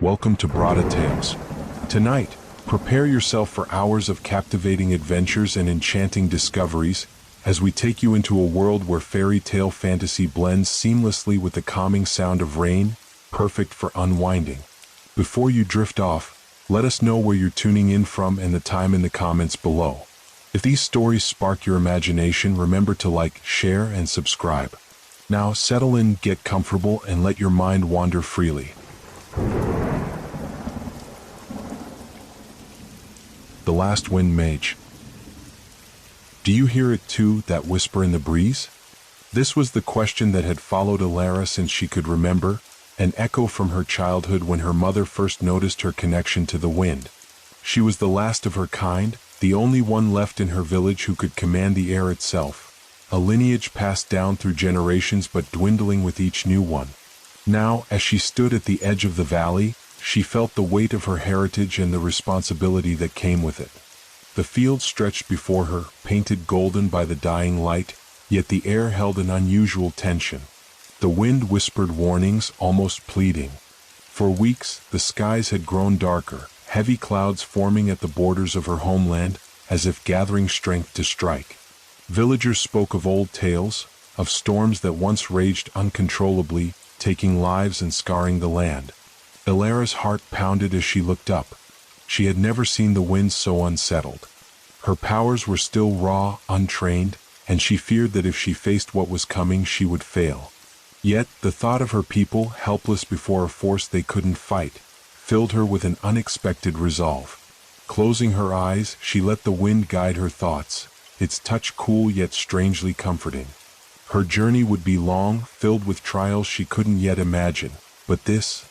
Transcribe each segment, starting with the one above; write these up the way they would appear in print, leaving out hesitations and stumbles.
Welcome to Brada Tales. Tonight, prepare yourself for hours of captivating adventures and enchanting discoveries as we take you into a world where fairy tale fantasy blends seamlessly with the calming sound of rain, perfect for unwinding. Before you drift off, let us know where you're tuning in from and the time in the comments below. If these stories spark your imagination, remember to like, share, and subscribe. Now settle in, get comfortable, and let your mind wander freely. The Last Wind Mage. Do you hear it too, that whisper in the breeze? This was the question that had followed Elara since she could remember, an echo from her childhood when her mother first noticed her connection to the wind. She was the last of her kind, the only one left in her village who could command the air itself, a lineage passed down through generations but dwindling with each new one. Now, as she stood at the edge of the valley, she felt the weight of her heritage and the responsibility that came with it. The field stretched before her, painted golden by the dying light, yet the air held an unusual tension. The wind whispered warnings, almost pleading. For weeks, the skies had grown darker, heavy clouds forming at the borders of her homeland, as if gathering strength to strike. Villagers spoke of old tales, of storms that once raged uncontrollably, taking lives and scarring the land. Elara's heart pounded as she looked up. She had never seen the wind so unsettled. Her powers were still raw, untrained, and she feared that if she faced what was coming, she would fail. Yet, the thought of her people, helpless before a force they couldn't fight, filled her with an unexpected resolve. Closing her eyes, she let the wind guide her thoughts, its touch cool yet strangely comforting. Her journey would be long, filled with trials she couldn't yet imagine, but this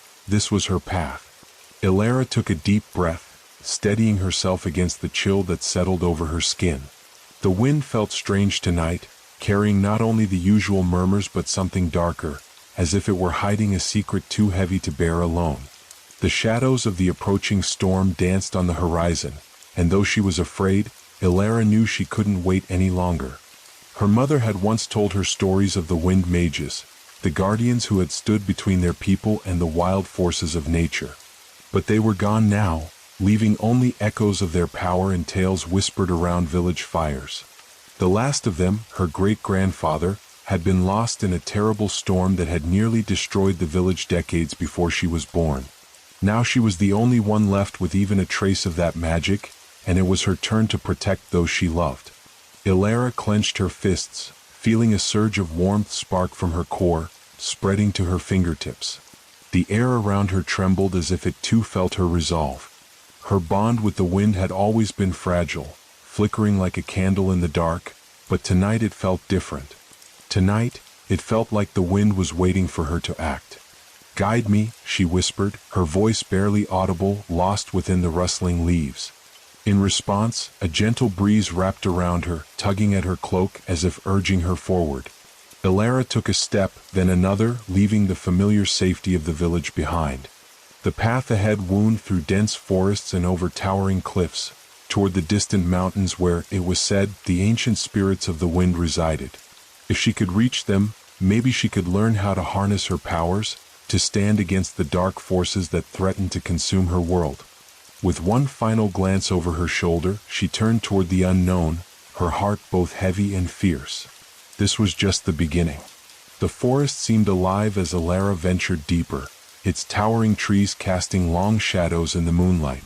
was her path. Elara took a deep breath, steadying herself against the chill that settled over her skin. The wind felt strange tonight, carrying not only the usual murmurs but something darker, as if it were hiding a secret too heavy to bear alone. The shadows of the approaching storm danced on the horizon, and though she was afraid, Elara knew she couldn't wait any longer. Her mother had once told her stories of the wind mages, the guardians who had stood between their people and the wild forces of nature. But they were gone now, leaving only echoes of their power and tales whispered around village fires. The last of them, her great-grandfather, had been lost in a terrible storm that had nearly destroyed the village decades before she was born. Now she was the only one left with even a trace of that magic, and it was her turn to protect those she loved. Elara clenched her fists, feeling a surge of warmth spark from her core, spreading to her fingertips. The air around her trembled as if it too felt her resolve. Her bond with the wind had always been fragile, flickering like a candle in the dark, but tonight it felt different. Tonight, it felt like the wind was waiting for her to act. "Guide me," she whispered, her voice barely audible, lost within the rustling leaves. In response, a gentle breeze wrapped around her, tugging at her cloak as if urging her forward. Elara took a step, then another, leaving the familiar safety of the village behind. The path ahead wound through dense forests and over towering cliffs, toward the distant mountains where, it was said, the ancient spirits of the wind resided. If she could reach them, maybe she could learn how to harness her powers, to stand against the dark forces that threatened to consume her world. With one final glance over her shoulder, she turned toward the unknown, her heart both heavy and fierce. This was just the beginning. The forest seemed alive as Elara ventured deeper, its towering trees casting long shadows in the moonlight.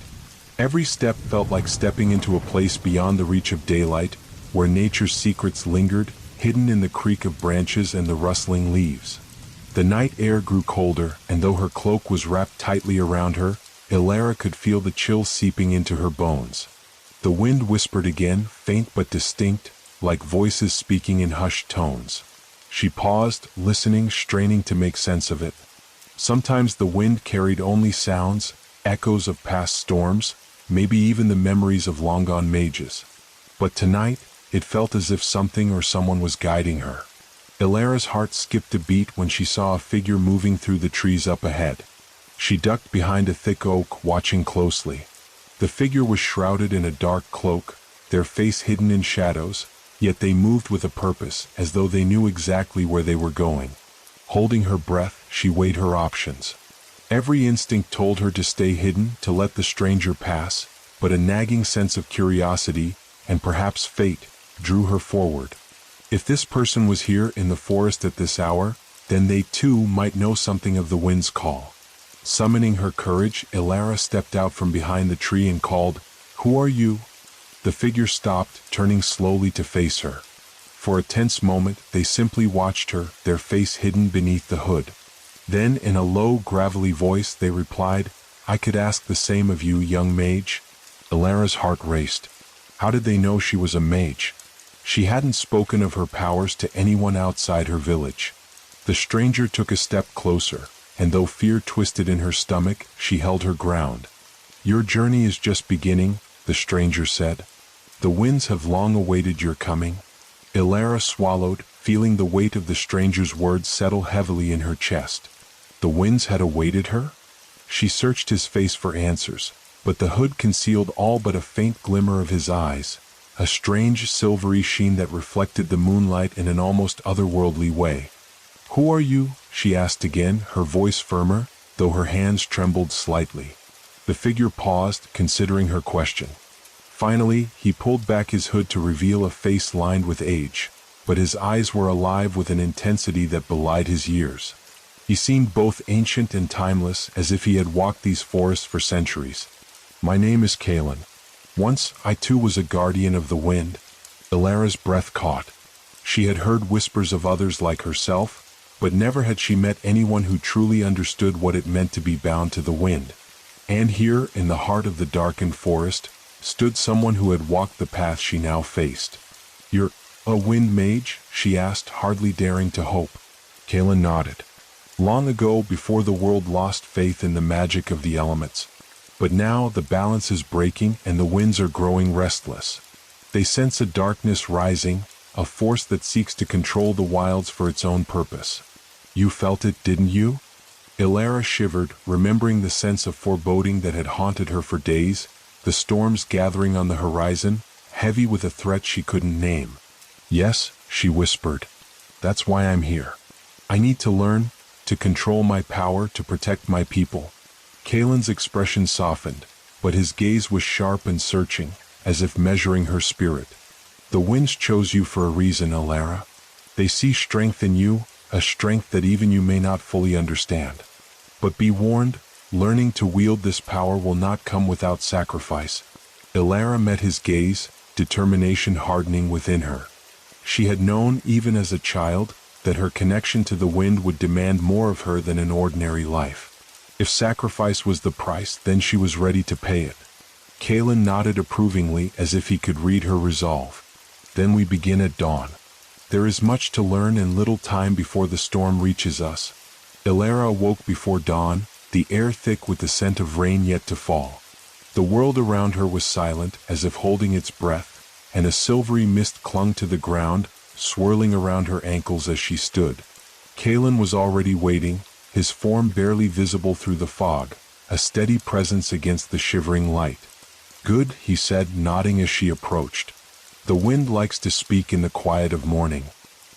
Every step felt like stepping into a place beyond the reach of daylight, where nature's secrets lingered, hidden in the creak of branches and the rustling leaves. The night air grew colder, and though her cloak was wrapped tightly around her, Elara could feel the chill seeping into her bones. The wind whispered again, faint but distinct, like voices speaking in hushed tones. She paused, listening, straining to make sense of it. Sometimes the wind carried only sounds, echoes of past storms, maybe even the memories of long-gone mages. But tonight, it felt as if something or someone was guiding her. Elara's heart skipped a beat when she saw a figure moving through the trees up ahead. She ducked behind a thick oak, watching closely. The figure was shrouded in a dark cloak, their face hidden in shadows, yet they moved with a purpose, as though they knew exactly where they were going. Holding her breath, she weighed her options. Every instinct told her to stay hidden, to let the stranger pass, but a nagging sense of curiosity, and perhaps fate, drew her forward. If this person was here in the forest at this hour, then they too might know something of the wind's call. Summoning her courage, Elara stepped out from behind the tree and called, "Who are you?" The figure stopped, turning slowly to face her. For a tense moment, they simply watched her, their face hidden beneath the hood. Then, in a low, gravelly voice, they replied, "I could ask the same of you, young mage." Elara's heart raced. How did they know she was a mage? She hadn't spoken of her powers to anyone outside her village. The stranger took a step closer, and though fear twisted in her stomach, she held her ground. "Your journey is just beginning," the stranger said. "The winds have long awaited your coming." Elara swallowed, feeling the weight of the stranger's words settle heavily in her chest. The winds had awaited her? She searched his face for answers, but the hood concealed all but a faint glimmer of his eyes, a strange silvery sheen that reflected the moonlight in an almost otherworldly way. "Who are you?" she asked again, her voice firmer, though her hands trembled slightly. The figure paused, considering her question. Finally, he pulled back his hood to reveal a face lined with age, but his eyes were alive with an intensity that belied his years. He seemed both ancient and timeless, as if he had walked these forests for centuries. "My name is Kalen. Once, I too was a guardian of the wind." Elara's breath caught. She had heard whispers of others like herself, but never had she met anyone who truly understood what it meant to be bound to the wind. And here, in the heart of the darkened forest, stood someone who had walked the path she now faced. "You're a wind mage?" she asked, hardly daring to hope. Kalen nodded. "Long ago, before the world lost faith in the magic of the elements. But now the balance is breaking and the winds are growing restless. They sense a darkness rising, a force that seeks to control the wilds for its own purpose. You felt it, didn't you?" Elara shivered, remembering the sense of foreboding that had haunted her for days, the storms gathering on the horizon, heavy with a threat she couldn't name. "Yes," she whispered. "That's why I'm here. I need to learn, to control my power, to protect my people." Kalen's expression softened, but his gaze was sharp and searching, as if measuring her spirit. "The winds chose you for a reason, Elara. They see strength in you, a strength that even you may not fully understand. But be warned, learning to wield this power will not come without sacrifice." Elara met his gaze, determination hardening within her. She had known, even as a child, that her connection to the wind would demand more of her than an ordinary life. If sacrifice was the price, then she was ready to pay it. Kalen nodded approvingly, as if he could read her resolve. "Then we begin at dawn. There is much to learn and little time before the storm reaches us." Elara awoke before dawn, the air thick with the scent of rain yet to fall. The world around her was silent, as if holding its breath, and a silvery mist clung to the ground, swirling around her ankles as she stood. Kalen was already waiting, his form barely visible through the fog, a steady presence against the shivering light. "Good," he said, nodding as she approached. "The wind likes to speak in the quiet of morning.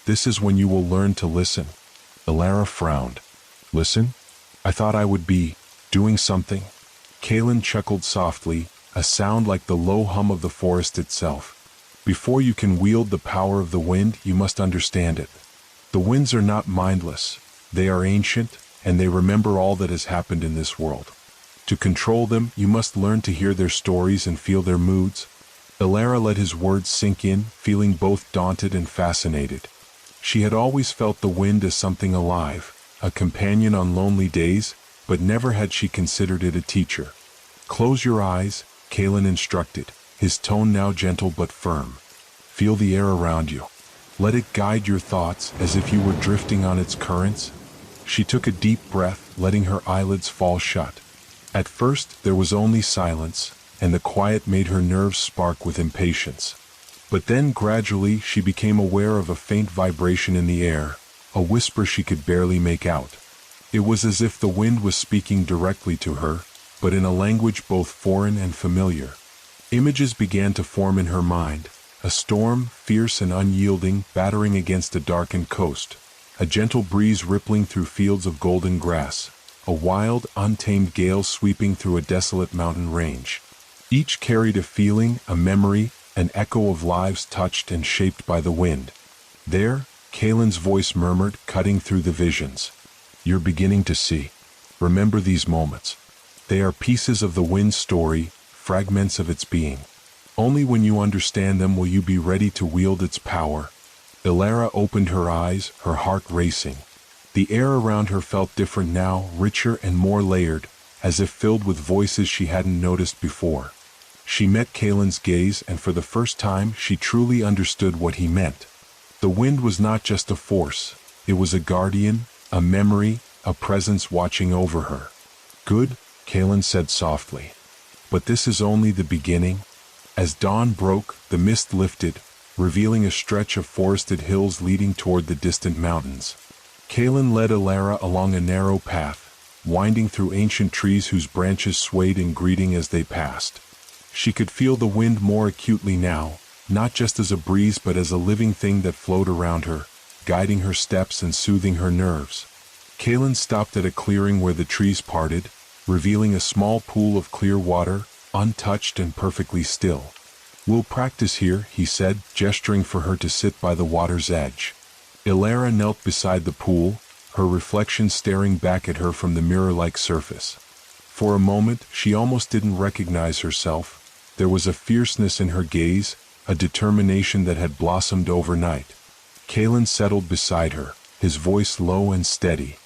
This is when you will learn to listen." Elara frowned. "Listen? I thought I would be doing something." Kalen chuckled softly, a sound like the low hum of the forest itself. "Before you can wield the power of the wind, you must understand it. The winds are not mindless. They are ancient, and they remember all that has happened in this world. To control them, you must learn to hear their stories and feel their moods." Elara let his words sink in, feeling both daunted and fascinated. She had always felt the wind as something alive, a companion on lonely days, but never had she considered it a teacher. "Close your eyes," Kalen instructed, his tone now gentle but firm. "Feel the air around you. Let it guide your thoughts as if you were drifting on its currents." She took a deep breath, letting her eyelids fall shut. At first, there was only silence, and the quiet made her nerves spark with impatience. But then, gradually, she became aware of a faint vibration in the air, a whisper she could barely make out. It was as if the wind was speaking directly to her, but in a language both foreign and familiar. Images began to form in her mind, a storm, fierce and unyielding, battering against a darkened coast, a gentle breeze rippling through fields of golden grass, a wild, untamed gale sweeping through a desolate mountain range. Each carried a feeling, a memory, an echo of lives touched and shaped by the wind. There, Kalen's voice murmured, cutting through the visions. You're beginning to see. Remember these moments. They are pieces of the wind's story, fragments of its being. Only when you understand them will you be ready to wield its power. Elara opened her eyes, her heart racing. The air around her felt different now, richer and more layered, as if filled with voices she hadn't noticed before. She met Kalen's gaze, and for the first time she truly understood what he meant. The wind was not just a force, it was a guardian, a memory, a presence watching over her. Good, Kalen said softly. But this is only the beginning. As dawn broke, the mist lifted, revealing a stretch of forested hills leading toward the distant mountains. Kalen led Elara along a narrow path, winding through ancient trees whose branches swayed in greeting as they passed. She could feel the wind more acutely now, not just as a breeze but as a living thing that flowed around her, guiding her steps and soothing her nerves. Kalen stopped at a clearing where the trees parted, revealing a small pool of clear water, untouched and perfectly still. We'll practice here, he said, gesturing for her to sit by the water's edge. Elara knelt beside the pool, her reflection staring back at her from the mirror-like surface. For a moment, she almost didn't recognize herself. There was a fierceness in her gaze, a determination that had blossomed overnight. Kalen settled beside her, his voice low and steady.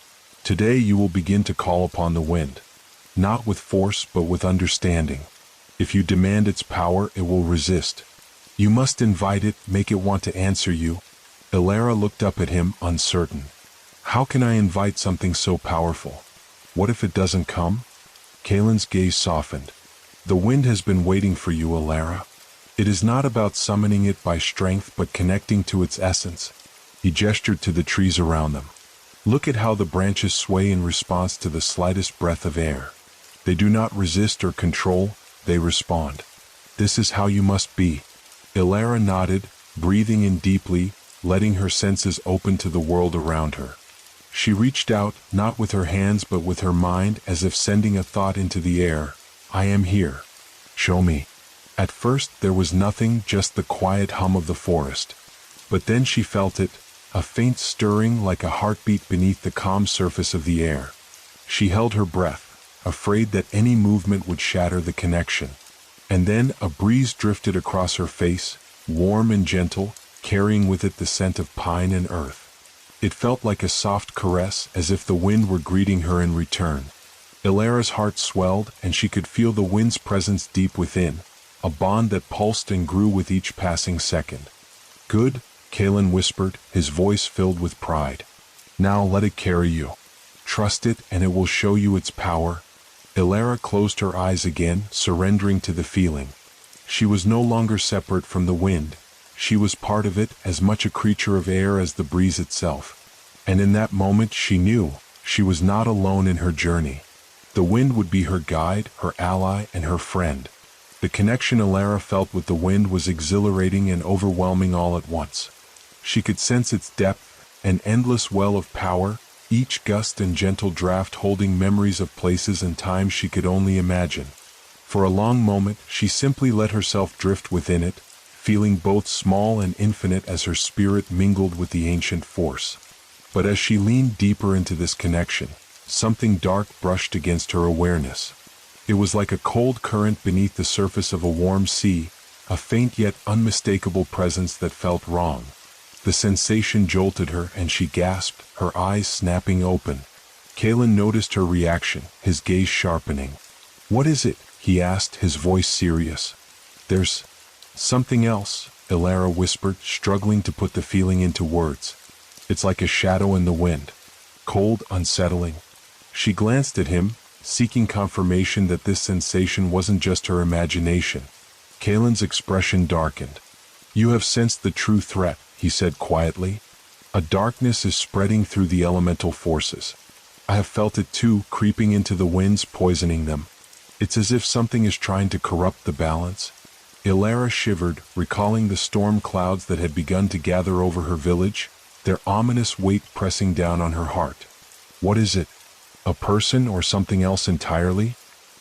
Today you will begin to call upon the wind. Not with force, but with understanding. If you demand its power, it will resist. You must invite it, make it want to answer you. Elara looked up at him, uncertain. How can I invite something so powerful? What if it doesn't come? Kalen's gaze softened. The wind has been waiting for you, Elara. It is not about summoning it by strength but connecting to its essence. He gestured to the trees around them. Look at how the branches sway in response to the slightest breath of air. They do not resist or control, they respond. This is how you must be. Elara nodded, breathing in deeply, letting her senses open to the world around her. She reached out, not with her hands but with her mind, as if sending a thought into the air. I am here. Show me. At first there was nothing, just the quiet hum of the forest. But then she felt it, a faint stirring like a heartbeat beneath the calm surface of the air. She held her breath, afraid that any movement would shatter the connection. And then a breeze drifted across her face, warm and gentle, carrying with it the scent of pine and earth. It felt like a soft caress, as if the wind were greeting her in return. Elara's heart swelled, and she could feel the wind's presence deep within, a bond that pulsed and grew with each passing second. Good, Kalen whispered, his voice filled with pride. Now let it carry you. Trust it, and it will show you its power. Elara closed her eyes again, surrendering to the feeling. She was no longer separate from the wind. She was part of it, as much a creature of air as the breeze itself. And in that moment she knew she was not alone in her journey. The wind would be her guide, her ally, and her friend. The connection Elara felt with the wind was exhilarating and overwhelming all at once. She could sense its depth, an endless well of power, each gust and gentle draft holding memories of places and times she could only imagine. For a long moment she simply let herself drift within it, feeling both small and infinite as her spirit mingled with the ancient force. But as she leaned deeper into this connection, something dark brushed against her awareness. It was like a cold current beneath the surface of a warm sea, a faint yet unmistakable presence that felt wrong. The sensation jolted her and she gasped, her eyes snapping open. Kalen noticed her reaction, his gaze sharpening. What is it? He asked, his voice serious. There's something else, Elara whispered, struggling to put the feeling into words. It's like a shadow in the wind. Cold, unsettling. She glanced at him, seeking confirmation that this sensation wasn't just her imagination. Kalen's expression darkened. You have sensed the true threat, he said quietly. A darkness is spreading through the elemental forces. I have felt it too, creeping into the winds, poisoning them. It's as if something is trying to corrupt the balance. Elara shivered, recalling the storm clouds that had begun to gather over her village, their ominous weight pressing down on her heart. What is it? A person or something else entirely?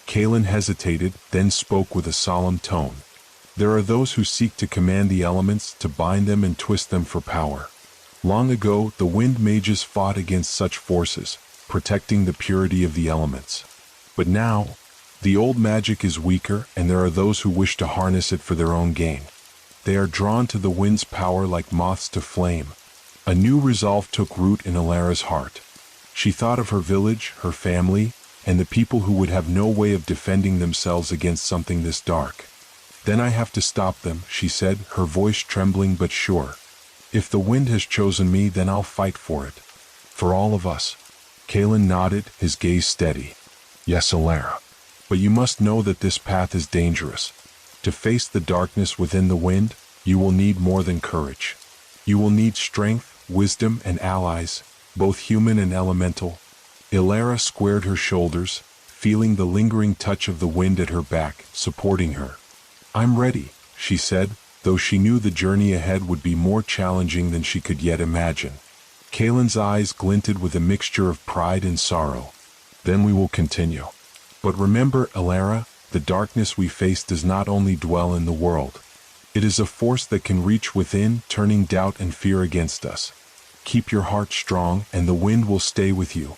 Kaelin hesitated, then spoke with a solemn tone. There are those who seek to command the elements, to bind them and twist them for power. Long ago, the wind mages fought against such forces, protecting the purity of the elements. But now, the old magic is weaker, and there are those who wish to harness it for their own gain. They are drawn to the wind's power like moths to flame. A new resolve took root in Alara's heart. She thought of her village, her family, and the people who would have no way of defending themselves against something this dark. Then I have to stop them, she said, her voice trembling but sure. If the wind has chosen me, then I'll fight for it. For all of us. Kaelin nodded, his gaze steady. Yes, Alara. But you must know that this path is dangerous. To face the darkness within the wind, you will need more than courage. You will need strength, wisdom, and allies, both human and elemental. Alara squared her shoulders, feeling the lingering touch of the wind at her back, supporting her. I'm ready, she said, though she knew the journey ahead would be more challenging than she could yet imagine. Kaelin's eyes glinted with a mixture of pride and sorrow. Then we will continue. But remember, Alara, the darkness we face does not only dwell in the world. It is a force that can reach within, turning doubt and fear against us. Keep your heart strong, and the wind will stay with you.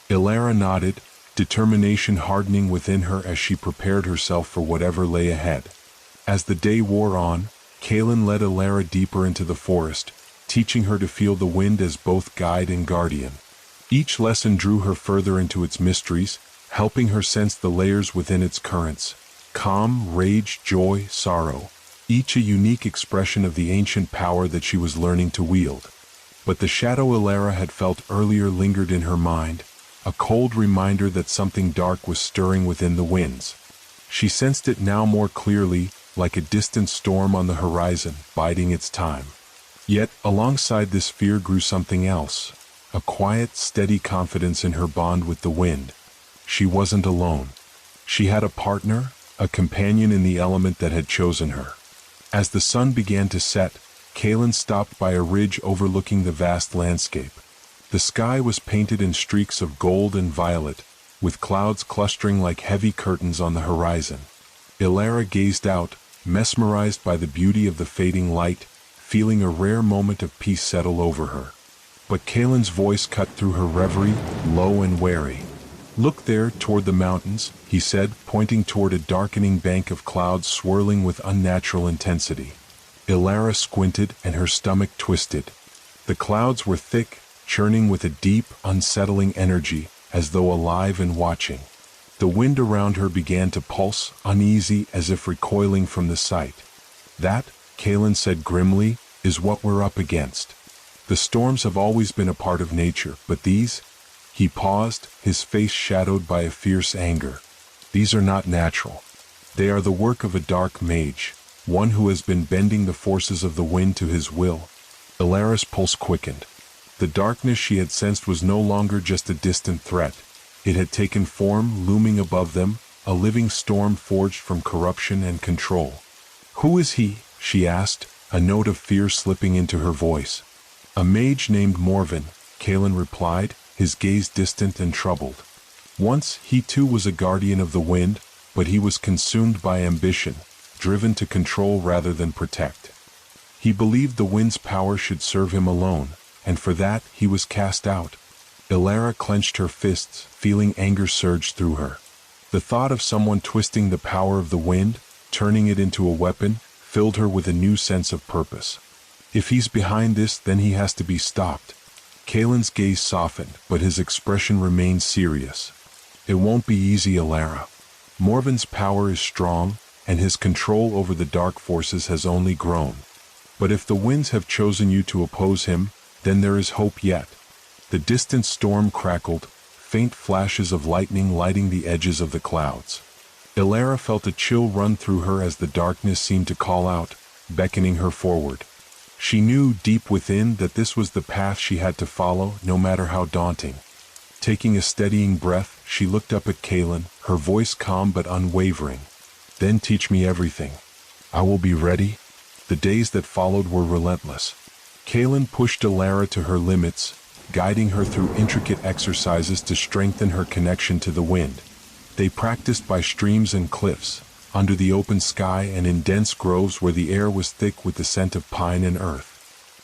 Alara nodded, determination hardening within her as she prepared herself for whatever lay ahead. As the day wore on, Kaelin led Alara deeper into the forest, teaching her to feel the wind as both guide and guardian. Each lesson drew her further into its mysteries, helping her sense the layers within its currents. Calm, rage, joy, sorrow, each a unique expression of the ancient power that she was learning to wield. But the shadow Alara had felt earlier lingered in her mind, a cold reminder that something dark was stirring within the winds. She sensed it now more clearly, like a distant storm on the horizon, biding its time. Yet, alongside this fear grew something else, a quiet, steady confidence in her bond with the wind. She wasn't alone. She had a partner, a companion in the element that had chosen her. As the sun began to set, Kaelin stopped by a ridge overlooking the vast landscape. The sky was painted in streaks of gold and violet, with clouds clustering like heavy curtains on the horizon. Alara gazed out, mesmerized by the beauty of the fading light, feeling a rare moment of peace settle over her. But Kaelin's voice cut through her reverie, low and wary. Look there, toward the mountains, he said, pointing toward a darkening bank of clouds swirling with unnatural intensity. Alara squinted and her stomach twisted. The clouds were thick, churning with a deep, unsettling energy, as though alive and watching. The wind around her began to pulse, uneasy, as if recoiling from the sight. That, Kaelin said grimly, is what we're up against. The storms have always been a part of nature, but these... He paused, his face shadowed by a fierce anger. These are not natural. They are the work of a dark mage, one who has been bending the forces of the wind to his will. Alara's pulse quickened. The darkness she had sensed was no longer just a distant threat. It had taken form, looming above them, a living storm forged from corruption and control. Who is he? She asked, a note of fear slipping into her voice. A mage named Morven, Kaelin replied, his gaze distant and troubled. Once, he too was a guardian of the wind, but he was consumed by ambition, driven to control rather than protect. He believed the wind's power should serve him alone, and for that he was cast out. Alara clenched her fists, feeling anger surge through her. The thought of someone twisting the power of the wind, turning it into a weapon, filled her with a new sense of purpose. If he's behind this, then he has to be stopped. Kaelin's gaze softened, but his expression remained serious. It won't be easy, Alara. Morven's power is strong, and his control over the dark forces has only grown. But if the winds have chosen you to oppose him, then there is hope yet. The distant storm crackled, faint flashes of lightning lighting the edges of the clouds. Alara felt a chill run through her as the darkness seemed to call out, beckoning her forward. She knew deep within that this was the path she had to follow, no matter how daunting. Taking a steadying breath, she looked up at Kaelin, her voice calm but unwavering. Then teach me everything. I will be ready. The days that followed were relentless. Kaelin pushed Alara to her limits, guiding her through intricate exercises to strengthen her connection to the wind. They practiced by streams and cliffs, under the open sky and in dense groves where the air was thick with the scent of pine and earth.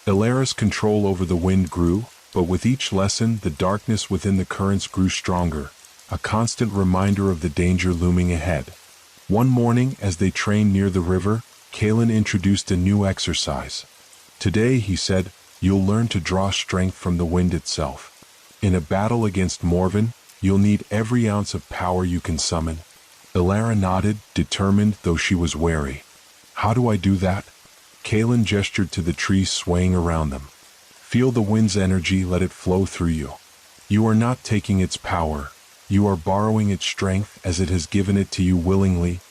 Elara's control over the wind grew, but with each lesson the darkness within the currents grew stronger, a constant reminder of the danger looming ahead. One morning, as they trained near the river, Kalen introduced a new exercise. "Today," he said, "you'll learn to draw strength from the wind itself. In a battle against Morven, you'll need every ounce of power you can summon." Elara nodded, determined though she was wary. "How do I do that?" Kalen gestured to the trees swaying around them. "Feel the wind's energy, let it flow through you. You are not taking its power, you are borrowing its strength as it has given it to you willingly."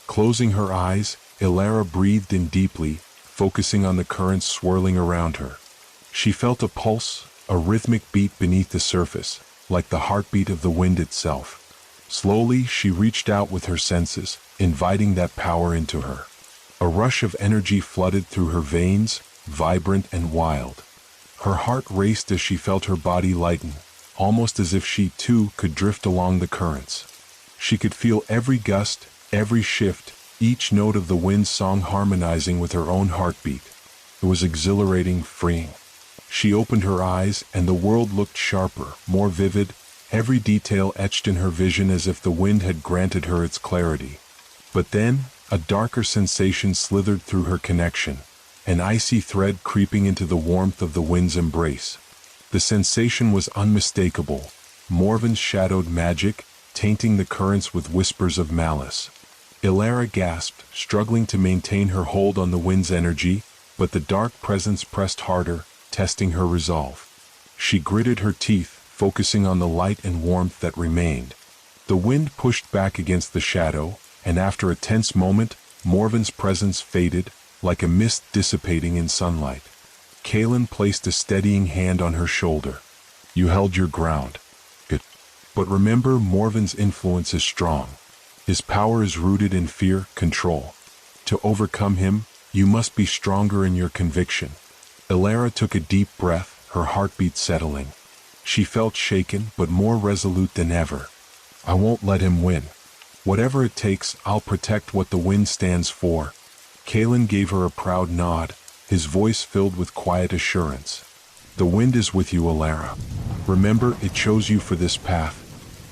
Closing her eyes, Elara breathed in deeply, focusing on the currents swirling around her. She felt a pulse, a rhythmic beat beneath the surface, like the heartbeat of the wind itself. Slowly, she reached out with her senses, inviting that power into her. A rush of energy flooded through her veins, vibrant and wild. Her heart raced as she felt her body lighten, almost as if she too could drift along the currents. She could feel every gust, every shift, each note of the wind's song harmonizing with her own heartbeat. It was exhilarating, freeing. She opened her eyes, and the world looked sharper, more vivid, every detail etched in her vision as if the wind had granted her its clarity. But then, a darker sensation slithered through her connection, an icy thread creeping into the warmth of the wind's embrace. The sensation was unmistakable, Morven's shadowed magic, tainting the currents with whispers of malice. Elara gasped, struggling to maintain her hold on the wind's energy, but the dark presence pressed harder, testing her resolve. She gritted her teeth, focusing on the light and warmth that remained. The wind pushed back against the shadow, and after a tense moment, Morven's presence faded, like a mist dissipating in sunlight. Kalen placed a steadying hand on her shoulder. "You held your ground. Good. But remember, Morven's influence is strong. His power is rooted in fear, control. To overcome him, you must be stronger in your conviction." Elara took a deep breath, her heartbeat settling. She felt shaken, but more resolute than ever. "I won't let him win. Whatever it takes, I'll protect what the wind stands for." Kalen gave her a proud nod, his voice filled with quiet assurance. "The wind is with you, Elara. Remember, it chose you for this path."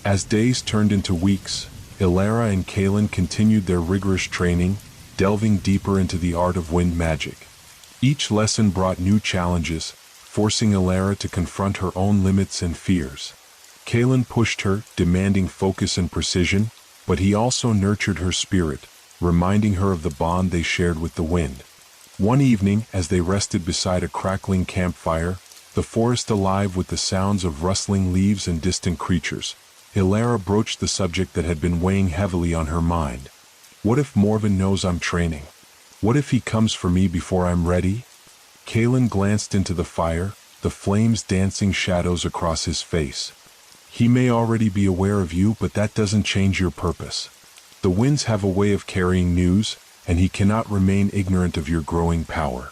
As days turned into weeks, Elara and Kalen continued their rigorous training, delving deeper into the art of wind magic. Each lesson brought new challenges, forcing Elara to confront her own limits and fears. Kalen pushed her, demanding focus and precision, but he also nurtured her spirit, reminding her of the bond they shared with the wind. One evening, as they rested beside a crackling campfire, the forest alive with the sounds of rustling leaves and distant creatures, Elara broached the subject that had been weighing heavily on her mind. "What if Morven knows I'm training? What if he comes for me before I'm ready?" Kalen glanced into the fire, the flames dancing shadows across his face. "He may already be aware of you, but that doesn't change your purpose. The winds have a way of carrying news, and he cannot remain ignorant of your growing power.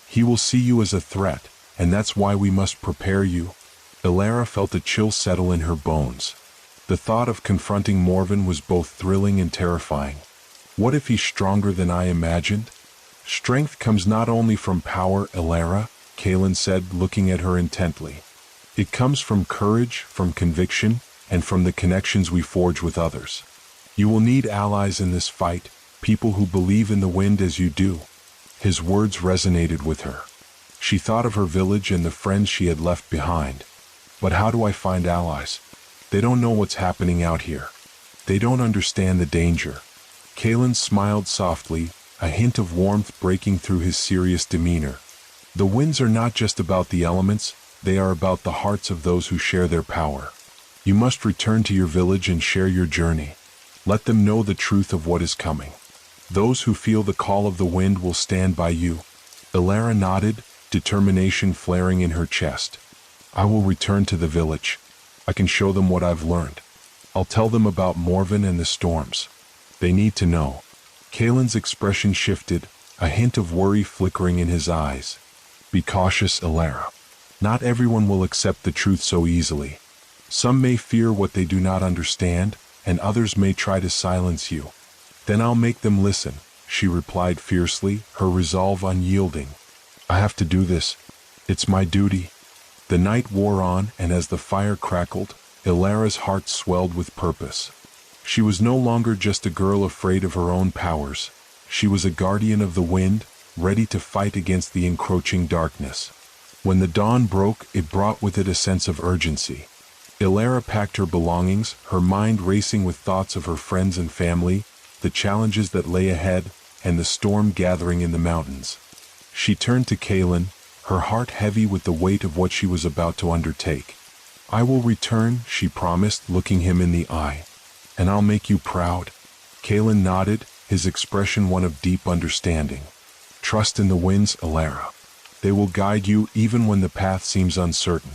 He will see you as a threat, and that's why we must prepare you." Elara felt a chill settle in her bones. The thought of confronting Morven was both thrilling and terrifying. What if he's stronger than I imagined? "Strength comes not only from power, Elara," Kalen said, looking at her intently. "It comes from courage, from conviction, and from the connections we forge with others. You will need allies in this fight, people who believe in the wind as you do." His words resonated with her. She thought of her village and the friends she had left behind. "But how do I find allies? They don't know what's happening out here. They don't understand the danger." Kalen smiled softly, a hint of warmth breaking through his serious demeanor. "The winds are not just about the elements, they are about the hearts of those who share their power. You must return to your village and share your journey. Let them know the truth of what is coming. Those who feel the call of the wind will stand by you." Elara nodded, determination flaring in her chest. "I will return to the village. I can show them what I've learned. I'll tell them about Morven and the storms. They need to know." Kalen's expression shifted, a hint of worry flickering in his eyes. "Be cautious, Elara. Not everyone will accept the truth so easily. Some may fear what they do not understand, and others may try to silence you. Then I'll make them listen, she replied fiercely, her resolve unyielding. I have to do this. It's my duty. The night wore on, and as the fire crackled, Ilara's heart swelled with purpose. She was no longer just a girl afraid of her own powers. She was a guardian of the wind, ready to fight against the encroaching darkness. When the dawn broke, it brought with it a sense of urgency. Ilara packed her belongings, her mind racing with thoughts of her friends and family, the challenges that lay ahead, and the storm gathering in the mountains. She turned to Kalen, her heart heavy with the weight of what she was about to undertake. I will return, she promised, looking him in the eye. And I'll make you proud. Kalen nodded, his expression one of deep understanding. Trust in the winds, Ilara. They will guide you even when the path seems uncertain.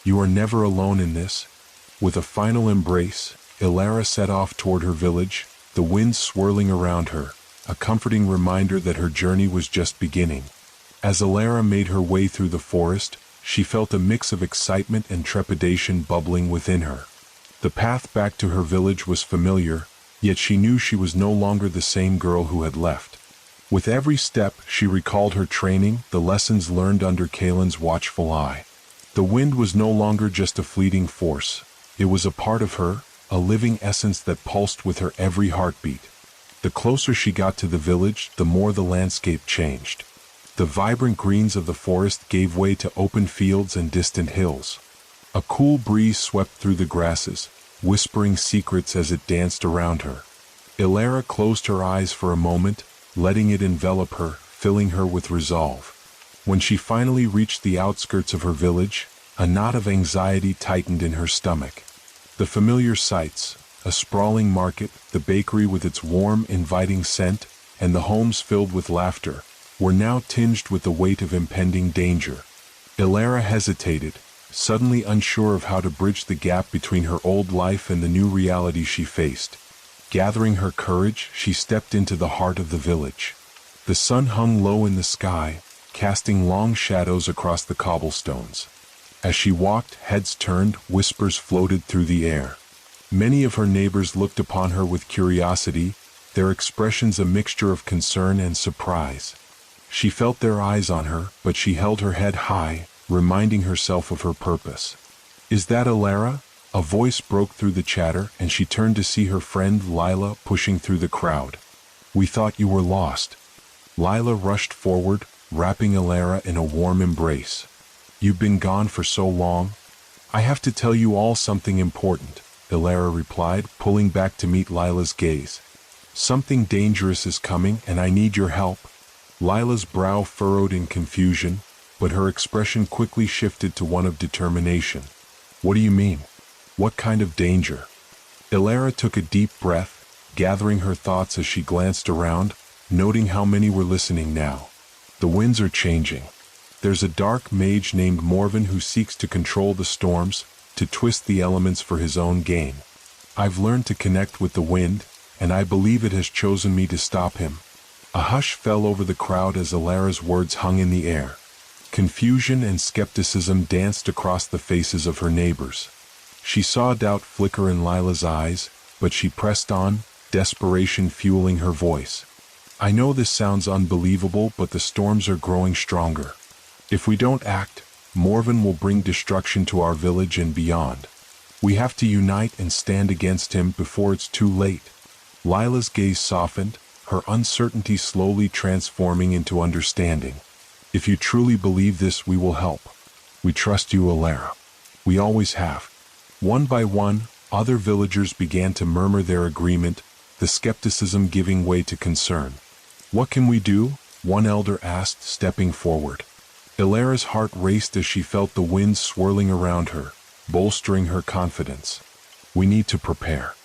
You are never alone in this. With a final embrace, Ilara set off toward her village, the wind swirling around her, a comforting reminder that her journey was just beginning. As Ilara made her way through the forest, she felt a mix of excitement and trepidation bubbling within her. The path back to her village was familiar, yet she knew she was no longer the same girl who had left. With every step, she recalled her training, the lessons learned under Kalen's watchful eye. The wind was no longer just a fleeting force. It was a part of her, a living essence that pulsed with her every heartbeat. The closer she got to the village, the more the landscape changed. The vibrant greens of the forest gave way to open fields and distant hills. A cool breeze swept through the grasses, whispering secrets as it danced around her. Ilara closed her eyes for a moment, letting it envelop her, filling her with resolve. When she finally reached the outskirts of her village, a knot of anxiety tightened in her stomach. The familiar sights, a sprawling market, the bakery with its warm, inviting scent, and the homes filled with laughter, were now tinged with the weight of impending danger. Ilara hesitated, suddenly unsure of how to bridge the gap between her old life and the new reality she faced. Gathering her courage, she stepped into the heart of the village. The sun hung low in the sky, casting long shadows across the cobblestones. As she walked, heads turned, whispers floated through the air. Many of her neighbors looked upon her with curiosity, their expressions a mixture of concern and surprise. She felt their eyes on her, but she held her head high, reminding herself of her purpose. Is that Ilara? A voice broke through the chatter, and she turned to see her friend Lila pushing through the crowd. We thought you were lost. Lila rushed forward, wrapping Ilara in a warm embrace. You've been gone for so long. I have to tell you all something important, Ilara replied, pulling back to meet Lila's gaze. Something dangerous is coming, and I need your help. Lila's brow furrowed in confusion, but her expression quickly shifted to one of determination. What do you mean? What kind of danger? Ilara took a deep breath, gathering her thoughts as she glanced around, noting how many were listening now. The winds are changing. There's a dark mage named Morven who seeks to control the storms, to twist the elements for his own gain. I've learned to connect with the wind, and I believe it has chosen me to stop him. A hush fell over the crowd as Ilara's words hung in the air. Confusion and skepticism danced across the faces of her neighbors. She saw doubt flicker in Lila's eyes, but she pressed on, desperation fueling her voice. I know this sounds unbelievable, but the storms are growing stronger. If we don't act, Morven will bring destruction to our village and beyond. We have to unite and stand against him before it's too late. Lila's gaze softened, her uncertainty slowly transforming into understanding. If you truly believe this, we will help. We trust you, Ilara. We always have. One by one, other villagers began to murmur their agreement, the skepticism giving way to concern. What can we do? One elder asked, stepping forward. Ilara's heart raced as she felt the wind swirling around her, bolstering her confidence. We need to prepare.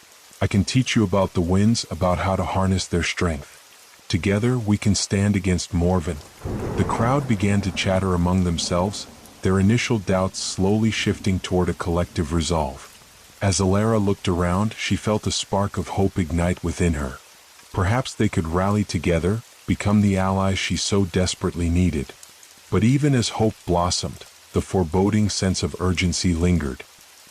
I can teach you about the winds, about how to harness their strength. Together we can stand against Morven. The crowd began to chatter among themselves, their initial doubts slowly shifting toward a collective resolve. As Ilara looked around, she felt a spark of hope ignite within her. Perhaps they could rally together, become the allies she so desperately needed. But even as hope blossomed, the foreboding sense of urgency lingered.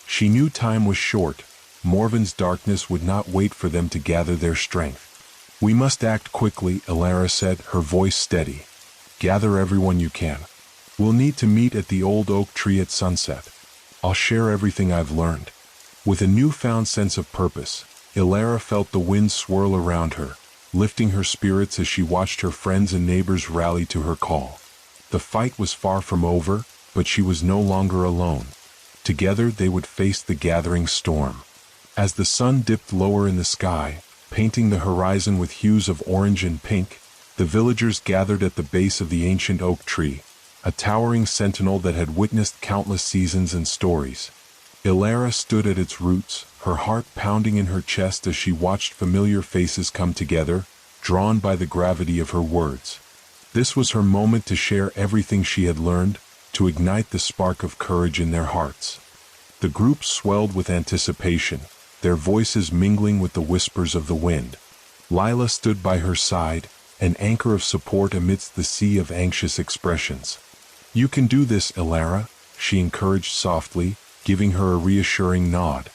She knew time was short. Morven's darkness would not wait for them to gather their strength. "We must act quickly," Elara said, her voice steady. "Gather everyone you can. We'll need to meet at the old oak tree at sunset. I'll share everything I've learned." With a newfound sense of purpose, Elara felt the wind swirl around her, lifting her spirits as she watched her friends and neighbors rally to her call. The fight was far from over, but she was no longer alone. Together they would face the gathering storm. As the sun dipped lower in the sky, painting the horizon with hues of orange and pink, the villagers gathered at the base of the ancient oak tree, a towering sentinel that had witnessed countless seasons and stories. Elara stood at its roots, her heart pounding in her chest as she watched familiar faces come together, drawn by the gravity of her words. This was her moment to share everything she had learned, to ignite the spark of courage in their hearts. The group swelled with anticipation, their voices mingling with the whispers of the wind. Lila stood by her side, an anchor of support amidst the sea of anxious expressions. "You can do this, Elara," she encouraged softly, giving her a reassuring nod.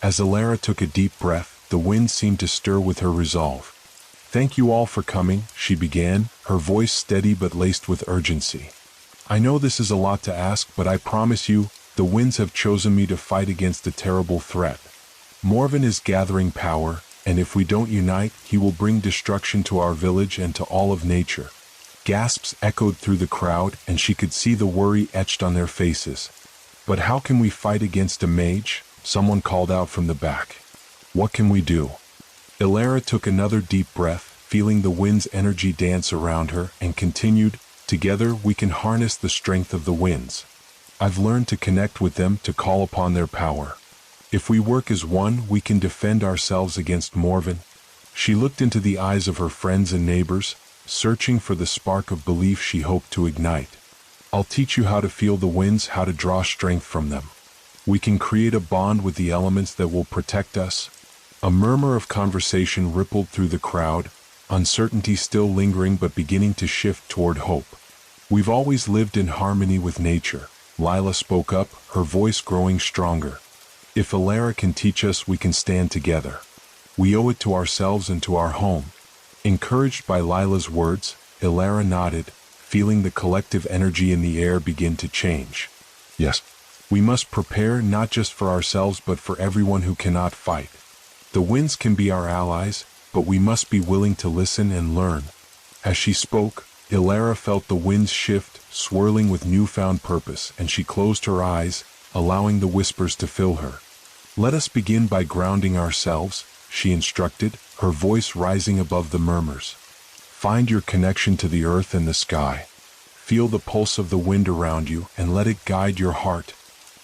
As Elara took a deep breath, the wind seemed to stir with her resolve. "Thank you all for coming," she began, her voice steady but laced with urgency. "I know this is a lot to ask, but I promise you, the winds have chosen me to fight against a terrible threat. Morven is gathering power, and if we don't unite, he will bring destruction to our village and to all of nature." Gasps echoed through the crowd, and she could see the worry etched on their faces. "But how can we fight against a mage?" someone called out from the back. "What can we do?" Elara took another deep breath, feeling the wind's energy dance around her, and continued, "Together we can harness the strength of the winds. I've learned to connect with them, to call upon their power. If we work as one, we can defend ourselves against Morven." She looked into the eyes of her friends and neighbors, searching for the spark of belief she hoped to ignite. "I'll teach you how to feel the winds, how to draw strength from them. We can create a bond with the elements that will protect us." A murmur of conversation rippled through the crowd, uncertainty still lingering but beginning to shift toward hope. "We've always lived in harmony with nature," Lila spoke up, her voice growing stronger. "If Elara can teach us, we can stand together. We owe it to ourselves and to our home." Encouraged by Lila's words, Elara nodded, feeling the collective energy in the air begin to change. "Yes, we must prepare not just for ourselves but for everyone who cannot fight. The winds can be our allies, but we must be willing to listen and learn." As she spoke, Elara felt the winds shift, swirling with newfound purpose, and she closed her eyes, allowing the whispers to fill her. "Let us begin by grounding ourselves," she instructed, her voice rising above the murmurs. "Find your connection to the earth and the sky. Feel the pulse of the wind around you and let it guide your heart."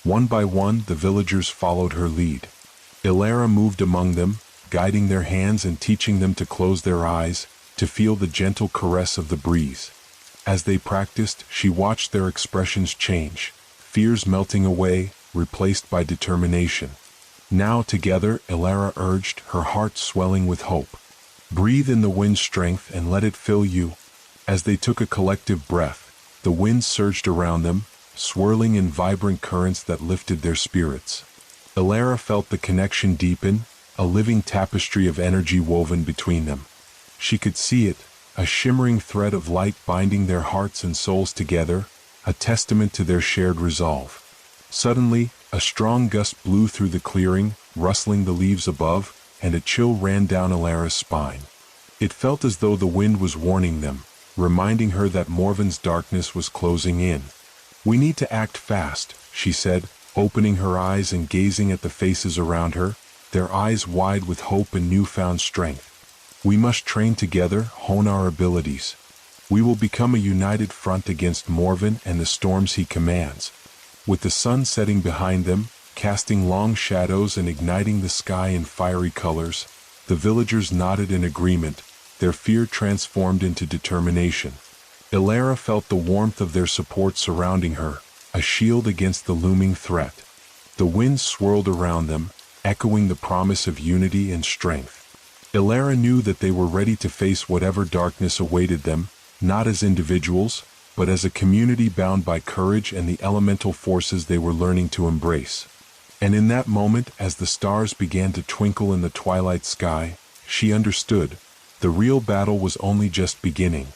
One by one, the villagers followed her lead. Elara moved among them, guiding their hands and teaching them to close their eyes, to feel the gentle caress of the breeze. As they practiced, she watched their expressions change, fears melting away, replaced by determination. "Now together," Elara urged, her heart swelling with hope. "Breathe in the wind's strength and let it fill you." As they took a collective breath, the wind surged around them, swirling in vibrant currents that lifted their spirits. Elara felt the connection deepen, a living tapestry of energy woven between them. She could see it, a shimmering thread of light binding their hearts and souls together, a testament to their shared resolve. Suddenly, a strong gust blew through the clearing, rustling the leaves above, and a chill ran down Elara's spine. It felt as though the wind was warning them, reminding her that Morven's darkness was closing in. "We need to act fast," she said, opening her eyes and gazing at the faces around her, their eyes wide with hope and newfound strength. "We must train together, hone our abilities. We will become a united front against Morven and the storms he commands." With the sun setting behind them, casting long shadows and igniting the sky in fiery colors, the villagers nodded in agreement, their fear transformed into determination. Elara felt the warmth of their support surrounding her, a shield against the looming threat. The wind swirled around them, echoing the promise of unity and strength. Elara knew that they were ready to face whatever darkness awaited them, not as individuals, but as a community bound by courage and the elemental forces they were learning to embrace. And in that moment, as the stars began to twinkle in the twilight sky, she understood the real battle was only just beginning.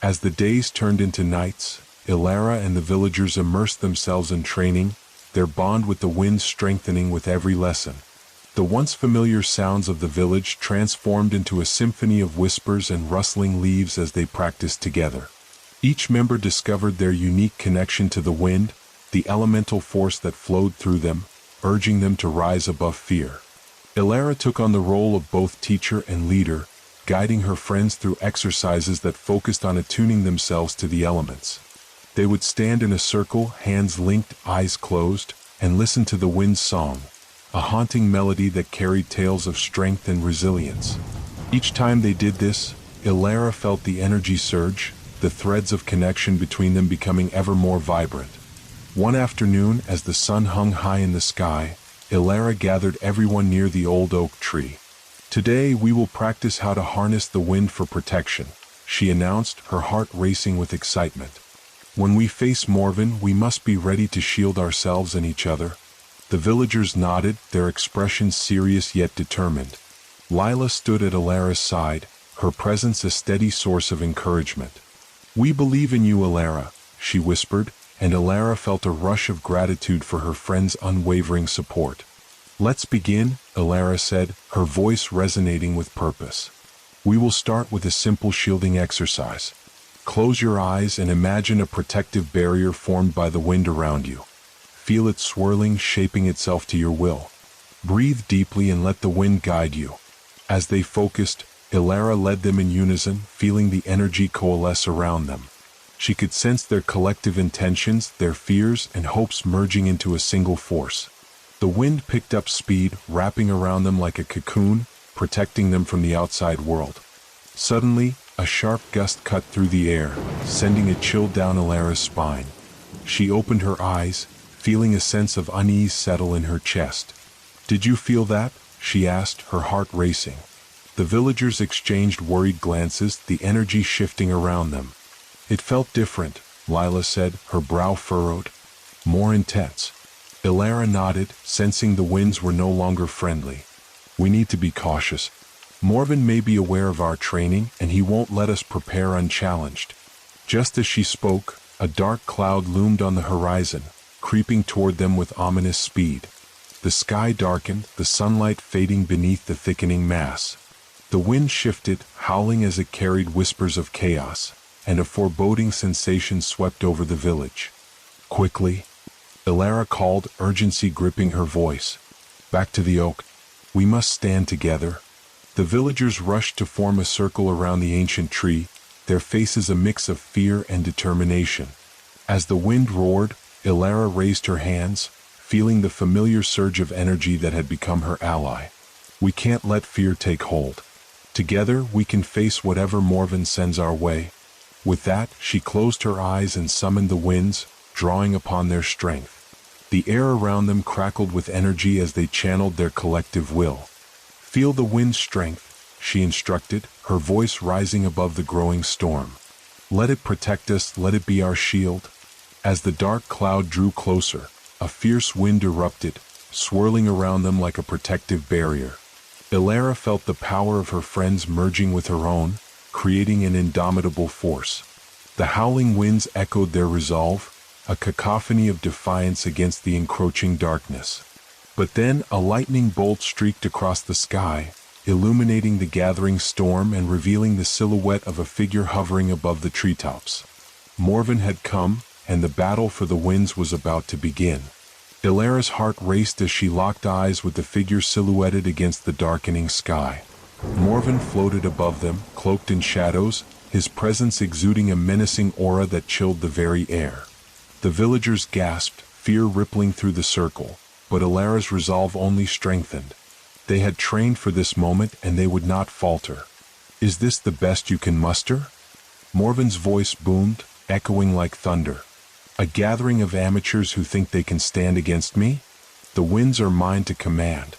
As the days turned into nights, Ilara and the villagers immersed themselves in training, their bond with the wind strengthening with every lesson. The once familiar sounds of the village transformed into a symphony of whispers and rustling leaves as they practiced together. Each member discovered their unique connection to the wind, the elemental force that flowed through them, urging them to rise above fear. Ilara took on the role of both teacher and leader, guiding her friends through exercises that focused on attuning themselves to the elements. They would stand in a circle, hands linked, eyes closed, and listen to the wind's song, a haunting melody that carried tales of strength and resilience. Each time they did this, Ilara felt the energy surge, the threads of connection between them becoming ever more vibrant. One afternoon, as the sun hung high in the sky, Ilara gathered everyone near the old oak tree. "Today we will practice how to harness the wind for protection," she announced, her heart racing with excitement. "When we face Morven, we must be ready to shield ourselves and each other." The villagers nodded, their expressions serious yet determined. Lila stood at Ilara's side, her presence a steady source of encouragement. "We believe in you, Ilara," she whispered, and Ilara felt a rush of gratitude for her friend's unwavering support. "Let's begin," Ilara said, her voice resonating with purpose. "We will start with a simple shielding exercise. Close your eyes and imagine a protective barrier formed by the wind around you. Feel it swirling, shaping itself to your will. Breathe deeply and let the wind guide you." As they focused, Ilara led them in unison, feeling the energy coalesce around them. She could sense their collective intentions, their fears and hopes merging into a single force. The wind picked up speed, wrapping around them like a cocoon, protecting them from the outside world. Suddenly, a sharp gust cut through the air, sending a chill down Ilara's spine. She opened her eyes, feeling a sense of unease settle in her chest. "Did you feel that?" she asked, her heart racing. The villagers exchanged worried glances, the energy shifting around them. "It felt different," Lila said, her brow furrowed. "More intense." Ilara nodded, sensing the winds were no longer friendly. "We need to be cautious. Morven may be aware of our training, and he won't let us prepare unchallenged." Just as she spoke, a dark cloud loomed on the horizon, creeping toward them with ominous speed. The sky darkened, the sunlight fading beneath the thickening mass. The wind shifted, howling as it carried whispers of chaos, and a foreboding sensation swept over the village. "Quickly," Ilara called, urgency gripping her voice. "Back to the oak. We must stand together." The villagers rushed to form a circle around the ancient tree, their faces a mix of fear and determination. As the wind roared, Ilara raised her hands, feeling the familiar surge of energy that had become her ally. "We can't let fear take hold. Together we can face whatever Morven sends our way." With that, she closed her eyes and summoned the winds, drawing upon their strength. The air around them crackled with energy as they channeled their collective will. "Feel the wind's strength," she instructed, her voice rising above the growing storm. "Let it protect us, let it be our shield." As the dark cloud drew closer, a fierce wind erupted, swirling around them like a protective barrier. Ilara felt the power of her friends merging with her own, creating an indomitable force. The howling winds echoed their resolve, a cacophony of defiance against the encroaching darkness. But then a lightning bolt streaked across the sky, illuminating the gathering storm and revealing the silhouette of a figure hovering above the treetops. Morven had come, and the battle for the winds was about to begin. Ilara's heart raced as she locked eyes with the figure silhouetted against the darkening sky. Morven floated above them, cloaked in shadows, his presence exuding a menacing aura that chilled the very air. The villagers gasped, fear rippling through the circle, but Ilara's resolve only strengthened. They had trained for this moment and they would not falter. "Is this the best you can muster?" Morven's voice boomed, echoing like thunder. "A gathering of amateurs who think they can stand against me? The winds are mine to command."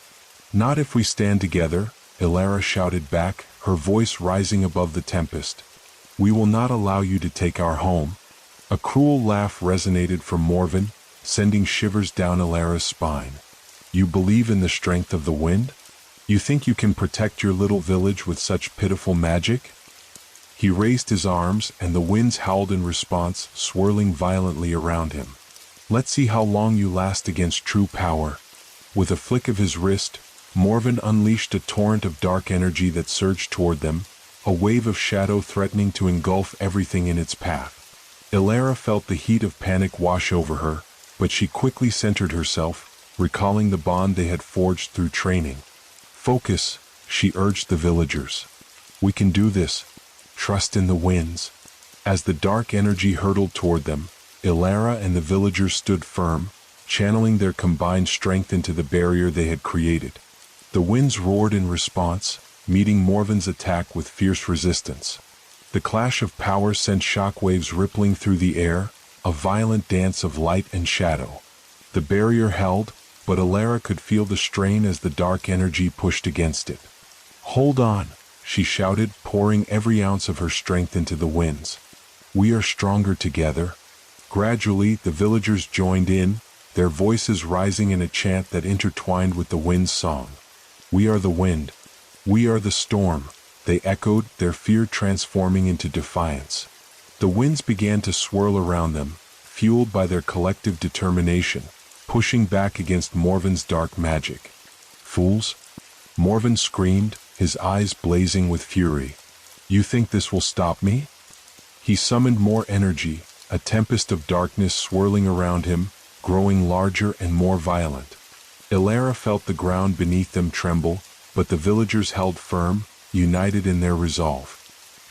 "Not if we stand together," Ilara shouted back, her voice rising above the tempest. "We will not allow you to take our home." A cruel laugh resonated from Morven, sending shivers down Elara's spine. You believe in the strength of the wind? You think you can protect your little village with such pitiful magic? He raised his arms, and the winds howled in response, swirling violently around him. Let's see how long you last against true power. With a flick of his wrist, Morven unleashed a torrent of dark energy that surged toward them, a wave of shadow threatening to engulf everything in its path. Elara felt the heat of panic wash over her, but she quickly centered herself, recalling the bond they had forged through training. Focus, she urged the villagers. We can do this. Trust in the winds. As the dark energy hurtled toward them, Elara and the villagers stood firm, channeling their combined strength into the barrier they had created. The winds roared in response, meeting Morven's attack with fierce resistance. The clash of power sent shockwaves rippling through the air, a violent dance of light and shadow. The barrier held, but Elara could feel the strain as the dark energy pushed against it. Hold on, she shouted, pouring every ounce of her strength into the winds. We are stronger together. Gradually, the villagers joined in, their voices rising in a chant that intertwined with the wind's song. We are the wind. We are the storm, they echoed, their fear transforming into defiance. The winds began to swirl around them, fueled by their collective determination, pushing back against Morven's dark magic. Fools! Morven screamed, his eyes blazing with fury. You think this will stop me? He summoned more energy, a tempest of darkness swirling around him, growing larger and more violent. Elara felt the ground beneath them tremble, but the villagers held firm, united in their resolve.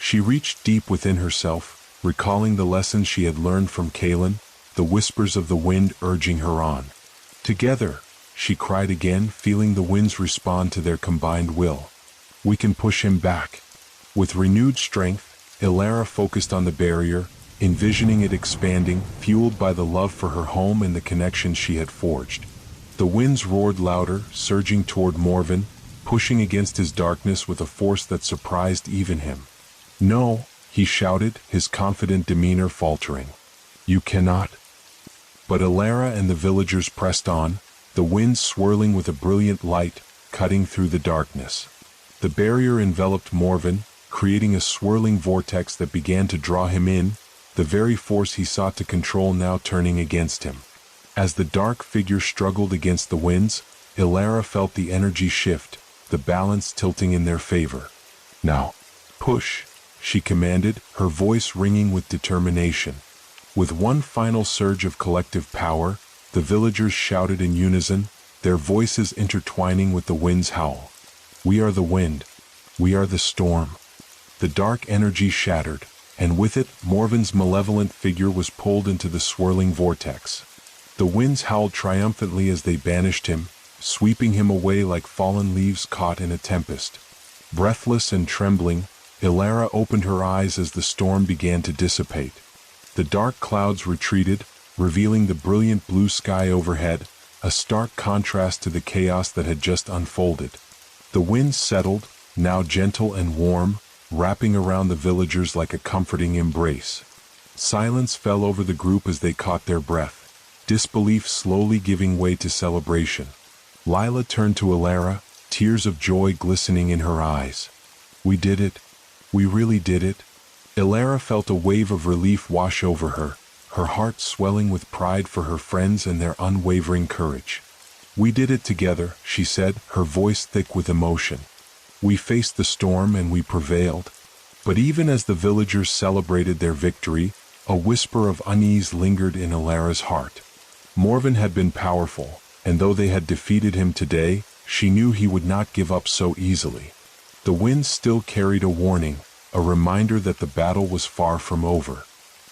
She reached deep within herself, recalling the lessons she had learned from Kalen, the whispers of the wind urging her on. Together, she cried again, feeling the winds respond to their combined will. We can push him back. With renewed strength, Elara focused on the barrier, envisioning it expanding, fueled by the love for her home and the connections she had forged. The winds roared louder, surging toward Morven, pushing against his darkness with a force that surprised even him. No, he shouted, his confident demeanor faltering. You cannot. But Elara and the villagers pressed on, the winds swirling with a brilliant light, cutting through the darkness. The barrier enveloped Morven, creating a swirling vortex that began to draw him in, the very force he sought to control now turning against him. As the dark figure struggled against the winds, Elara felt the energy shift, the balance tilting in their favor. Now, push, she commanded, her voice ringing with determination. With one final surge of collective power, the villagers shouted in unison, their voices intertwining with the wind's howl. We are the wind. We are the storm. The dark energy shattered, and with it, Morven's malevolent figure was pulled into the swirling vortex. The winds howled triumphantly as they banished him, sweeping him away like fallen leaves caught in a tempest. Breathless and trembling, Elara opened her eyes as the storm began to dissipate. The dark clouds retreated, revealing the brilliant blue sky overhead, a stark contrast to the chaos that had just unfolded. The winds settled, now gentle and warm, wrapping around the villagers like a comforting embrace. Silence fell over the group as they caught their breath, disbelief slowly giving way to celebration. Lila turned to Elara, tears of joy glistening in her eyes. We did it. We really did it. Elara felt a wave of relief wash over her, her heart swelling with pride for her friends and their unwavering courage. We did it together, she said, her voice thick with emotion. We faced the storm and we prevailed. But even as the villagers celebrated their victory, a whisper of unease lingered in Elara's heart. Morven had been powerful, and though they had defeated him today, she knew he would not give up so easily. The winds still carried a warning, a reminder that the battle was far from over.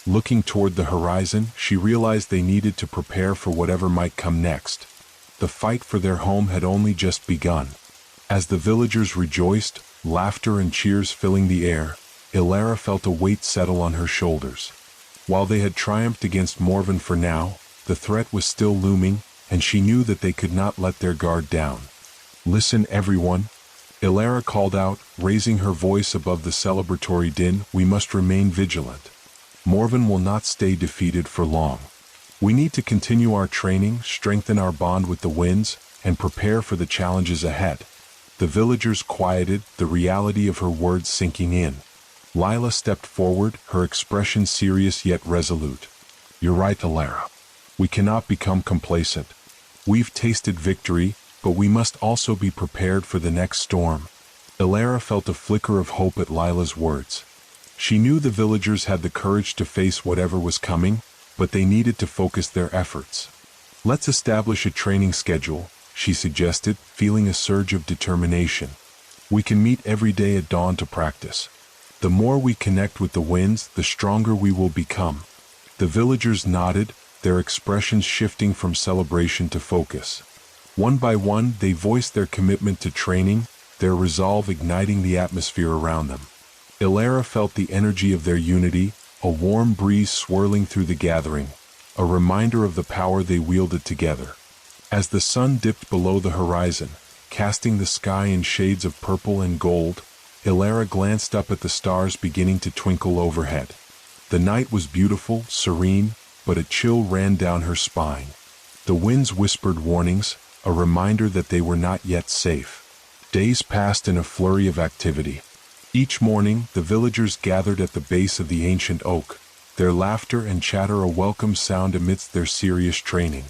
Looking toward the horizon, she realized they needed to prepare for whatever might come next. The fight for their home had only just begun. As the villagers rejoiced, laughter and cheers filling the air, Elara felt a weight settle on her shoulders. While they had triumphed against Morven for now, the threat was still looming, and she knew that they could not let their guard down. Listen, everyone, Elara called out, raising her voice above the celebratory din, we must remain vigilant. Morven will not stay defeated for long. We need to continue our training, strengthen our bond with the winds, and prepare for the challenges ahead. The villagers quieted, the reality of her words sinking in. Lila stepped forward, her expression serious yet resolute. You're right, Elara. We cannot become complacent. We've tasted victory, but we must also be prepared for the next storm. Elara felt a flicker of hope at Lila's words. She knew the villagers had the courage to face whatever was coming, but they needed to focus their efforts. Let's establish a training schedule, she suggested, feeling a surge of determination. We can meet every day at dawn to practice. The more we connect with the winds, the stronger we will become. The villagers nodded, their expressions shifting from celebration to focus. One by one, they voiced their commitment to training, their resolve igniting the atmosphere around them. Elara felt the energy of their unity, a warm breeze swirling through the gathering, a reminder of the power they wielded together. As the sun dipped below the horizon, casting the sky in shades of purple and gold, Elara glanced up at the stars beginning to twinkle overhead. The night was beautiful, serene, but a chill ran down her spine. The winds whispered warnings, a reminder that they were not yet safe. Days passed in a flurry of activity. Each morning, the villagers gathered at the base of the ancient oak, their laughter and chatter a welcome sound amidst their serious training.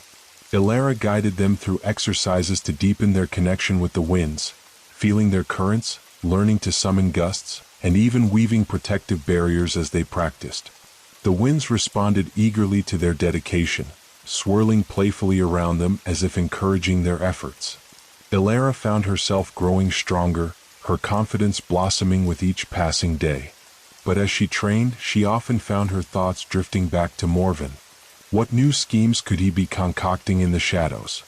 Elara guided them through exercises to deepen their connection with the winds, feeling their currents, learning to summon gusts, and even weaving protective barriers as they practiced. The winds responded eagerly to their dedication, swirling playfully around them as if encouraging their efforts. Elara found herself growing stronger, her confidence blossoming with each passing day. But as she trained, she often found her thoughts drifting back to Morven. What new schemes could he be concocting in the shadows?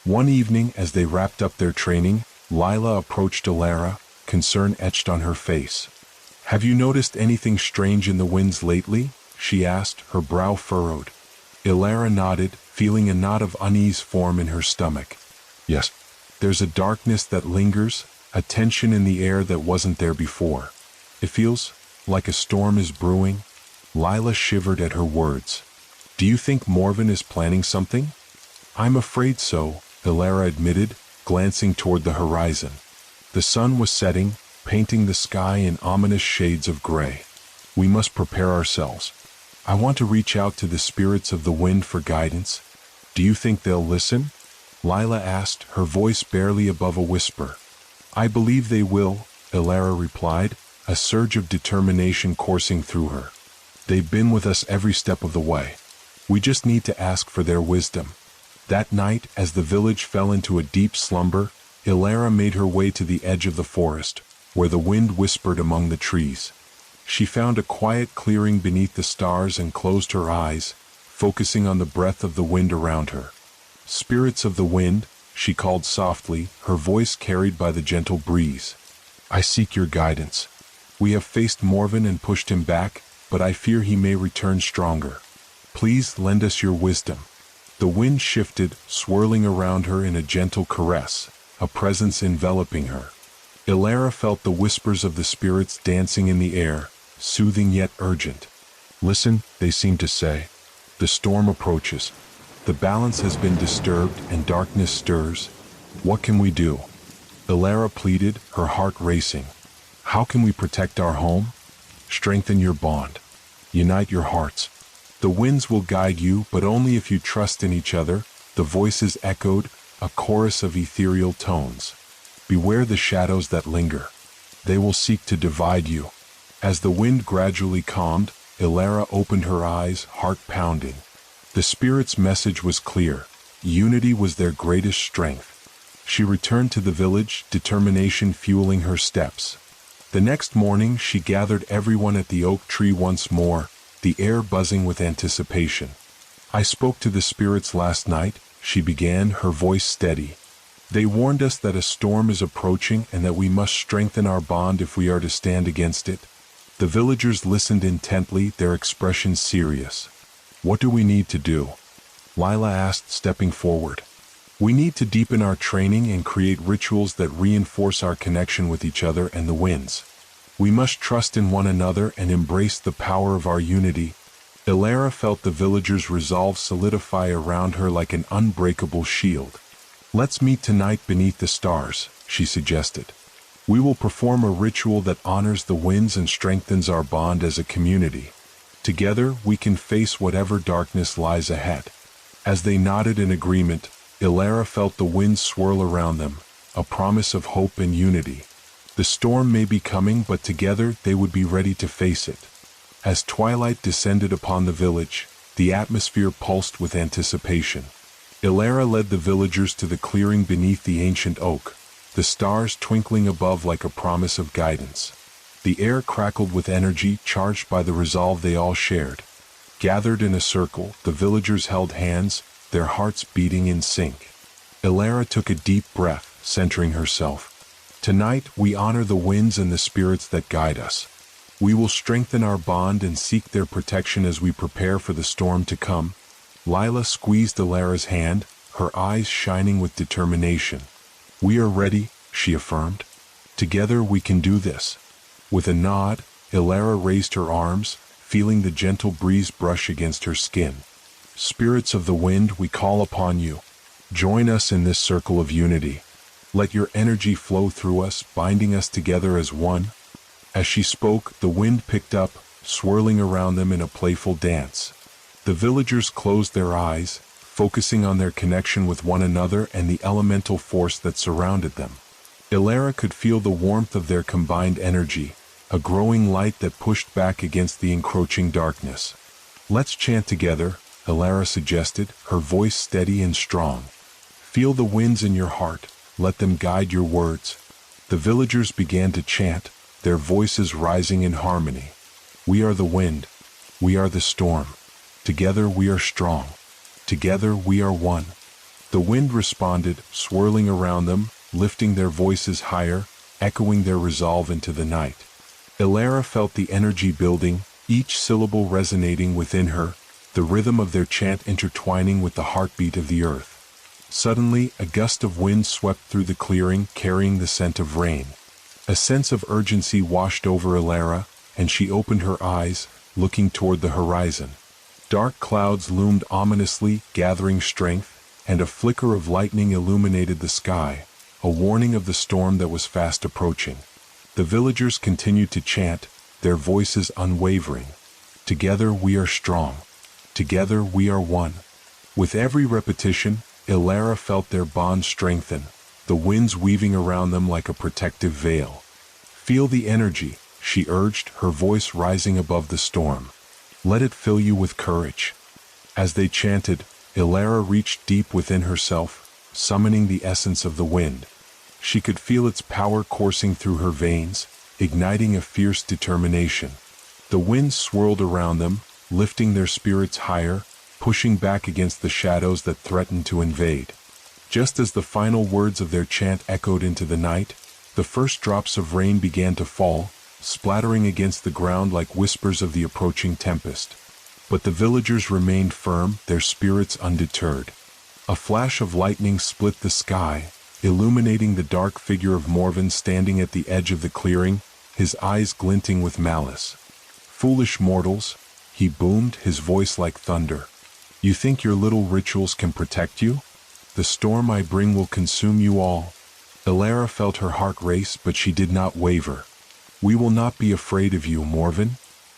One evening, as they wrapped up their training, Lila approached Elara, concern etched on her face. Have you noticed anything strange in the winds lately? She asked, her brow furrowed. Elara nodded, feeling a knot of unease form in her stomach. Yes, there's a darkness that lingers, a tension in the air that wasn't there before. It feels like a storm is brewing. Lila shivered at her words. Do you think Morven is planning something? I'm afraid so, Elara admitted, glancing toward the horizon. The sun was setting, painting the sky in ominous shades of gray. We must prepare ourselves. I want to reach out to the spirits of the wind for guidance. Do you think they'll listen? Lila asked, her voice barely above a whisper. I believe they will, Elara replied, a surge of determination coursing through her. They've been with us every step of the way. We just need to ask for their wisdom. That night, as the village fell into a deep slumber, Elara made her way to the edge of the forest, where the wind whispered among the trees. She found a quiet clearing beneath the stars and closed her eyes, focusing on the breath of the wind around her. Spirits of the wind, she called softly, her voice carried by the gentle breeze. I seek your guidance. We have faced Morven and pushed him back, but I fear he may return stronger. Please lend us your wisdom. The wind shifted, swirling around her in a gentle caress, a presence enveloping her. Elara felt the whispers of the spirits dancing in the air, soothing yet urgent. Listen, they seem to say. The storm approaches. The balance has been disturbed and darkness stirs. What can we do? Elara pleaded, her heart racing. How can we protect our home? Strengthen your bond. Unite your hearts. The winds will guide you, but only if you trust in each other, the voices echoed, a chorus of ethereal tones. Beware the shadows that linger. They will seek to divide you. As the wind gradually calmed, Elara opened her eyes, heart pounding. The spirit's message was clear. Unity was their greatest strength. She returned to the village, determination fueling her steps. The next morning, she gathered everyone at the oak tree once more, the air buzzing with anticipation. I spoke to the spirits last night, she began, her voice steady. They warned us that a storm is approaching and that we must strengthen our bond if we are to stand against it. The villagers listened intently, their expressions serious. What do we need to do? Lila asked, stepping forward. We need to deepen our training and create rituals that reinforce our connection with each other and the winds. We must trust in one another and embrace the power of our unity, Ilara felt the villagers' resolve solidify around her like an unbreakable shield. "Let's meet tonight beneath the stars," she suggested. "We will perform a ritual that honors the winds and strengthens our bond as a community. Together, we can face whatever darkness lies ahead." As they nodded in agreement, Ilara felt the winds swirl around them, a promise of hope and unity. The storm may be coming, but together they would be ready to face it. As twilight descended upon the village, the atmosphere pulsed with anticipation. Ilara led the villagers to the clearing beneath the ancient oak, the stars twinkling above like a promise of guidance. The air crackled with energy charged by the resolve they all shared. Gathered in a circle, the villagers held hands, their hearts beating in sync. Ilara took a deep breath, centering herself. "Tonight, we honor the winds and the spirits that guide us. We will strengthen our bond and seek their protection as we prepare for the storm to come." Lila squeezed Ilara's hand, her eyes shining with determination. "We are ready," she affirmed. "Together we can do this." With a nod, Ilara raised her arms, feeling the gentle breeze brush against her skin. "Spirits of the wind, we call upon you. Join us in this circle of unity. Let your energy flow through us, binding us together as one." As she spoke, the wind picked up, swirling around them in a playful dance. The villagers closed their eyes, focusing on their connection with one another and the elemental force that surrounded them. Ilara could feel the warmth of their combined energy, a growing light that pushed back against the encroaching darkness. "Let's chant together," Ilara suggested, her voice steady and strong. "Feel the winds in your heart, let them guide your words." The villagers began to chant, their voices rising in harmony. "We are the wind. We are the storm. Together we are strong. Together we are one." The wind responded, swirling around them, lifting their voices higher, echoing their resolve into the night. Ilara felt the energy building, each syllable resonating within her, the rhythm of their chant intertwining with the heartbeat of the earth. Suddenly, a gust of wind swept through the clearing, carrying the scent of rain. A sense of urgency washed over Ilara, and she opened her eyes, looking toward the horizon. Dark clouds loomed ominously, gathering strength, and a flicker of lightning illuminated the sky, a warning of the storm that was fast approaching. The villagers continued to chant, their voices unwavering. "Together we are strong. Together we are one." With every repetition, Ilara felt their bond strengthen, the winds weaving around them like a protective veil. "Feel the energy," she urged, her voice rising above the storm. "Let it fill you with courage." As they chanted, Ilara reached deep within herself, summoning the essence of the wind. She could feel its power coursing through her veins, igniting a fierce determination. The wind swirled around them, lifting their spirits higher, pushing back against the shadows that threatened to invade. Just as the final words of their chant echoed into the night, the first drops of rain began to fall, splattering against the ground like whispers of the approaching tempest. But the villagers remained firm, their spirits undeterred. A flash of lightning split the sky, illuminating the dark figure of Morven standing at the edge of the clearing, his eyes glinting with malice. "Foolish mortals," he boomed, his voice like thunder. "You think your little rituals can protect you? The storm I bring will consume you all." Ilara felt her heart race, but she did not waver. "We will not be afraid of you, Morven.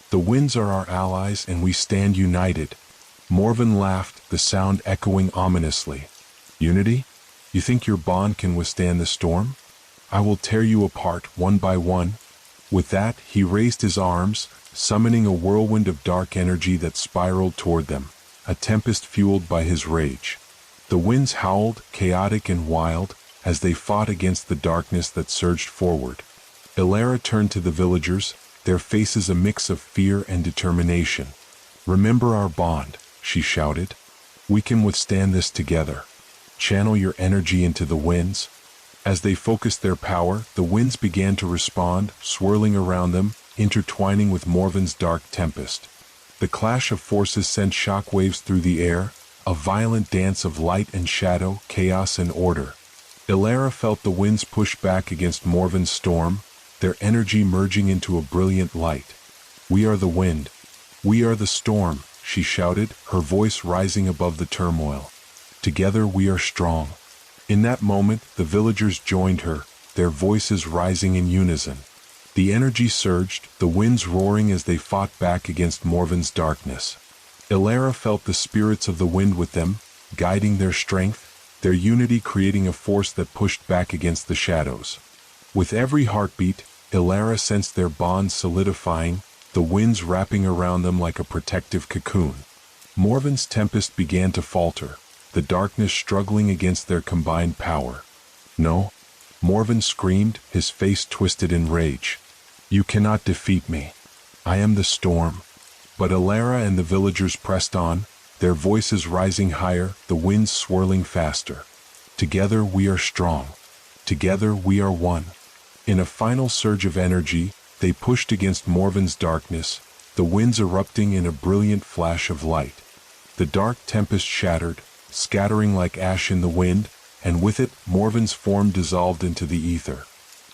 The winds are our allies and we stand united." Morven laughed, the sound echoing ominously. "Unity? You think your bond can withstand the storm? I will tear you apart one by one." With that, he raised his arms, summoning a whirlwind of dark energy that spiraled toward them, a tempest fueled by his rage. The winds howled, chaotic and wild, as they fought against the darkness that surged forward. Ilara turned to the villagers, their faces a mix of fear and determination. "Remember our bond," she shouted. "We can withstand this together. Channel your energy into the winds." As they focused their power, the winds began to respond, swirling around them, intertwining with Morven's dark tempest. The clash of forces sent shockwaves through the air, a violent dance of light and shadow, chaos and order. Ilara felt the winds push back against Morven's storm, their energy merging into a brilliant light. "We are the wind. We are the storm," she shouted, her voice rising above the turmoil. Together we are strong. In that moment, the villagers joined her, their voices rising in unison. The energy surged, the winds roaring as they fought back against Morven's darkness. Elara felt the spirits of the wind with them, guiding their strength, their unity creating a force that pushed back against the shadows. With every heartbeat, Elara sensed their bond solidifying, the winds wrapping around them like a protective cocoon. Morven's tempest began to falter, the darkness struggling against their combined power. No, Morven screamed, his face twisted in rage. You cannot defeat me. I am the storm. But Elara and the villagers pressed on, their voices rising higher, the winds swirling faster. Together we are strong. Together we are one. In a final surge of energy, they pushed against Morven's darkness, the winds erupting in a brilliant flash of light. The dark tempest shattered, scattering like ash in the wind, and with it, Morven's form dissolved into the ether.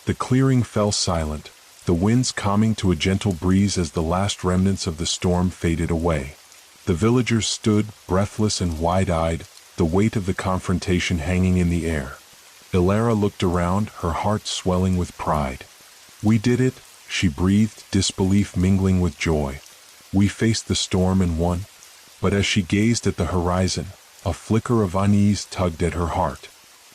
The clearing fell silent, the winds calming to a gentle breeze as the last remnants of the storm faded away. The villagers stood, breathless and wide-eyed, the weight of the confrontation hanging in the air. Elara looked around, her heart swelling with pride. We did it, she breathed, disbelief mingling with joy. We faced the storm and won. But as she gazed at the horizon, a flicker of unease tugged at her heart.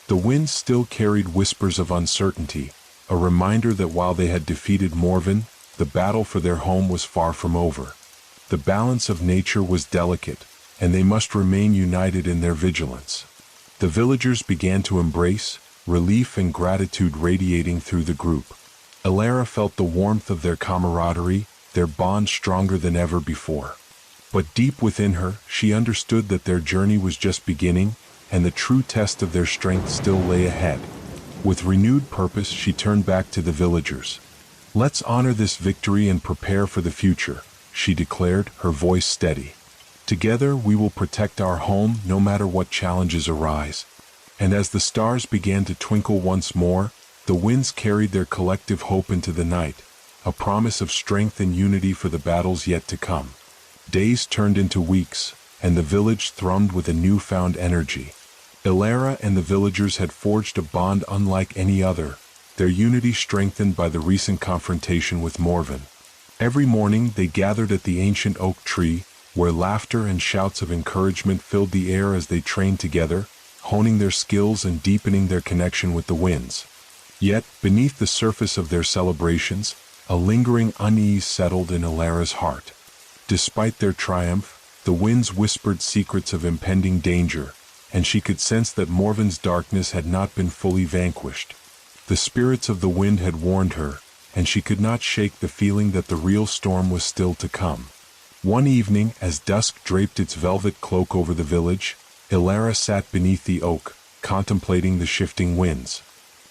The wind still carried whispers of uncertainty, a reminder that while they had defeated Morven, the battle for their home was far from over. The balance of nature was delicate, and they must remain united in their vigilance. The villagers began to embrace, relief and gratitude radiating through the group. Elara felt the warmth of their camaraderie, their bond stronger than ever before. But deep within her, she understood that their journey was just beginning, and the true test of their strength still lay ahead. With renewed purpose, she turned back to the villagers. Let's honor this victory and prepare for the future, she declared, her voice steady. Together we will protect our home no matter what challenges arise. And as the stars began to twinkle once more, the winds carried their collective hope into the night, a promise of strength and unity for the battles yet to come. Days turned into weeks, and the village thrummed with a newfound energy. Elara and the villagers had forged a bond unlike any other, their unity strengthened by the recent confrontation with Morven. Every morning they gathered at the ancient oak tree, where laughter and shouts of encouragement filled the air as they trained together, honing their skills and deepening their connection with the winds. Yet, beneath the surface of their celebrations, a lingering unease settled in Elara's heart. Despite their triumph, the winds whispered secrets of impending danger, and she could sense that Morven's darkness had not been fully vanquished. The spirits of the wind had warned her, and she could not shake the feeling that the real storm was still to come. One evening, as dusk draped its velvet cloak over the village, Elara sat beneath the oak, contemplating the shifting winds.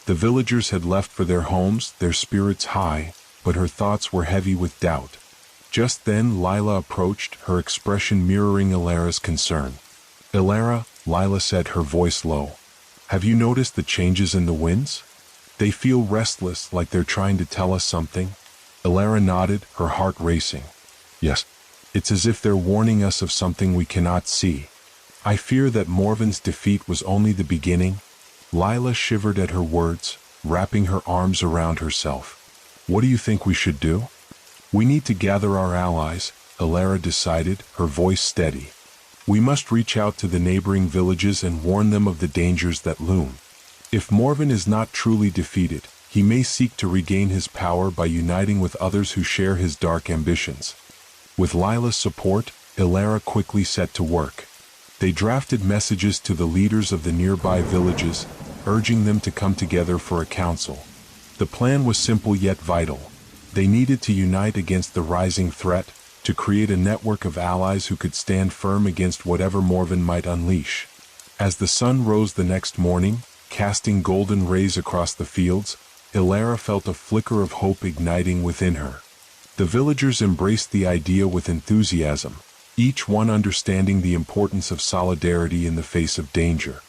The villagers had left for their homes, their spirits high, but her thoughts were heavy with doubt. Just then Lila approached, her expression mirroring Elara's concern. Elara, Lila said, her voice low. Have you noticed the changes in the winds? They feel restless, like they're trying to tell us something. Elara nodded, her heart racing. Yes, it's as if they're warning us of something we cannot see. I fear that Morven's defeat was only the beginning. Lila shivered at her words, wrapping her arms around herself. What do you think we should do? We need to gather our allies, Elara decided, her voice steady. We must reach out to the neighboring villages and warn them of the dangers that loom. If Morven is not truly defeated, he may seek to regain his power by uniting with others who share his dark ambitions. With Lila's support, Elara quickly set to work. They drafted messages to the leaders of the nearby villages, urging them to come together for a council. The plan was simple yet vital. They needed to unite against the rising threat, to create a network of allies who could stand firm against whatever Morven might unleash. As the sun rose the next morning, casting golden rays across the fields, Elara felt a flicker of hope igniting within her. The villagers embraced the idea with enthusiasm, each one understanding the importance of solidarity in the face of danger.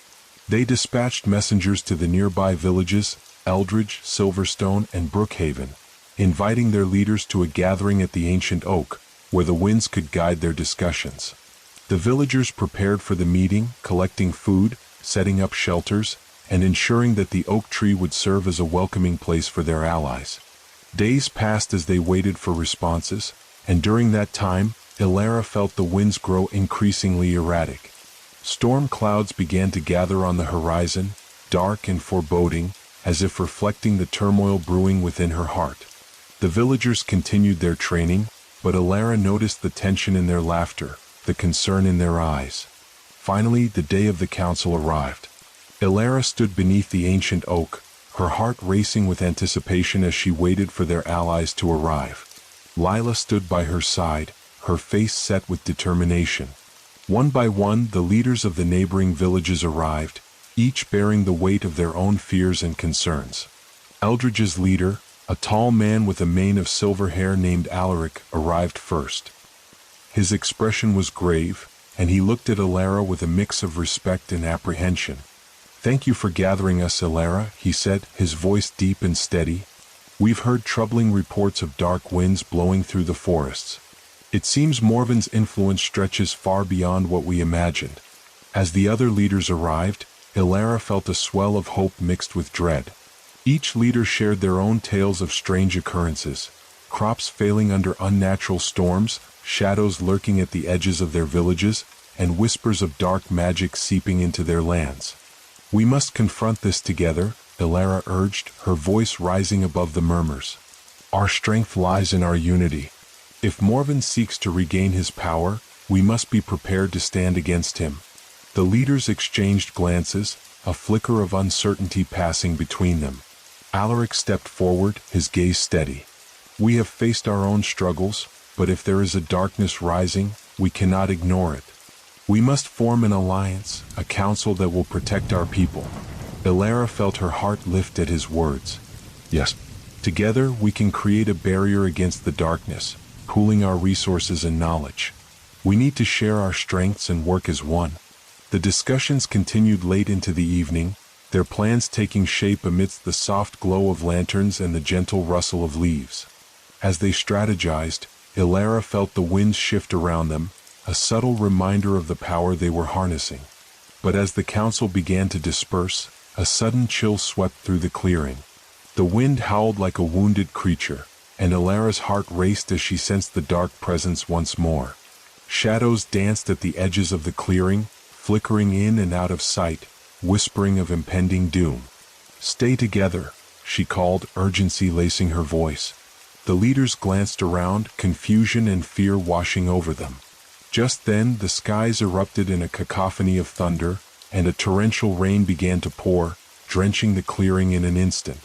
They dispatched messengers to the nearby villages, Eldridge, Silverstone, and Brookhaven, inviting their leaders to a gathering at the ancient oak, where the winds could guide their discussions. The villagers prepared for the meeting, collecting food, setting up shelters, and ensuring that the oak tree would serve as a welcoming place for their allies. Days passed as they waited for responses, and during that time, Ilara felt the winds grow increasingly erratic. Storm clouds began to gather on the horizon, dark and foreboding, as if reflecting the turmoil brewing within her heart. The villagers continued their training, but Ilara noticed the tension in their laughter, the concern in their eyes. Finally, the day of the council arrived. Ilara stood beneath the ancient oak, her heart racing with anticipation as she waited for their allies to arrive. Lila stood by her side, her face set with determination. One by one, the leaders of the neighboring villages arrived, each bearing the weight of their own fears and concerns. Eldridge's leader, a tall man with a mane of silver hair named Alaric, arrived first. His expression was grave, and he looked at Ilara with a mix of respect and apprehension. "Thank you for gathering us, Ilara," he said, his voice deep and steady. "We've heard troubling reports of dark winds blowing through the forests. It seems Morven's influence stretches far beyond what we imagined." As the other leaders arrived, Ilara felt a swell of hope mixed with dread. Each leader shared their own tales of strange occurrences, crops failing under unnatural storms, shadows lurking at the edges of their villages, and whispers of dark magic seeping into their lands. "We must confront this together," Ilara urged, her voice rising above the murmurs. "Our strength lies in our unity. If Morven seeks to regain his power, we must be prepared to stand against him." The leaders exchanged glances, a flicker of uncertainty passing between them. Alaric stepped forward, his gaze steady. "We have faced our own struggles, but if there is a darkness rising, we cannot ignore it. We must form an alliance, a council that will protect our people." Ilara felt her heart lift at his words. "Yes, together we can create a barrier against the darkness, pooling our resources and knowledge. We need to share our strengths and work as one." The discussions continued late into the evening, their plans taking shape amidst the soft glow of lanterns and the gentle rustle of leaves. As they strategized, Ilara felt the winds shift around them, a subtle reminder of the power they were harnessing. But as the council began to disperse, a sudden chill swept through the clearing. The wind howled like a wounded creature, and Ilara's heart raced as she sensed the dark presence once more. Shadows danced at the edges of the clearing, flickering in and out of sight, whispering of impending doom. "Stay together," she called, urgency lacing her voice. The leaders glanced around, confusion and fear washing over them. Just then, the skies erupted in a cacophony of thunder, and a torrential rain began to pour, drenching the clearing in an instant.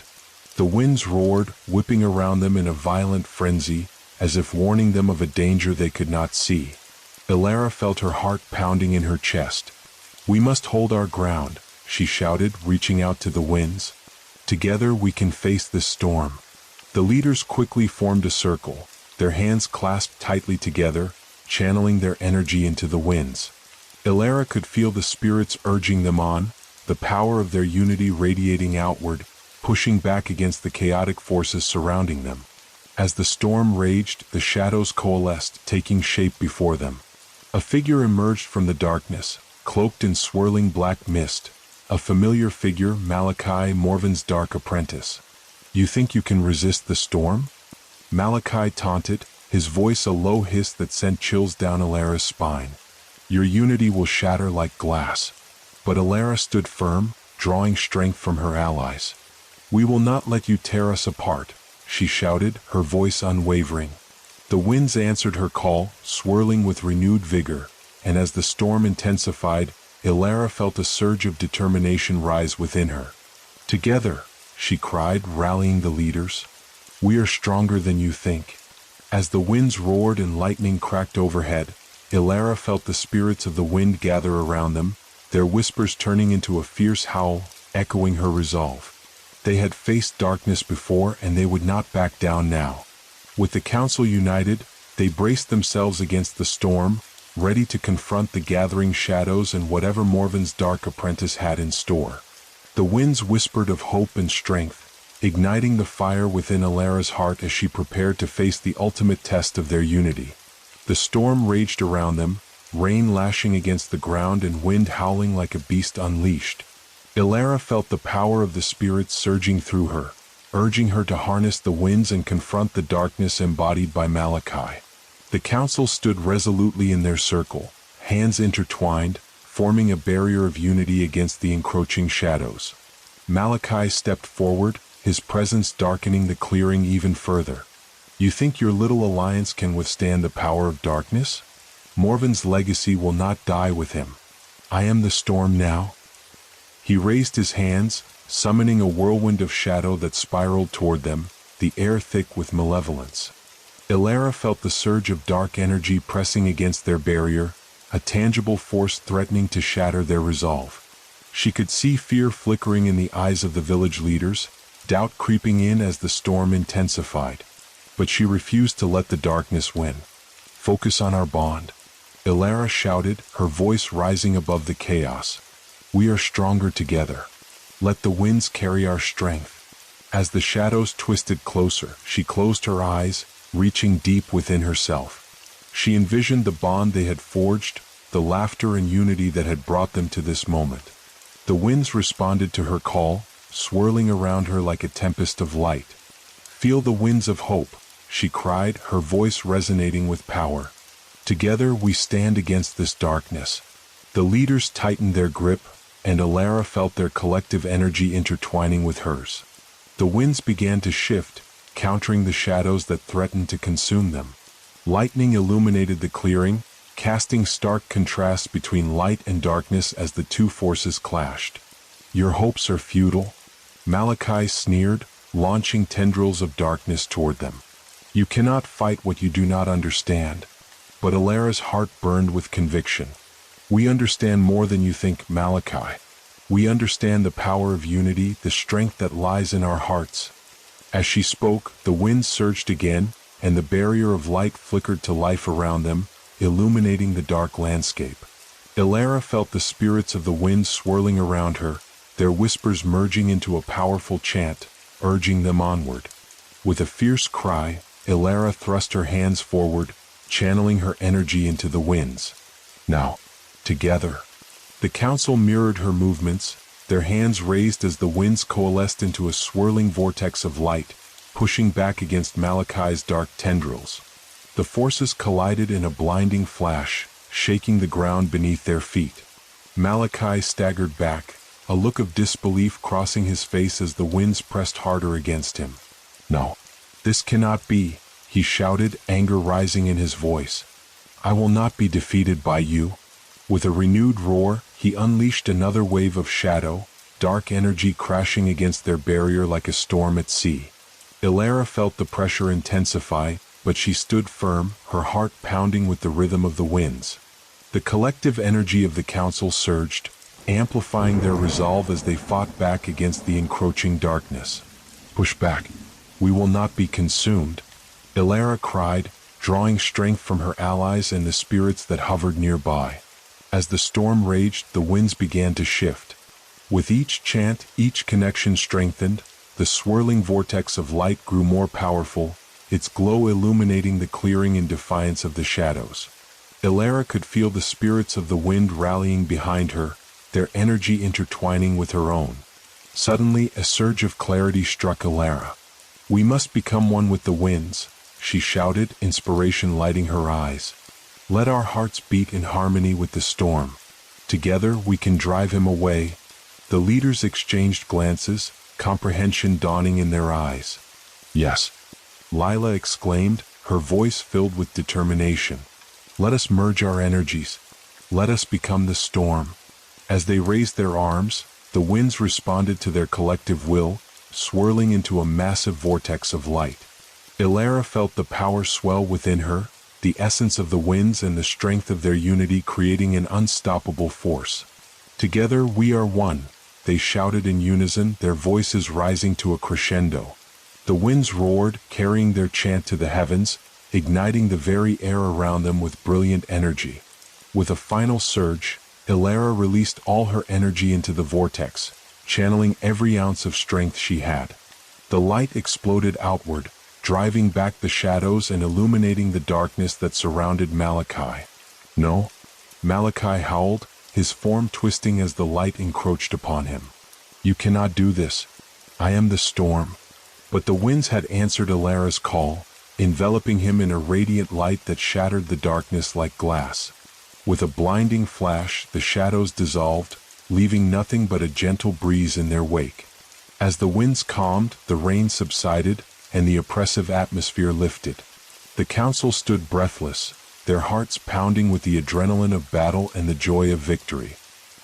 The winds roared, whipping around them in a violent frenzy, as if warning them of a danger they could not see. Ilara felt her heart pounding in her chest. "We must hold our ground," she shouted, reaching out to the winds. "Together we can face this storm." The leaders quickly formed a circle, their hands clasped tightly together, channeling their energy into the winds. Ilara could feel the spirits urging them on, the power of their unity radiating outward, pushing back against the chaotic forces surrounding them. As the storm raged, the shadows coalesced, taking shape before them. A figure emerged from the darkness, cloaked in swirling black mist, a familiar figure, Malachi, Morven's dark apprentice. "You think you can resist the storm?" Malachi taunted, his voice a low hiss that sent chills down Ilara's spine. "Your unity will shatter like glass." But Ilara stood firm, drawing strength from her allies. "We will not let you tear us apart," she shouted, her voice unwavering. The winds answered her call, swirling with renewed vigor, and as the storm intensified, Ilara felt a surge of determination rise within her. "Together," she cried, rallying the leaders. "We are stronger than you think." As the winds roared and lightning cracked overhead, Ilara felt the spirits of the wind gather around them, their whispers turning into a fierce howl, echoing her resolve. They had faced darkness before, and they would not back down now. With the council united, they braced themselves against the storm, ready to confront the gathering shadows and whatever Morven's dark apprentice had in store. The winds whispered of hope and strength, igniting the fire within Ilara's heart as she prepared to face the ultimate test of their unity. The storm raged around them, rain lashing against the ground and wind howling like a beast unleashed. Elara felt the power of the spirits surging through her, urging her to harness the winds and confront the darkness embodied by Malachi. The council stood resolutely in their circle, hands intertwined, forming a barrier of unity against the encroaching shadows. Malachi stepped forward, his presence darkening the clearing even further. You think your little alliance can withstand the power of darkness? Morven's legacy will not die with him. I am the storm now. He raised his hands, summoning a whirlwind of shadow that spiraled toward them, the air thick with malevolence. Elara felt the surge of dark energy pressing against their barrier, a tangible force threatening to shatter their resolve. She could see fear flickering in the eyes of the village leaders, doubt creeping in as the storm intensified. But she refused to let the darkness win. Focus on our bond, Elara shouted, her voice rising above the chaos. We are stronger together. Let the winds carry our strength. As the shadows twisted closer, she closed her eyes, reaching deep within herself. She envisioned the bond they had forged, the laughter and unity that had brought them to this moment. The winds responded to her call, swirling around her like a tempest of light. Feel the winds of hope, she cried, her voice resonating with power. Together we stand against this darkness. The leaders tightened their grip, and Elara felt their collective energy intertwining with hers. The winds began to shift, countering the shadows that threatened to consume them. Lightning illuminated the clearing, casting stark contrasts between light and darkness as the two forces clashed. Your hopes are futile, Malachi sneered, launching tendrils of darkness toward them. You cannot fight what you do not understand. But Elara's heart burned with conviction. We understand more than you think, Malachi. We understand the power of unity, the strength that lies in our hearts. As she spoke, the winds surged again, and the barrier of light flickered to life around them, illuminating the dark landscape. Elara felt the spirits of the wind swirling around her, their whispers merging into a powerful chant, urging them onward. With a fierce cry, Elara thrust her hands forward, channeling her energy into the winds. Now, together. The council mirrored her movements, their hands raised as the winds coalesced into a swirling vortex of light, pushing back against Malachi's dark tendrils. The forces collided in a blinding flash, shaking the ground beneath their feet. Malachi staggered back, a look of disbelief crossing his face as the winds pressed harder against him. No, this cannot be, he shouted, anger rising in his voice. I will not be defeated by you. With a renewed roar, he unleashed another wave of shadow, dark energy crashing against their barrier like a storm at sea. Elara felt the pressure intensify, but she stood firm, her heart pounding with the rhythm of the winds. The collective energy of the council surged, amplifying their resolve as they fought back against the encroaching darkness. Push back. We will not be consumed, Elara cried, drawing strength from her allies and the spirits that hovered nearby. As the storm raged, the winds began to shift. With each chant, each connection strengthened, the swirling vortex of light grew more powerful, its glow illuminating the clearing in defiance of the shadows. Elara could feel the spirits of the wind rallying behind her, their energy intertwining with her own. Suddenly, a surge of clarity struck Elara. We must become one with the winds, she shouted, inspiration lighting her eyes. Let our hearts beat in harmony with the storm. Together we can drive him away. The leaders exchanged glances, comprehension dawning in their eyes. Yes, Lila exclaimed, her voice filled with determination. Let us merge our energies. Let us become the storm. As they raised their arms, the winds responded to their collective will, swirling into a massive vortex of light. Elara felt the power swell within her, the essence of the winds and the strength of their unity creating an unstoppable force. Together we are one, they shouted in unison, their voices rising to a crescendo. The winds roared, carrying their chant to the heavens, igniting the very air around them with brilliant energy. With a final surge, Elara released all her energy into the vortex, channeling every ounce of strength she had. The light exploded outward, driving back the shadows and illuminating the darkness that surrounded Malachi. "No," Malachi howled, his form twisting as the light encroached upon him. "You cannot do this. I am the storm." But the winds had answered Alara's call, enveloping him in a radiant light that shattered the darkness like glass. With a blinding flash, the shadows dissolved, leaving nothing but a gentle breeze in their wake. As the winds calmed, the rain subsided, and the oppressive atmosphere lifted. The council stood breathless, their hearts pounding with the adrenaline of battle and the joy of victory.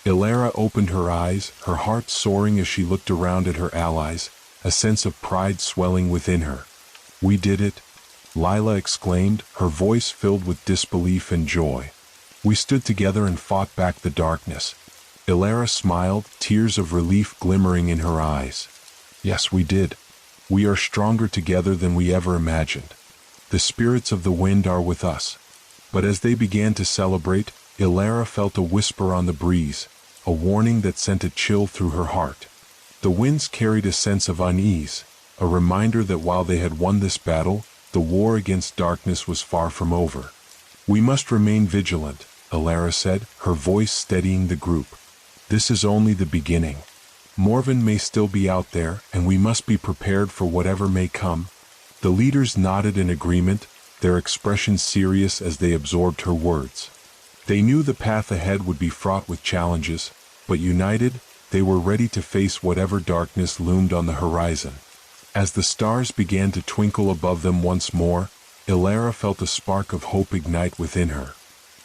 Alara opened her eyes, her heart soaring as she looked around at her allies, a sense of pride swelling within her. "We did it," Lila exclaimed, her voice filled with disbelief and joy. "We stood together and fought back the darkness." Alara smiled, tears of relief glimmering in her eyes. "Yes, we did. We are stronger together than we ever imagined. The spirits of the wind are with us." But as they began to celebrate, Alara felt a whisper on the breeze, a warning that sent a chill through her heart. The winds carried a sense of unease, a reminder that while they had won this battle, the war against darkness was far from over. "We must remain vigilant," Alara said, her voice steadying the group. "This is only the beginning. Morven may still be out there, and we must be prepared for whatever may come." The leaders nodded in agreement, their expressions serious as they absorbed her words. They knew the path ahead would be fraught with challenges, but united, they were ready to face whatever darkness loomed on the horizon. As the stars began to twinkle above them once more, Alara felt a spark of hope ignite within her.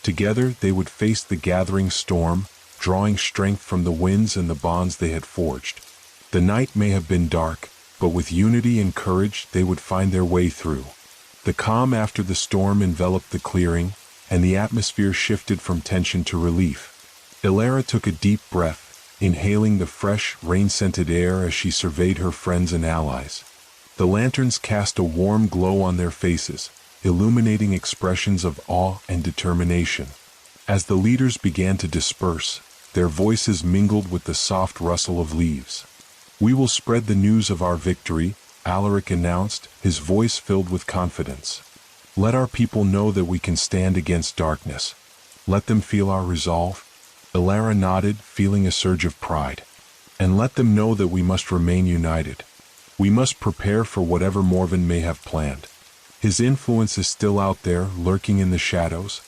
Together they would face the gathering storm, drawing strength from the winds and the bonds they had forged. The night may have been dark, but with unity and courage they would find their way through. The calm after the storm enveloped the clearing, and the atmosphere shifted from tension to relief. Alara took a deep breath, inhaling the fresh, rain-scented air as she surveyed her friends and allies. The lanterns cast a warm glow on their faces, illuminating expressions of awe and determination. As the leaders began to disperse, their voices mingled with the soft rustle of leaves. "We will spread the news of our victory," Alaric announced, his voice filled with confidence. "Let our people know that we can stand against darkness. Let them feel our resolve." Alara nodded, feeling a surge of pride. "And let them know that we must remain united. We must prepare for whatever Morven may have planned. His influence is still out there, lurking in the shadows."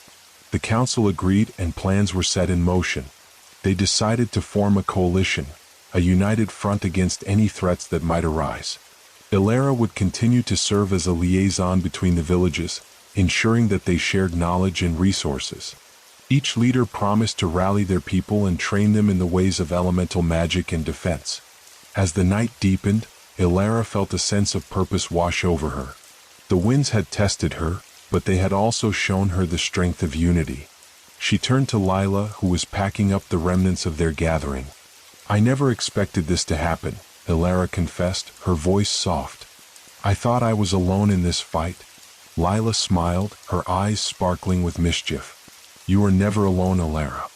The council agreed, and plans were set in motion. They decided to form a coalition, a united front against any threats that might arise. Alara would continue to serve as a liaison between the villages, ensuring that they shared knowledge and resources. Each leader promised to rally their people and train them in the ways of elemental magic and defense. As the night deepened, Alara felt a sense of purpose wash over her. The winds had tested her, but they had also shown her the strength of unity. She turned to Lila, who was packing up the remnants of their gathering. "I never expected this to happen," Alara confessed, her voice soft. "I thought I was alone in this fight." Lila smiled, her eyes sparkling with mischief. "You are never alone, Alara.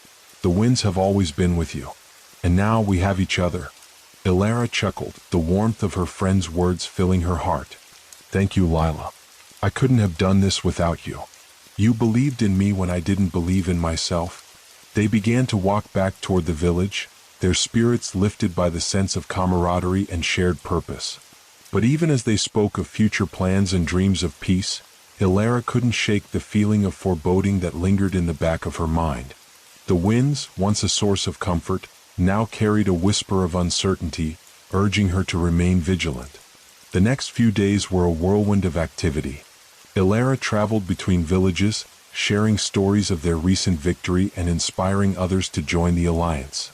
The winds have always been with you. And now we have each other." Alara chuckled, the warmth of her friend's words filling her heart. "Thank you, Lila. I couldn't have done this without you. You believed in me when I didn't believe in myself." They began to walk back toward the village, their spirits lifted by the sense of camaraderie and shared purpose. But even as they spoke of future plans and dreams of peace, Alara couldn't shake the feeling of foreboding that lingered in the back of her mind. The winds, once a source of comfort, now carried a whisper of uncertainty, urging her to remain vigilant. The next few days were a whirlwind of activity. Alara traveled between villages, sharing stories of their recent victory and inspiring others to join the alliance.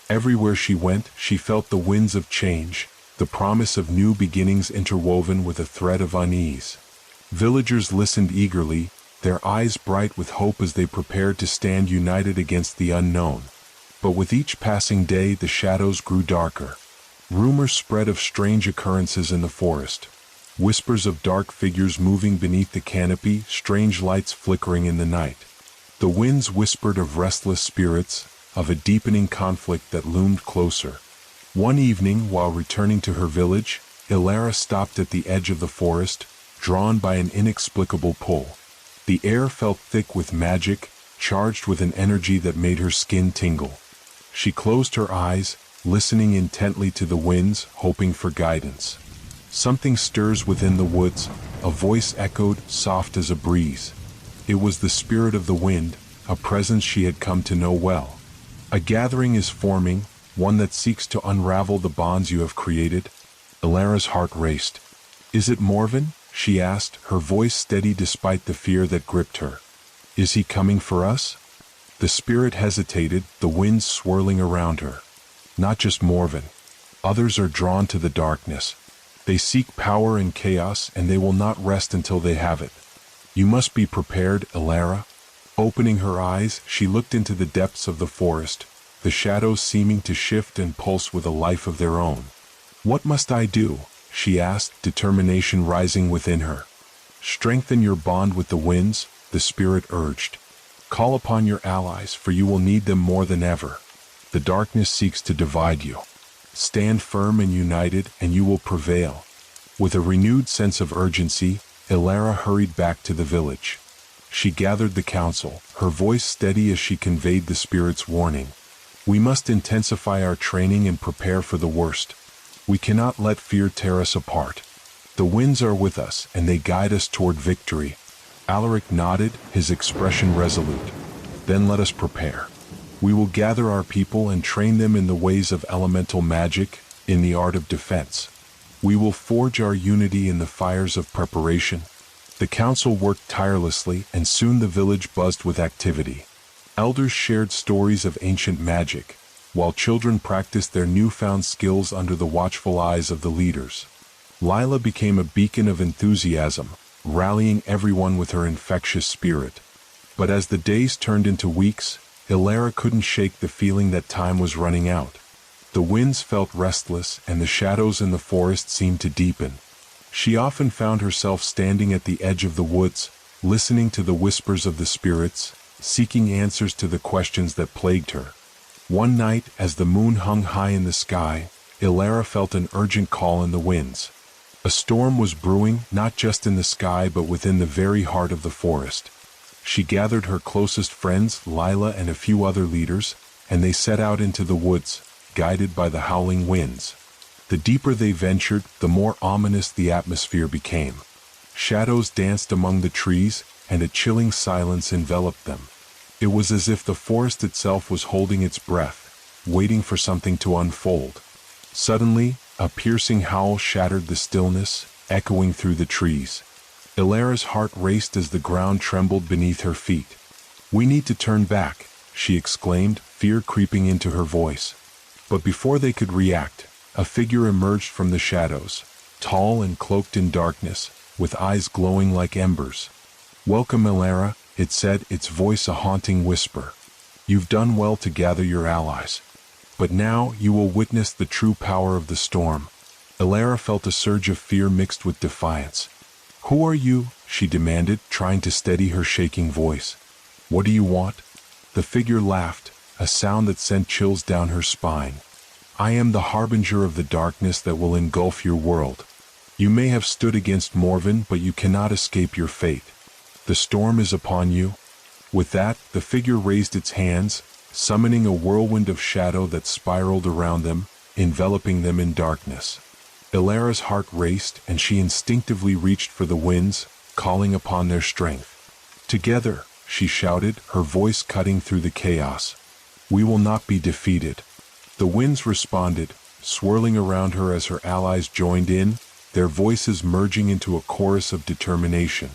Everywhere she went, she felt the winds of change, the promise of new beginnings interwoven with a thread of unease. Villagers listened eagerly, their eyes bright with hope as they prepared to stand united against the unknown. But with each passing day, the shadows grew darker. Rumors spread of strange occurrences in the forest. Whispers of dark figures moving beneath the canopy, strange lights flickering in the night. The winds whispered of restless spirits, of a deepening conflict that loomed closer. One evening, while returning to her village, Alara stopped at the edge of the forest, drawn by an inexplicable pull. The air felt thick with magic, charged with an energy that made her skin tingle. She closed her eyes, listening intently to the winds, hoping for guidance. Something stirs within the woods, a voice echoed, soft as a breeze. It was the spirit of the wind, a presence she had come to know well. A gathering is forming, one that seeks to unravel the bonds you have created. Elara's heart raced. Is it Morven? She asked, her voice steady despite the fear that gripped her. Is he coming for us? The spirit hesitated, the winds swirling around her. Not just Morven. Others are drawn to the darkness. They seek power and chaos, and they will not rest until they have it. You must be prepared, Elara. Opening her eyes, she looked into the depths of the forest, the shadows seeming to shift and pulse with a life of their own. What must I do? She asked, determination rising within her. Strengthen your bond with the winds, the spirit urged. Call upon your allies, for you will need them more than ever. The darkness seeks to divide you. Stand firm and united, and you will prevail. With a renewed sense of urgency, Elara hurried back to the village. She gathered the council, her voice steady as she conveyed the spirit's warning. We must intensify our training and prepare for the worst. We cannot let fear tear us apart. The winds are with us, and they guide us toward victory. Alaric nodded, his expression resolute. Then let us prepare. We will gather our people and train them in the ways of elemental magic, in the art of defense. We will forge our unity in the fires of preparation. The council worked tirelessly, and soon the village buzzed with activity. Elders shared stories of ancient magic, while children practiced their newfound skills under the watchful eyes of the leaders. Lila became a beacon of enthusiasm, rallying everyone with her infectious spirit. But as the days turned into weeks, Elara couldn't shake the feeling that time was running out. The winds felt restless, and the shadows in the forest seemed to deepen. She often found herself standing at the edge of the woods, listening to the whispers of the spirits, seeking answers to the questions that plagued her. One night, as the moon hung high in the sky, Elara felt an urgent call in the winds. A storm was brewing, not just in the sky but within the very heart of the forest. She gathered her closest friends, Lila and a few other leaders, and they set out into the woods, guided by the howling winds. The deeper they ventured, the more ominous the atmosphere became. Shadows danced among the trees, and a chilling silence enveloped them. It was as if the forest itself was holding its breath, waiting for something to unfold. Suddenly, a piercing howl shattered the stillness, echoing through the trees. Elara's heart raced as the ground trembled beneath her feet. "We need to turn back," she exclaimed, fear creeping into her voice. But before they could react, a figure emerged from the shadows, tall and cloaked in darkness, with eyes glowing like embers. "Welcome, Elara," it said, its voice a haunting whisper. "You've done well to gather your allies. But now you will witness the true power of the storm." Elara felt a surge of fear mixed with defiance. "Who are you?" she demanded, trying to steady her shaking voice. "What do you want?" The figure laughed, a sound that sent chills down her spine. "I am the harbinger of the darkness that will engulf your world. You may have stood against Morven, but you cannot escape your fate. The storm is upon you." With that, the figure raised its hands, summoning a whirlwind of shadow that spiraled around them, enveloping them in darkness. Elara's heart raced, and she instinctively reached for the winds, calling upon their strength. "Together," she shouted, her voice cutting through the chaos. "We will not be defeated." The winds responded, swirling around her as her allies joined in, their voices merging into a chorus of determination.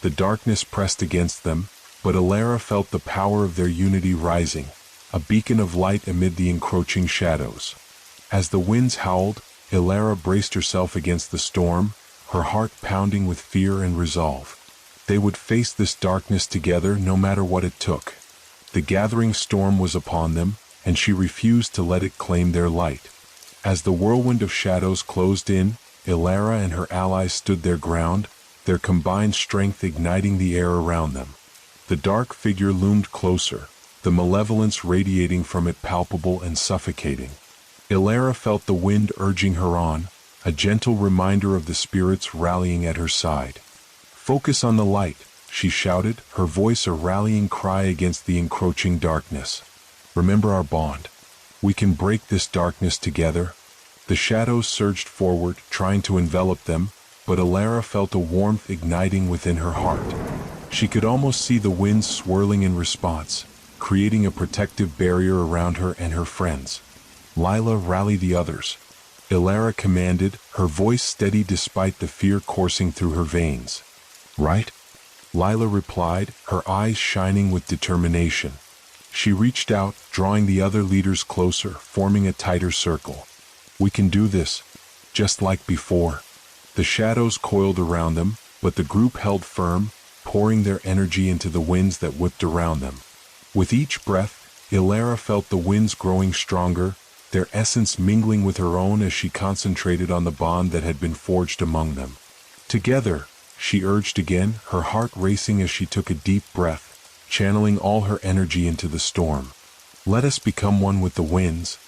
The darkness pressed against them, but Elara felt the power of their unity rising, a beacon of light amid the encroaching shadows. As the winds howled, Elara braced herself against the storm, her heart pounding with fear and resolve. They would face this darkness together no matter what it took. The gathering storm was upon them, and she refused to let it claim their light. As the whirlwind of shadows closed in, Elara and her allies stood their ground, their combined strength igniting the air around them. The dark figure loomed closer, the malevolence radiating from it palpable and suffocating. Elara felt the wind urging her on, a gentle reminder of the spirits rallying at her side. "Focus on the light," she shouted, her voice a rallying cry against the encroaching darkness. "Remember our bond. We can break this darkness together." The shadows surged forward, trying to envelop them, but Alara felt a warmth igniting within her heart. She could almost see the winds swirling in response, creating a protective barrier around her and her friends. "Lila, rally the others," Alara commanded, her voice steady despite the fear coursing through her veins. "Right?" Lila replied, her eyes shining with determination. She reached out, drawing the other leaders closer, forming a tighter circle. "We can do this, just like before." The shadows coiled around them, but the group held firm, pouring their energy into the winds that whipped around them. With each breath, Alara felt the winds growing stronger, their essence mingling with her own as she concentrated on the bond that had been forged among them. "Together," she urged again, her heart racing as she took a deep breath, channeling all her energy into the storm. "Let us become one with the winds."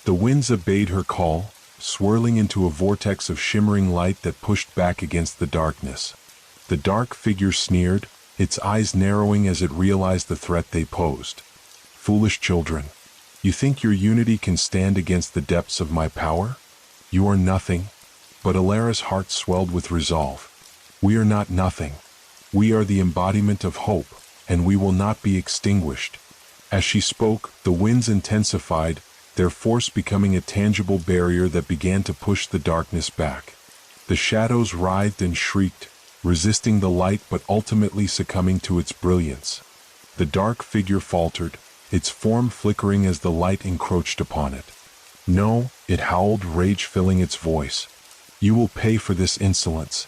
The winds obeyed her call, swirling into a vortex of shimmering light that pushed back against the darkness. The dark figure sneered, its eyes narrowing as it realized the threat they posed. "Foolish children. You think your unity can stand against the depths of my power? You are nothing." But Alara's heart swelled with resolve. "We are not nothing. We are the embodiment of hope, and we will not be extinguished." As she spoke, the winds intensified, their force becoming a tangible barrier that began to push the darkness back. The shadows writhed and shrieked, resisting the light but ultimately succumbing to its brilliance. The dark figure faltered, its form flickering as the light encroached upon it. "No," it howled, rage filling its voice. "You will pay for this insolence."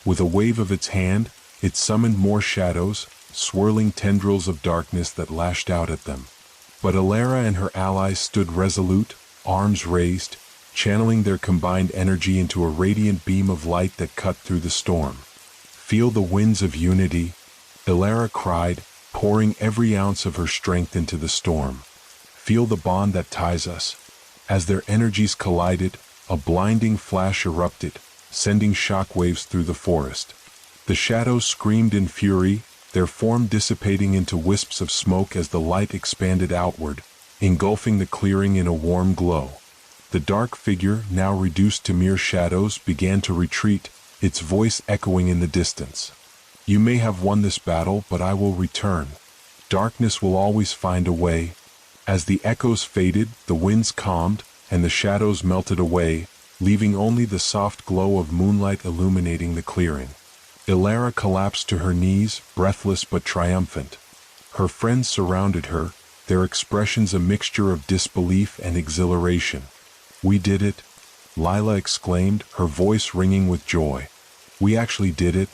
With a wave of its hand, it summoned more shadows, swirling tendrils of darkness that lashed out at them. But Alara and her allies stood resolute, arms raised, channeling their combined energy into a radiant beam of light that cut through the storm. "Feel the winds of unity," Alara cried, pouring every ounce of her strength into the storm. "Feel the bond that ties us." As their energies collided, a blinding flash erupted, sending shockwaves through the forest. The shadows screamed in fury, their form dissipating into wisps of smoke as the light expanded outward, engulfing the clearing in a warm glow. The dark figure, now reduced to mere shadows, began to retreat, its voice echoing in the distance. "You may have won this battle, but I will return. Darkness will always find a way." As the echoes faded, the winds calmed, and the shadows melted away, leaving only the soft glow of moonlight illuminating the clearing. Alara collapsed to her knees, breathless but triumphant. Her friends surrounded her, their expressions a mixture of disbelief and exhilaration. "We did it," Lila exclaimed, her voice ringing with joy. "We actually did it."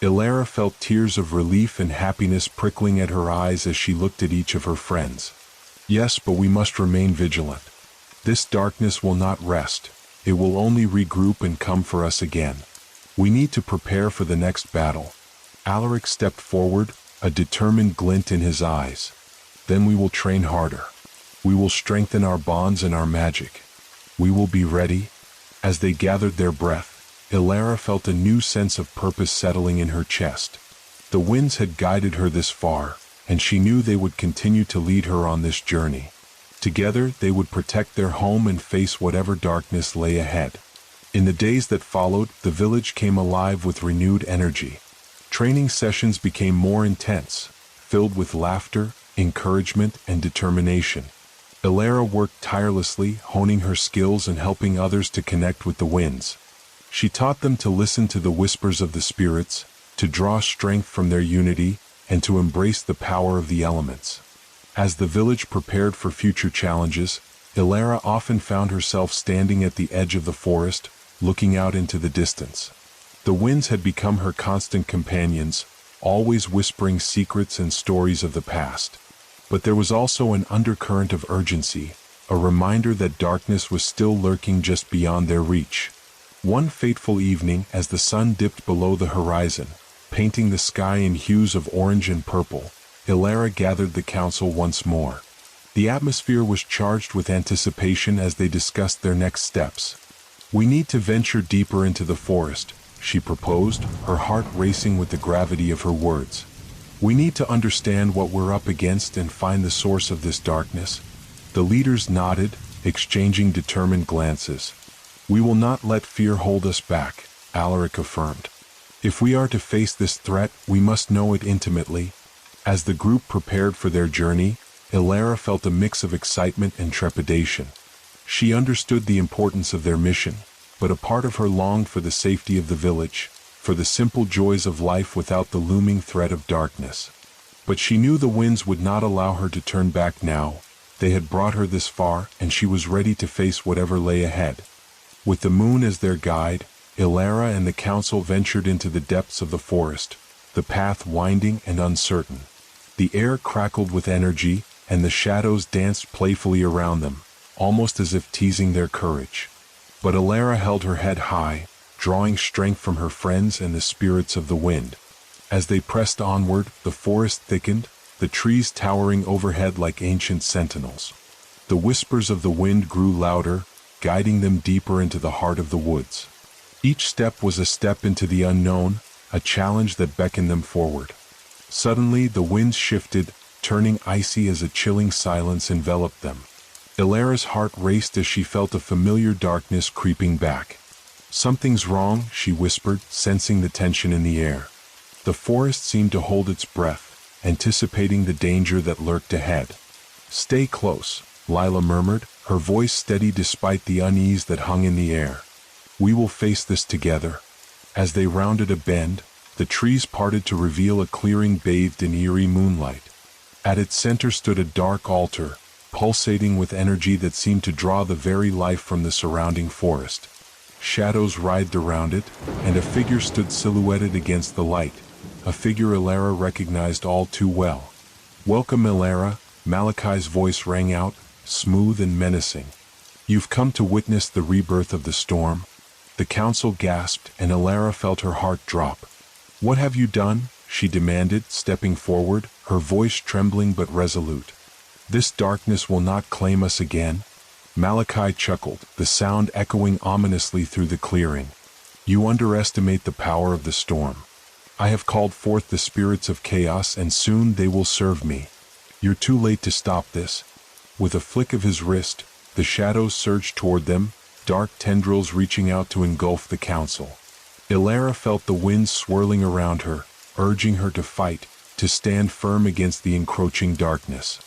Alara felt tears of relief and happiness prickling at her eyes as she looked at each of her friends. "Yes, but we must remain vigilant. This darkness will not rest. It will only regroup and come for us again. We need to prepare for the next battle." Alaric stepped forward, a determined glint in his eyes. "Then we will train harder. We will strengthen our bonds and our magic. We will be ready." As they gathered their breath, Alara felt a new sense of purpose settling in her chest. The winds had guided her this far, and she knew they would continue to lead her on this journey. Together, they would protect their home and face whatever darkness lay ahead. In the days that followed, the village came alive with renewed energy. Training sessions became more intense, filled with laughter, encouragement, and determination. Alara worked tirelessly, honing her skills and helping others to connect with the winds. She taught them to listen to the whispers of the spirits, to draw strength from their unity, and to embrace the power of the elements. As the village prepared for future challenges, Alara often found herself standing at the edge of the forest, looking out into the distance. The winds had become her constant companions, always whispering secrets and stories of the past. But there was also an undercurrent of urgency, a reminder that darkness was still lurking just beyond their reach. One fateful evening, as the sun dipped below the horizon, painting the sky in hues of orange and purple, Alara gathered the council once more. The atmosphere was charged with anticipation as they discussed their next steps. We need to venture deeper into the forest, she proposed, her heart racing with the gravity of her words. We need to understand what we're up against and find the source of this darkness. The leaders nodded, exchanging determined glances. We will not let fear hold us back, Alaric affirmed. If we are to face this threat, we must know it intimately. As the group prepared for their journey, Ilara felt a mix of excitement and trepidation. She understood the importance of their mission, but a part of her longed for the safety of the village, for the simple joys of life without the looming threat of darkness. But she knew the winds would not allow her to turn back now. They had brought her this far, and she was ready to face whatever lay ahead. With the moon as their guide, Ilara and the council ventured into the depths of the forest, the path winding and uncertain. The air crackled with energy, and the shadows danced playfully around them, almost as if teasing their courage. But Ilara held her head high, drawing strength from her friends and the spirits of the wind. As they pressed onward, the forest thickened, the trees towering overhead like ancient sentinels. The whispers of the wind grew louder, guiding them deeper into the heart of the woods. Each step was a step into the unknown, a challenge that beckoned them forward. Suddenly, the winds shifted, turning icy as a chilling silence enveloped them. Ilara's heart raced as she felt a familiar darkness creeping back. "Something's wrong," she whispered, sensing the tension in the air. The forest seemed to hold its breath, anticipating the danger that lurked ahead. "Stay close," Lila murmured, her voice steady despite the unease that hung in the air. "We will face this together." As they rounded a bend, the trees parted to reveal a clearing bathed in eerie moonlight. At its center stood a dark altar, pulsating with energy that seemed to draw the very life from the surrounding forest. Shadows writhed around it, and a figure stood silhouetted against the light, a figure Ilara recognized all too well. "Welcome, Ilara," Malachi's voice rang out, smooth and menacing. "You've come to witness the rebirth of the storm." The council gasped, and Ilara felt her heart drop. "What have you done?" she demanded, stepping forward, her voice trembling but resolute. "This darkness will not claim us again." Malachi chuckled, the sound echoing ominously through the clearing. "You underestimate the power of the storm. I have called forth the spirits of chaos, and soon they will serve me. You're too late to stop this." With a flick of his wrist, the shadows surged toward them, dark tendrils reaching out to engulf the council. Ilara felt the wind swirling around her, urging her to fight, to stand firm against the encroaching darkness.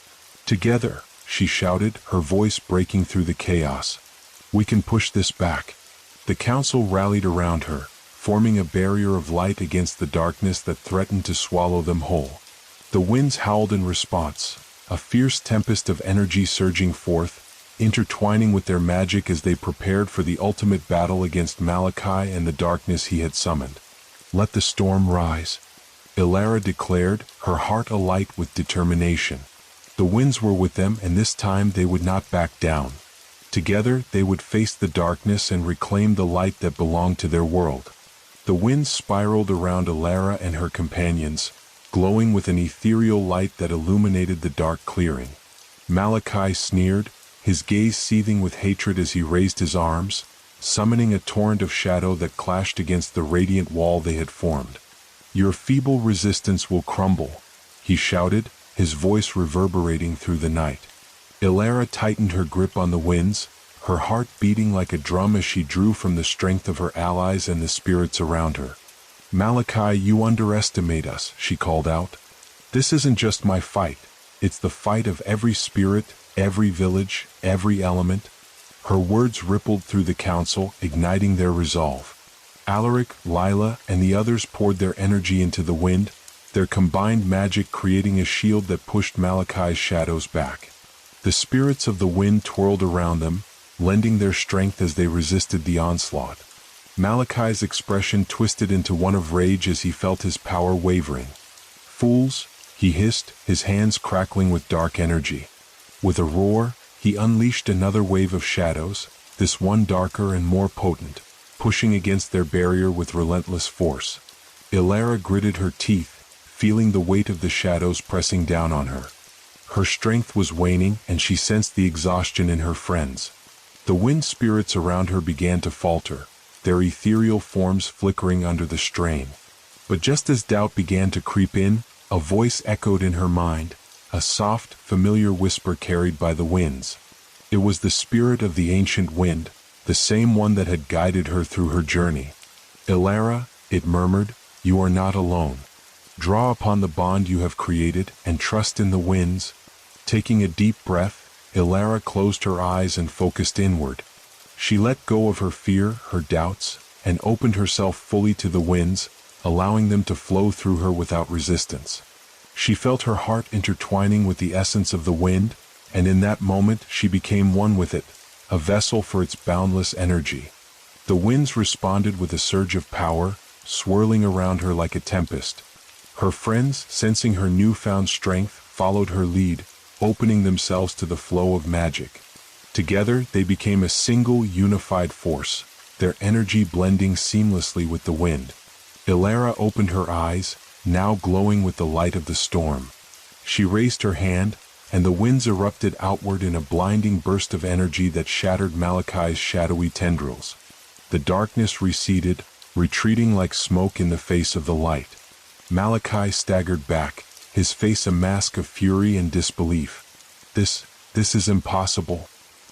"Together," she shouted, her voice breaking through the chaos. "We can push this back." The council rallied around her, forming a barrier of light against the darkness that threatened to swallow them whole. The winds howled in response, a fierce tempest of energy surging forth, intertwining with their magic as they prepared for the ultimate battle against Malachi and the darkness he had summoned. "Let the storm rise," Ilara declared, her heart alight with determination. The winds were with them, and this time they would not back down. Together, they would face the darkness and reclaim the light that belonged to their world. The winds spiraled around Ilara and her companions, glowing with an ethereal light that illuminated the dark clearing. Malachi sneered, his gaze seething with hatred as he raised his arms, summoning a torrent of shadow that clashed against the radiant wall they had formed. "Your feeble resistance will crumble," he shouted, his voice reverberating through the night. Ilara tightened her grip on the winds, her heart beating like a drum as she drew from the strength of her allies and the spirits around her. "Malachi, you underestimate us," she called out. "This isn't just my fight, it's the fight of every spirit, every village, every element." Her words rippled through the council, igniting their resolve. Alaric, Lila, and the others poured their energy into the wind, their combined magic creating a shield that pushed Malachi's shadows back. The spirits of the wind twirled around them, lending their strength as they resisted the onslaught. Malachi's expression twisted into one of rage as he felt his power wavering. "Fools," he hissed, his hands crackling with dark energy. With a roar, he unleashed another wave of shadows, this one darker and more potent, pushing against their barrier with relentless force. Ilara gritted her teeth, feeling the weight of the shadows pressing down on her. Her strength was waning, and she sensed the exhaustion in her friends. The wind spirits around her began to falter, their ethereal forms flickering under the strain. But just as doubt began to creep in, a voice echoed in her mind, a soft, familiar whisper carried by the winds. It was the spirit of the ancient wind, the same one that had guided her through her journey. "Elara," it murmured, "you are not alone. Draw upon the bond you have created and trust in the winds." Taking a deep breath, Elara closed her eyes and focused inward. She let go of her fear, her doubts, and opened herself fully to the winds, allowing them to flow through her without resistance. She felt her heart intertwining with the essence of the wind, and in that moment she became one with it, a vessel for its boundless energy. The winds responded with a surge of power, swirling around her like a tempest. Her friends, sensing her newfound strength, followed her lead, opening themselves to the flow of magic. Together, they became a single, unified force, their energy blending seamlessly with the wind. Elara opened her eyes, now glowing with the light of the storm. She raised her hand, and the winds erupted outward in a blinding burst of energy that shattered Malachi's shadowy tendrils. The darkness receded, retreating like smoke in the face of the light. Malachi staggered back, his face a mask of fury and disbelief. This is impossible."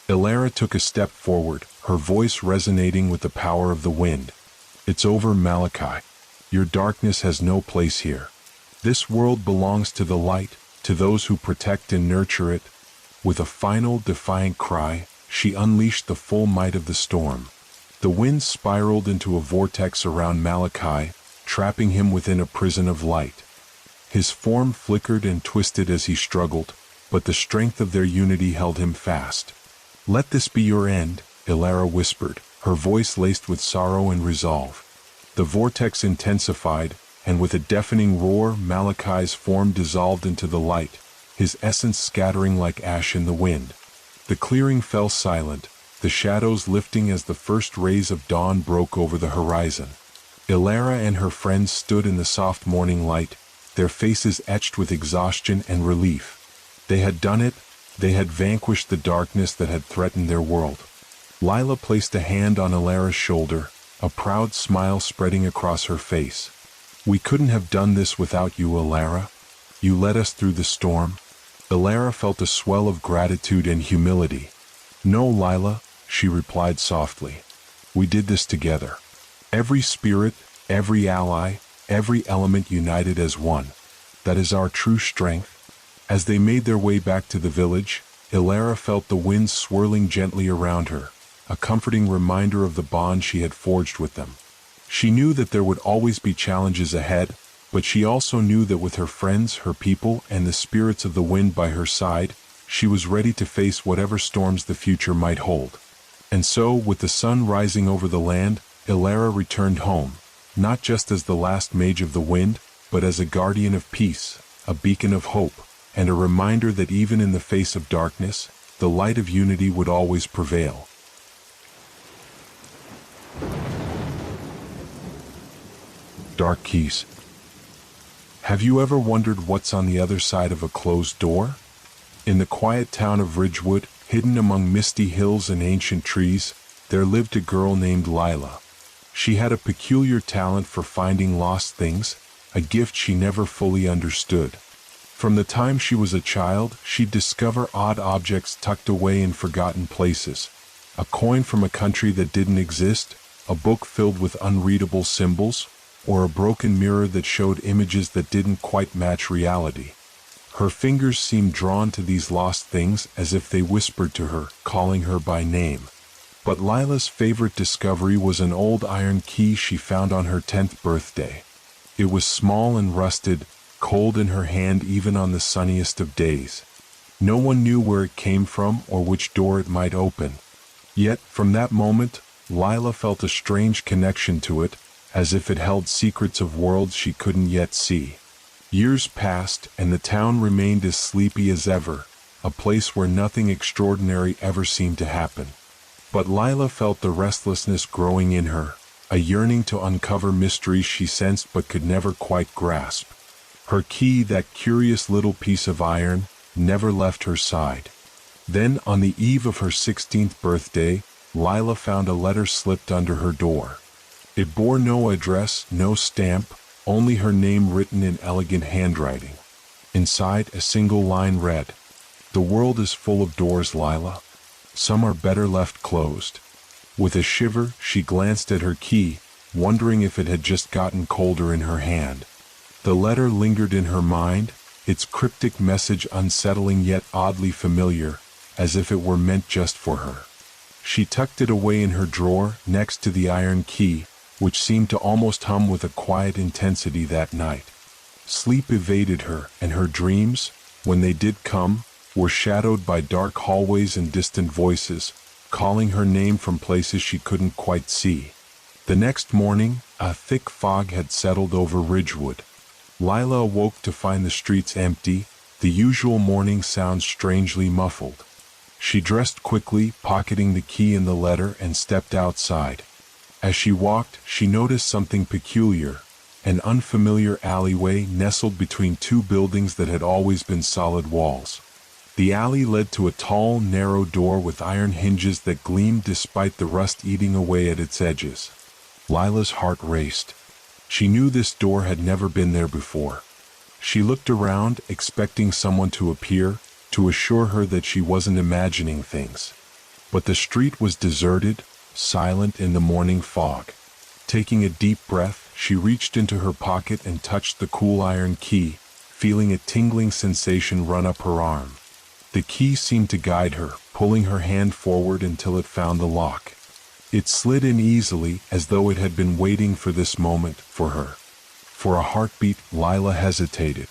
Elara took a step forward, her voice resonating with the power of the wind. "It's over, Malachi. Your darkness has no place here. This world belongs to the light, to those who protect and nurture it." With a final, defiant cry, she unleashed the full might of the storm. The wind spiraled into a vortex around Malachi, trapping him within a prison of light. His form flickered and twisted as he struggled, but the strength of their unity held him fast. "Let this be your end," Elara whispered, her voice laced with sorrow and resolve. The vortex intensified, and with a deafening roar, Malachi's form dissolved into the light, his essence scattering like ash in the wind. The clearing fell silent, the shadows lifting as the first rays of dawn broke over the horizon. Elara and her friends stood in the soft morning light, their faces etched with exhaustion and relief. They had done it, they had vanquished the darkness that had threatened their world. Lila placed a hand on Elara's shoulder, a proud smile spreading across her face. "We couldn't have done this without you, Elara. You led us through the storm." Elara felt a swell of gratitude and humility. "No, Lila," she replied softly. "We did this together. Every spirit, every ally, every element united as one. That is our true strength." As they made their way back to the village, Elara felt the wind swirling gently around her, a comforting reminder of the bond she had forged with them. She knew that there would always be challenges ahead, but she also knew that with her friends, her people, and the spirits of the wind by her side, she was ready to face whatever storms the future might hold. And so, with the sun rising over the land, Elara returned home, not just as the last mage of the wind, but as a guardian of peace, a beacon of hope, and a reminder that even in the face of darkness, the light of unity would always prevail. Dark keys. Have you ever wondered what's on the other side of a closed door? In the quiet town of Ridgewood, hidden among misty hills and ancient trees, there lived a girl named Lila. She had a peculiar talent for finding lost things, a gift she never fully understood. From the time she was a child, she'd discover odd objects tucked away in forgotten places. A coin from a country that didn't exist, a book filled with unreadable symbols, or a broken mirror that showed images that didn't quite match reality. Her fingers seemed drawn to these lost things as if they whispered to her, calling her by name. But Lila's favorite discovery was an old iron key she found on her 10th birthday. It was small and rusted, cold in her hand even on the sunniest of days. No one knew where it came from or which door it might open. Yet, from that moment, Lila felt a strange connection to it, as if it held secrets of worlds she couldn't yet see. Years passed, and the town remained as sleepy as ever, a place where nothing extraordinary ever seemed to happen. But Lila felt the restlessness growing in her, a yearning to uncover mysteries she sensed but could never quite grasp. Her key, that curious little piece of iron, never left her side. Then, on the eve of her 16th birthday, Lila found a letter slipped under her door. It bore no address, no stamp, only her name written in elegant handwriting. Inside, a single line read, "The world is full of doors, Lila. Some are better left closed." With a shiver, she glanced at her key, wondering if it had just gotten colder in her hand. The letter lingered in her mind, its cryptic message unsettling yet oddly familiar, as if it were meant just for her. She tucked it away in her drawer, next to the iron key, which seemed to almost hum with a quiet intensity that night. Sleep evaded her, and her dreams, when they did come, were shadowed by dark hallways and distant voices, calling her name from places she couldn't quite see. The next morning, a thick fog had settled over Ridgewood. Lila awoke to find the streets empty, the usual morning sounds strangely muffled. She dressed quickly, pocketing the key and the letter, and stepped outside. As she walked, she noticed something peculiar, an unfamiliar alleyway nestled between two buildings that had always been solid walls. The alley led to a tall, narrow door with iron hinges that gleamed despite the rust eating away at its edges. Lila's heart raced. She knew this door had never been there before. She looked around, expecting someone to appear, to assure her that she wasn't imagining things. But the street was deserted, silent in the morning fog. Taking a deep breath, she reached into her pocket and touched the cool iron key, feeling a tingling sensation run up her arm. The key seemed to guide her, pulling her hand forward until it found the lock. It slid in easily, as though it had been waiting for this moment, for her. For a heartbeat, Lila hesitated.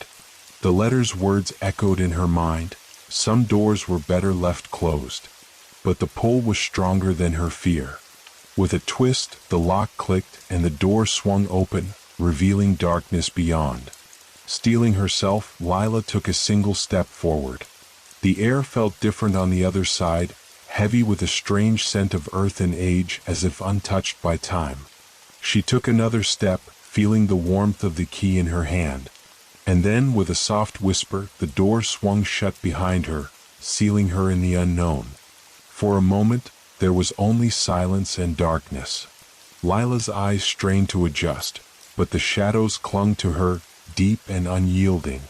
The letter's words echoed in her mind. Some doors were better left closed. But the pull was stronger than her fear. With a twist, the lock clicked and the door swung open, revealing darkness beyond. Steeling herself, Lila took a single step forward. The air felt different on the other side, heavy with a strange scent of earth and age, as if untouched by time. She took another step, feeling the warmth of the key in her hand. And then, with a soft whisper, the door swung shut behind her, sealing her in the unknown. For a moment, there was only silence and darkness. Lila's eyes strained to adjust, but the shadows clung to her, deep and unyielding.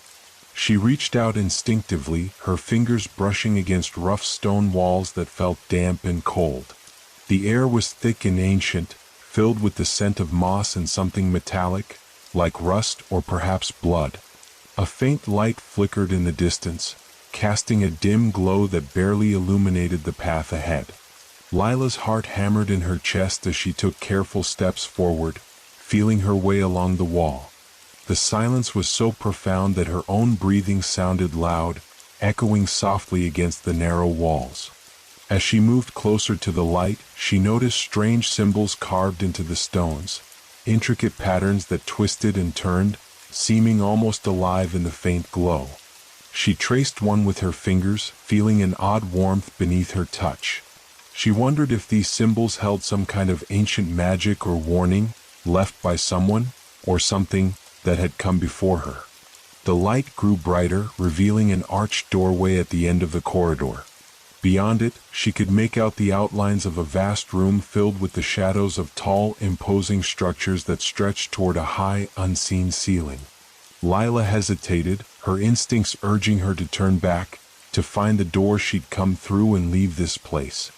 She reached out instinctively, her fingers brushing against rough stone walls that felt damp and cold. The air was thick and ancient, filled with the scent of moss and something metallic, like rust or perhaps blood. A faint light flickered in the distance, casting a dim glow that barely illuminated the path ahead. Lila's heart hammered in her chest as she took careful steps forward, feeling her way along the wall. The silence was so profound that her own breathing sounded loud, echoing softly against the narrow walls. As she moved closer to the light, she noticed strange symbols carved into the stones, intricate patterns that twisted and turned, seeming almost alive in the faint glow. She traced one with her fingers, feeling an odd warmth beneath her touch. She wondered if these symbols held some kind of ancient magic or warning, left by someone, or something, that had come before her. The light grew brighter, revealing an arched doorway at the end of the corridor. Beyond it, she could make out the outlines of a vast room filled with the shadows of tall, imposing structures that stretched toward a high, unseen ceiling. Lila hesitated, her instincts urging her to turn back, to find the door she'd come through and leave this place.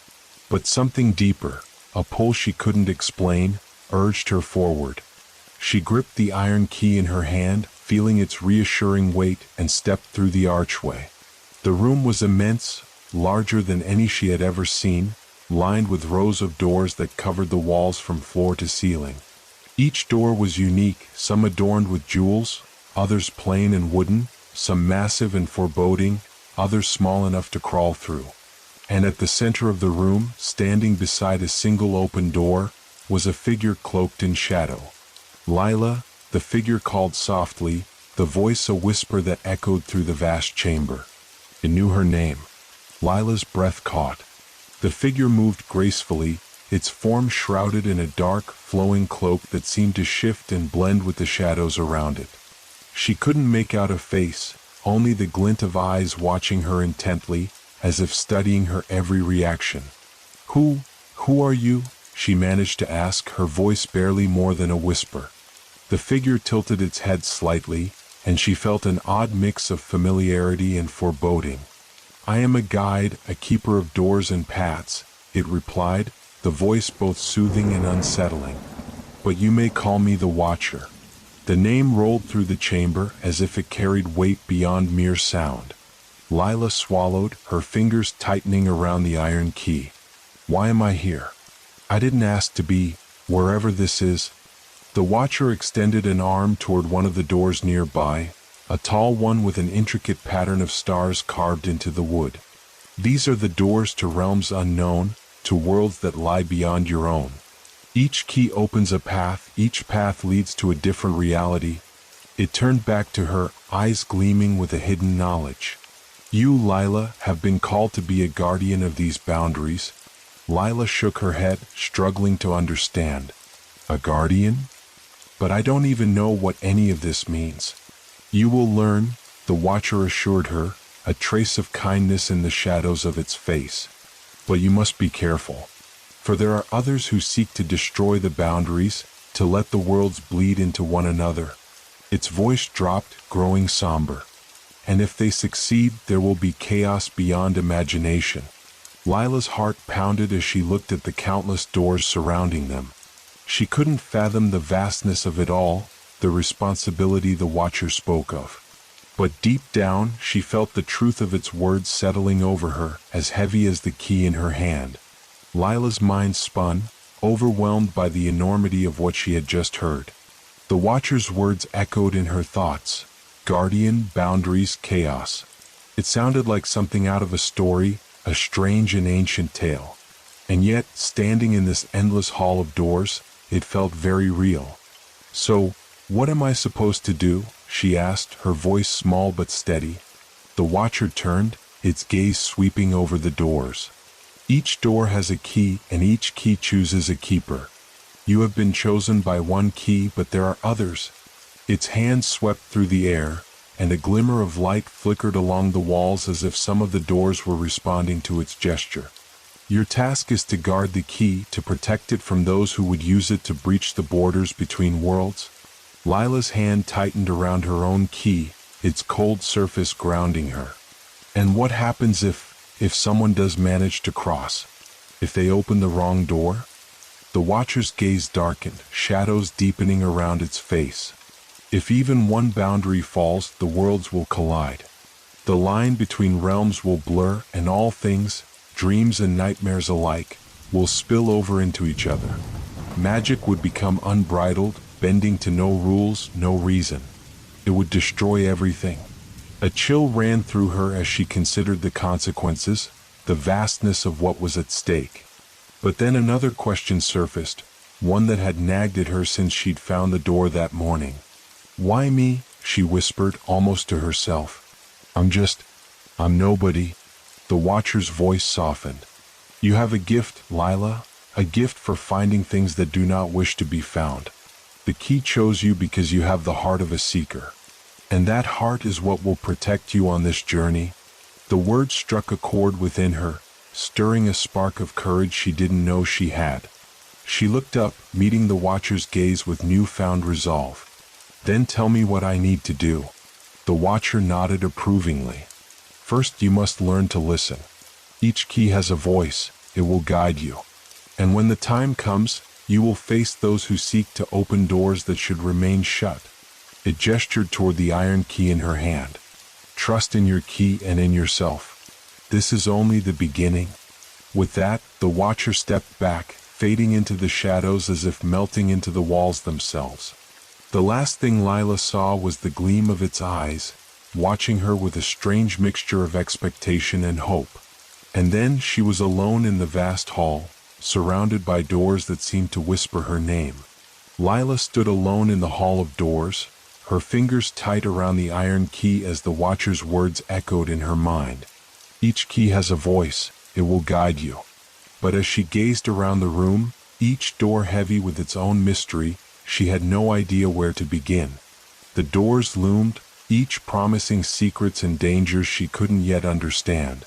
But something deeper, a pull she couldn't explain, urged her forward. She gripped the iron key in her hand, feeling its reassuring weight, and stepped through the archway. The room was immense, larger than any she had ever seen, lined with rows of doors that covered the walls from floor to ceiling. Each door was unique, some adorned with jewels, others plain and wooden, some massive and foreboding, others small enough to crawl through. And at the center of the room, standing beside a single open door, was a figure cloaked in shadow. Lila, the figure called softly, the voice a whisper that echoed through the vast chamber. It knew her name. Lila's breath caught. The figure moved gracefully, its form shrouded in a dark, flowing cloak that seemed to shift and blend with the shadows around it. She couldn't make out a face, only the glint of eyes watching her intently, as if studying her every reaction. Who are you?" she managed to ask, her voice barely more than a whisper. The figure tilted its head slightly, and she felt an odd mix of familiarity and foreboding. "I am a guide, a keeper of doors and paths," it replied, the voice both soothing and unsettling. "But you may call me the Watcher." The name rolled through the chamber as if it carried weight beyond mere sound. Lila swallowed, her fingers tightening around the iron key. "Why am I here? I didn't ask to be, wherever this is." The Watcher extended an arm toward one of the doors nearby, a tall one with an intricate pattern of stars carved into the wood. "These are the doors to realms unknown, to worlds that lie beyond your own. Each key opens a path, each path leads to a different reality." It turned back to her, eyes gleaming with a hidden knowledge. "You, Lila, have been called to be a guardian of these boundaries." Lila shook her head, struggling to understand. "A guardian? But I don't even know what any of this means." "You will learn," the Watcher assured her, a trace of kindness in the shadows of its face. "But you must be careful. For there are others who seek to destroy the boundaries, to let the worlds bleed into one another." Its voice dropped, growing somber. "And if they succeed, there will be chaos beyond imagination." Lila's heart pounded as she looked at the countless doors surrounding them. She couldn't fathom the vastness of it all, the responsibility the Watcher spoke of. But deep down, she felt the truth of its words settling over her, as heavy as the key in her hand. Lila's mind spun, overwhelmed by the enormity of what she had just heard. The Watcher's words echoed in her thoughts. Guardian, boundaries, chaos. It sounded like something out of a story, a strange and ancient tale. And yet, standing in this endless hall of doors, it felt very real. "So, what am I supposed to do?" she asked, her voice small but steady. The Watcher turned, its gaze sweeping over the doors. "Each door has a key, and each key chooses a keeper. You have been chosen by one key, but there are others." Its hand swept through the air, and a glimmer of light flickered along the walls as if some of the doors were responding to its gesture. "Your task is to guard the key, to protect it from those who would use it to breach the borders between worlds." Lila's hand tightened around her own key, its cold surface grounding her. "And what happens if someone does manage to cross? If they open the wrong door?" The Watcher's gaze darkened, shadows deepening around its face. "If even one boundary falls, the worlds will collide. The line between realms will blur, and all things, dreams and nightmares alike, will spill over into each other. Magic would become unbridled, bending to no rules, no reason. It would destroy everything." A chill ran through her as she considered the consequences, the vastness of what was at stake. But then another question surfaced, one that had nagged at her since she'd found the door that morning. "Why me?" she whispered, almost to herself. I'm nobody." The Watcher's voice softened. "You have a gift, Lila, a gift for finding things that do not wish to be found. The key chose you because you have the heart of a seeker. And that heart is what will protect you on this journey." The words struck a chord within her, stirring a spark of courage she didn't know she had. She looked up, meeting the Watcher's gaze with newfound resolve. "Then tell me what I need to do." The Watcher nodded approvingly. "First you must learn to listen. Each key has a voice, it will guide you. And when the time comes, you will face those who seek to open doors that should remain shut." It gestured toward the iron key in her hand. "Trust in your key and in yourself. This is only the beginning." With that, the Watcher stepped back, fading into the shadows as if melting into the walls themselves. The last thing Lila saw was the gleam of its eyes, watching her with a strange mixture of expectation and hope. And then she was alone in the vast hall, surrounded by doors that seemed to whisper her name. Lila stood alone in the hall of doors, her fingers tight around the iron key as the Watcher's words echoed in her mind. "Each key has a voice, it will guide you." But as she gazed around the room, each door heavy with its own mystery, she had no idea where to begin. The doors loomed, each promising secrets and dangers she couldn't yet understand.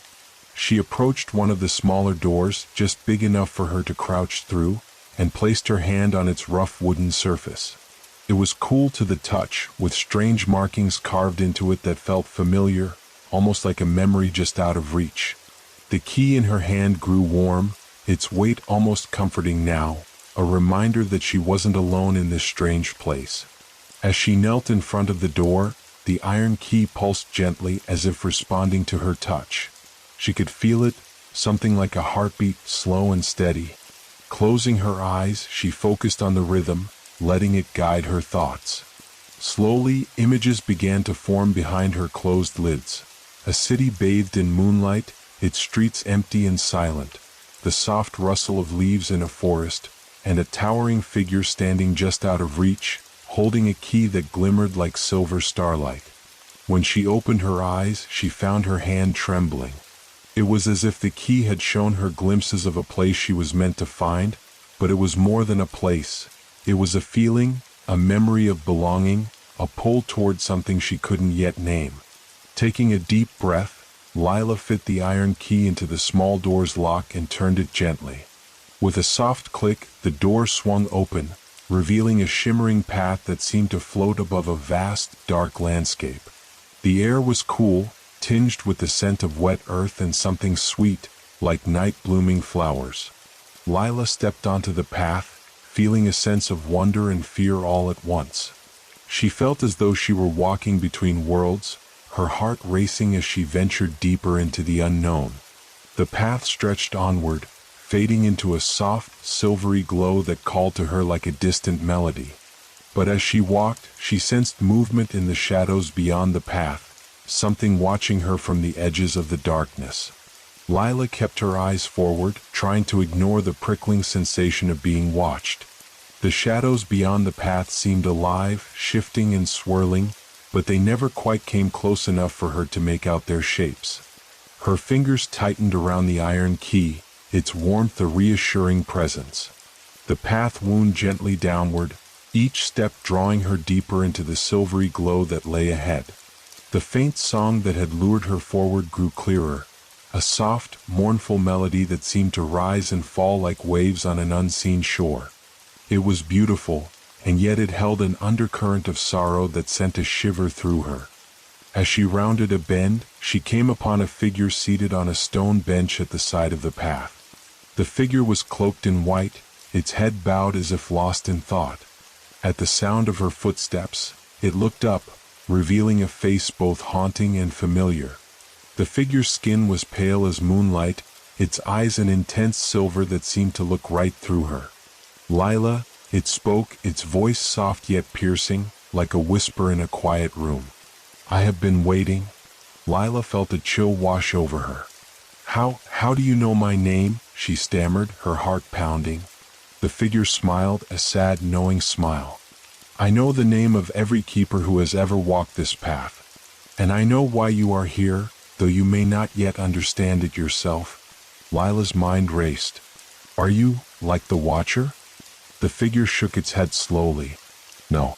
She approached one of the smaller doors, just big enough for her to crouch through, and placed her hand on its rough wooden surface. It was cool to the touch, with strange markings carved into it that felt familiar, almost like a memory just out of reach. The key in her hand grew warm, its weight almost comforting now, a reminder that she wasn't alone in this strange place. As she knelt in front of the door, the iron key pulsed gently as if responding to her touch. She could feel it, something like a heartbeat, slow and steady. Closing her eyes, she focused on the rhythm, letting it guide her thoughts. Slowly, images began to form behind her closed lids. A city bathed in moonlight, its streets empty and silent, the soft rustle of leaves in a forest, and a towering figure standing just out of reach, holding a key that glimmered like silver starlight. When she opened her eyes, she found her hand trembling. It was as if the key had shown her glimpses of a place she was meant to find, but it was more than a place. It was a feeling, a memory of belonging, a pull toward something she couldn't yet name. Taking a deep breath, Lila fit the iron key into the small door's lock and turned it gently. With a soft click, the door swung open, revealing a shimmering path that seemed to float above a vast, dark landscape. The air was cool, tinged with the scent of wet earth and something sweet, like night-blooming flowers. Lila stepped onto the path, feeling a sense of wonder and fear all at once. She felt as though she were walking between worlds, her heart racing as she ventured deeper into the unknown. The path stretched onward, fading into a soft, silvery glow that called to her like a distant melody. But as she walked, she sensed movement in the shadows beyond the path, something watching her from the edges of the darkness. Lila kept her eyes forward, trying to ignore the prickling sensation of being watched. The shadows beyond the path seemed alive, shifting and swirling, but they never quite came close enough for her to make out their shapes. Her fingers tightened around the iron key, its warmth a reassuring presence. The path wound gently downward, each step drawing her deeper into the silvery glow that lay ahead. The faint song that had lured her forward grew clearer, a soft, mournful melody that seemed to rise and fall like waves on an unseen shore. It was beautiful, and yet it held an undercurrent of sorrow that sent a shiver through her. As she rounded a bend, she came upon a figure seated on a stone bench at the side of the path. The figure was cloaked in white, its head bowed as if lost in thought. At the sound of her footsteps, it looked up, revealing a face both haunting and familiar. The figure's skin was pale as moonlight, its eyes an intense silver that seemed to look right through her. Lila, it spoke, its voice soft yet piercing, like a whisper in a quiet room. "I have been waiting." Lila felt a chill wash over her. How do you know my name?" she stammered, her heart pounding. The figure smiled, a sad, knowing smile. "I know the name of every keeper who has ever walked this path. And I know why you are here, though you may not yet understand it yourself." Lila's mind raced. "Are you, like the Watcher?" The figure shook its head slowly. "No.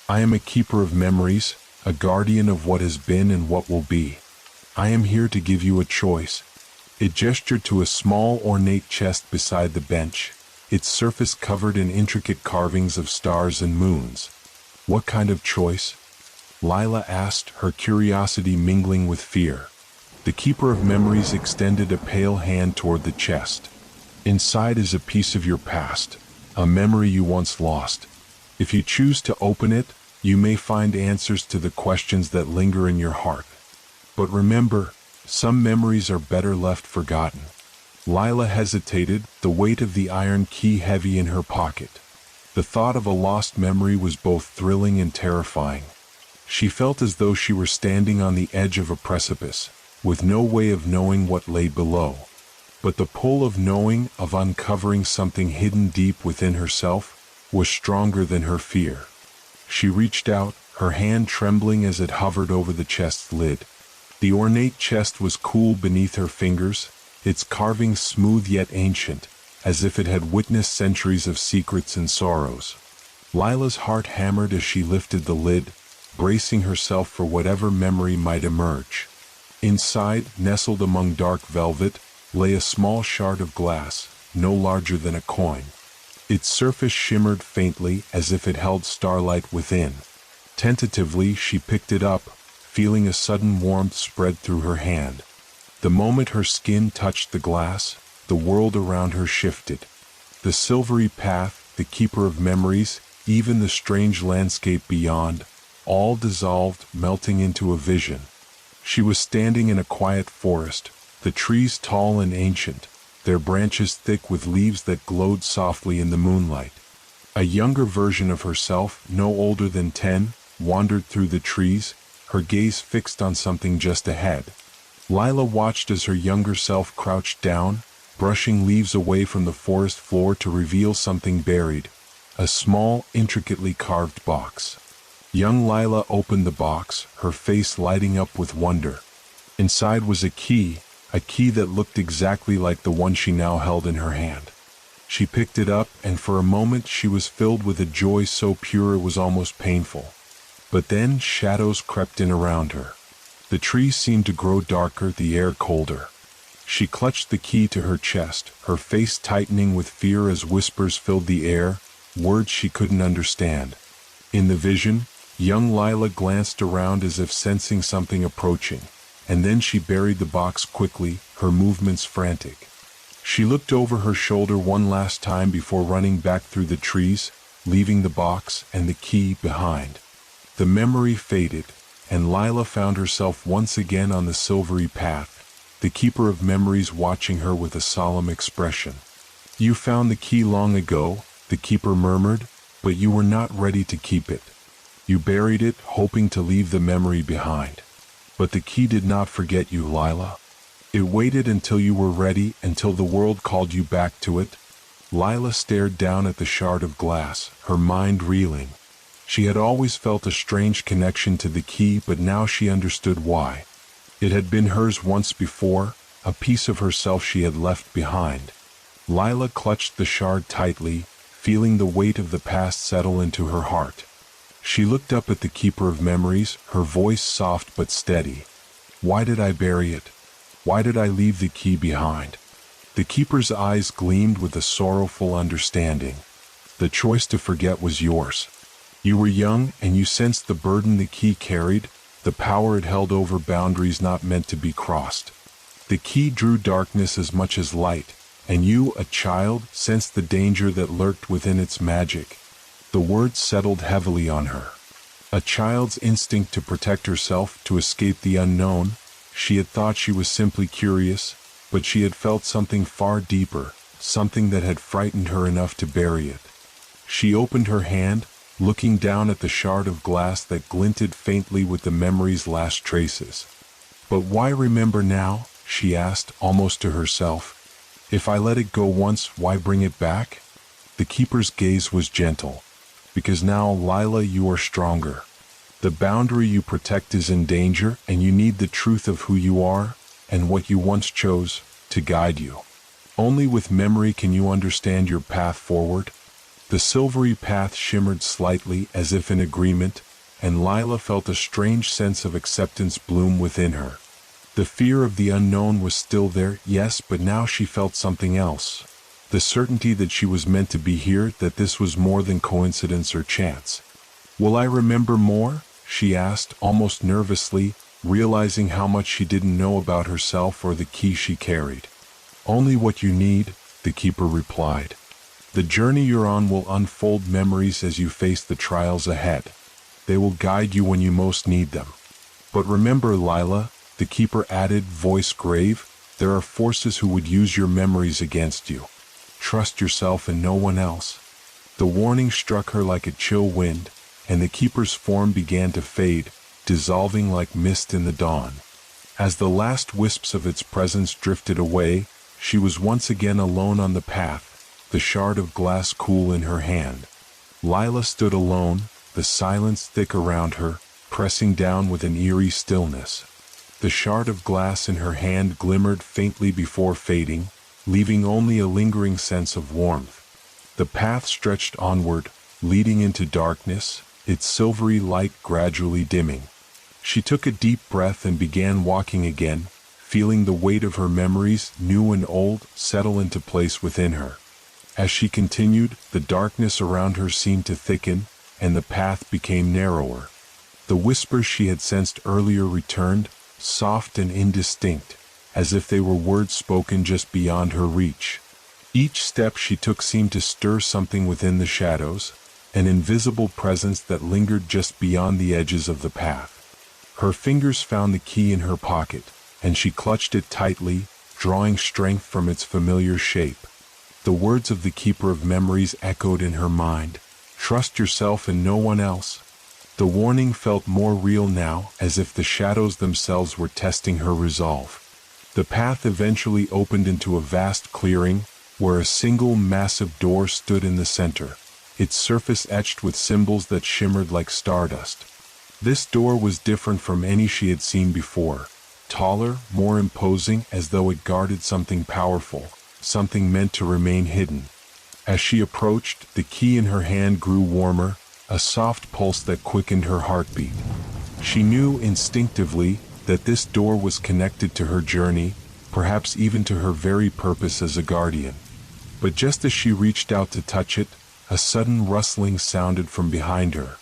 I am a keeper of memories, a guardian of what has been and what will be. I am here to give you a choice." It gestured to a small, ornate chest beside the bench, its surface covered in intricate carvings of stars and moons. "What kind of choice?" Lila asked, her curiosity mingling with fear. The keeper of memories extended a pale hand toward the chest. "Inside is a piece of your past, a memory you once lost. If you choose to open it, you may find answers to the questions that linger in your heart. But remember, some memories are better left forgotten." Lila hesitated, the weight of the iron key heavy in her pocket. The thought of a lost memory was both thrilling and terrifying. She felt as though she were standing on the edge of a precipice, with no way of knowing what lay below. But the pull of knowing, of uncovering something hidden deep within herself, was stronger than her fear. She reached out, her hand trembling as it hovered over the chest's lid. The ornate chest was cool beneath her fingers, its carvings smooth yet ancient, as if it had witnessed centuries of secrets and sorrows. Lila's heart hammered as she lifted the lid, bracing herself for whatever memory might emerge. Inside, nestled among dark velvet, lay a small shard of glass, no larger than a coin. Its surface shimmered faintly as if it held starlight within. Tentatively, she picked it up, feeling a sudden warmth spread through her hand. The moment her skin touched the glass, the world around her shifted. The silvery path, the keeper of memories, even the strange landscape beyond, all dissolved, melting into a vision. She was standing in a quiet forest, the trees tall and ancient, their branches thick with leaves that glowed softly in the moonlight. A younger version of herself, no older than 10, wandered through the trees, her gaze fixed on something just ahead. Lila watched as her younger self crouched down, brushing leaves away from the forest floor to reveal something buried, a small, intricately carved box. Young Lila opened the box, her face lighting up with wonder. Inside was a key that looked exactly like the one she now held in her hand. She picked it up, and for a moment she was filled with a joy so pure it was almost painful. But then shadows crept in around her. The trees seemed to grow darker, the air colder. She clutched the key to her chest, her face tightening with fear as whispers filled the air, words she couldn't understand. In the vision, young Lila glanced around as if sensing something approaching, and then she buried the box quickly, her movements frantic. She looked over her shoulder one last time before running back through the trees, leaving the box and the key behind. The memory faded, and Lila found herself once again on the silvery path, the keeper of memories watching her with a solemn expression. "You found the key long ago," the keeper murmured, "but you were not ready to keep it. You buried it, hoping to leave the memory behind. But the key did not forget you, Lila. It waited until you were ready, until the world called you back to it." Lila stared down at the shard of glass, her mind reeling. She had always felt a strange connection to the key, but now she understood why. It had been hers once before, a piece of herself she had left behind. Lila clutched the shard tightly, feeling the weight of the past settle into her heart. She looked up at the keeper of memories, her voice soft but steady. "Why did I bury it? Why did I leave the key behind?" The keeper's eyes gleamed with a sorrowful understanding. "The choice to forget was yours. You were young, and you sensed the burden the key carried, the power it held over boundaries not meant to be crossed. The key drew darkness as much as light, and you, a child, sensed the danger that lurked within its magic." The words settled heavily on her. A child's instinct to protect herself, to escape the unknown. She had thought she was simply curious, but she had felt something far deeper, something that had frightened her enough to bury it. She opened her hand, looking down at the shard of glass that glinted faintly with the memory's last traces. "But why remember now?" she asked, almost to herself. "If I let it go once, why bring it back?" The keeper's gaze was gentle. "Because now, Lila, you are stronger. The boundary you protect is in danger, and you need the truth of who you are, and what you once chose, to guide you. Only with memory can you understand your path forward." The silvery path shimmered slightly as if in agreement, and Lila felt a strange sense of acceptance bloom within her. The fear of the unknown was still there, yes, but now she felt something else. The certainty that she was meant to be here, that this was more than coincidence or chance. "Will I remember more?" she asked, almost nervously, realizing how much she didn't know about herself or the key she carried. "Only what you need," the keeper replied. "The journey you're on will unfold memories as you face the trials ahead. They will guide you when you most need them. But remember, Lila," the keeper added, voice grave, "there are forces who would use your memories against you. Trust yourself and no one else." The warning struck her like a chill wind, and the keeper's form began to fade, dissolving like mist in the dawn. As the last wisps of its presence drifted away, she was once again alone on the path, the shard of glass cool in her hand. Lila stood alone, the silence thick around her, pressing down with an eerie stillness. The shard of glass in her hand glimmered faintly before fading, leaving only a lingering sense of warmth. The path stretched onward, leading into darkness, its silvery light gradually dimming. She took a deep breath and began walking again, feeling the weight of her memories, new and old, settle into place within her. As she continued, the darkness around her seemed to thicken, and the path became narrower. The whispers she had sensed earlier returned, soft and indistinct, as if they were words spoken just beyond her reach. Each step she took seemed to stir something within the shadows, an invisible presence that lingered just beyond the edges of the path. Her fingers found the key in her pocket, and she clutched it tightly, drawing strength from its familiar shape. The words of the Keeper of Memories echoed in her mind, "Trust yourself and no one else." The warning felt more real now, as if the shadows themselves were testing her resolve. The path eventually opened into a vast clearing, where a single massive door stood in the center, its surface etched with symbols that shimmered like stardust. This door was different from any she had seen before, taller, more imposing, as though it guarded something powerful, something meant to remain hidden. As she approached, the key in her hand grew warmer, a soft pulse that quickened her heartbeat. She knew instinctively that this door was connected to her journey, perhaps even to her very purpose as a guardian. But just as she reached out to touch it, a sudden rustling sounded from behind her.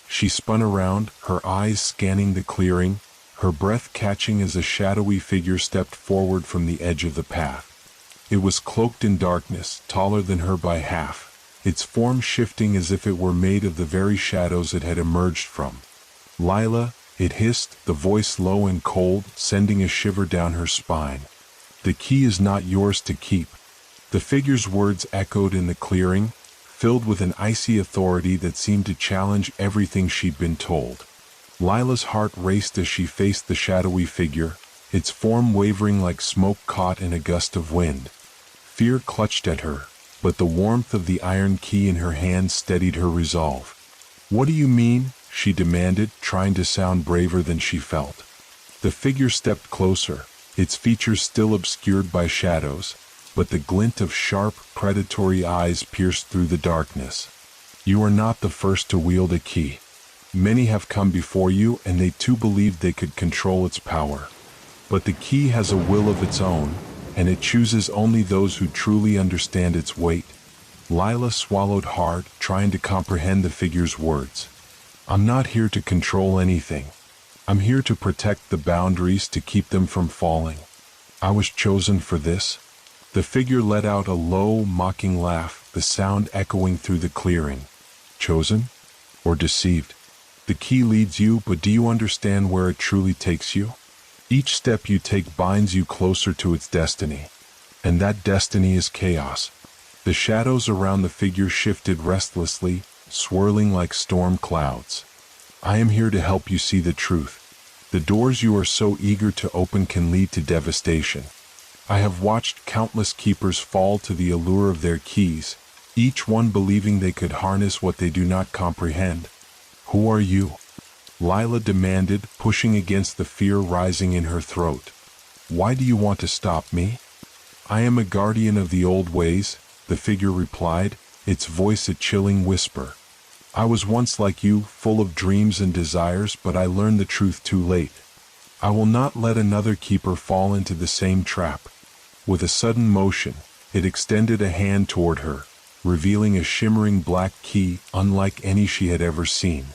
She spun around, her eyes scanning the clearing, her breath catching as a shadowy figure stepped forward from the edge of the path. It was cloaked in darkness, taller than her by half, its form shifting as if it were made of the very shadows it had emerged from. "Lila," it hissed, the voice low and cold, sending a shiver down her spine. "The key is not yours to keep." The figure's words echoed in the clearing, filled with an icy authority that seemed to challenge everything she'd been told. Lila's heart raced as she faced the shadowy figure, its form wavering like smoke caught in a gust of wind. Fear clutched at her, but the warmth of the iron key in her hand steadied her resolve. "What do you mean?" she demanded, trying to sound braver than she felt. The figure stepped closer, its features still obscured by shadows, but the glint of sharp, predatory eyes pierced through the darkness. "You are not the first to wield a key. Many have come before you, and they too believed they could control its power. But the key has a will of its own, and it chooses only those who truly understand its weight." Lila swallowed hard, trying to comprehend the figure's words. "I'm not here to control anything. I'm here to protect the boundaries, to keep them from falling. I was chosen for this." The figure let out a low, mocking laugh, the sound echoing through the clearing. "Chosen? Or deceived? The key leads you, but do you understand where it truly takes you? Each step you take binds you closer to its destiny. And that destiny is chaos." The shadows around the figure shifted restlessly, swirling like storm clouds. "I am here to help you see the truth. The doors you are so eager to open can lead to devastation. I have watched countless keepers fall to the allure of their keys, each one believing they could harness what they do not comprehend." "Who are you?" Lila demanded, pushing against the fear rising in her throat. "Why do you want to stop me?" "I am a guardian of the old ways," the figure replied, its voice a chilling whisper. "I was once like you, full of dreams and desires, but I learned the truth too late. I will not let another keeper fall into the same trap." With a sudden motion, it extended a hand toward her, revealing a shimmering black key unlike any she had ever seen.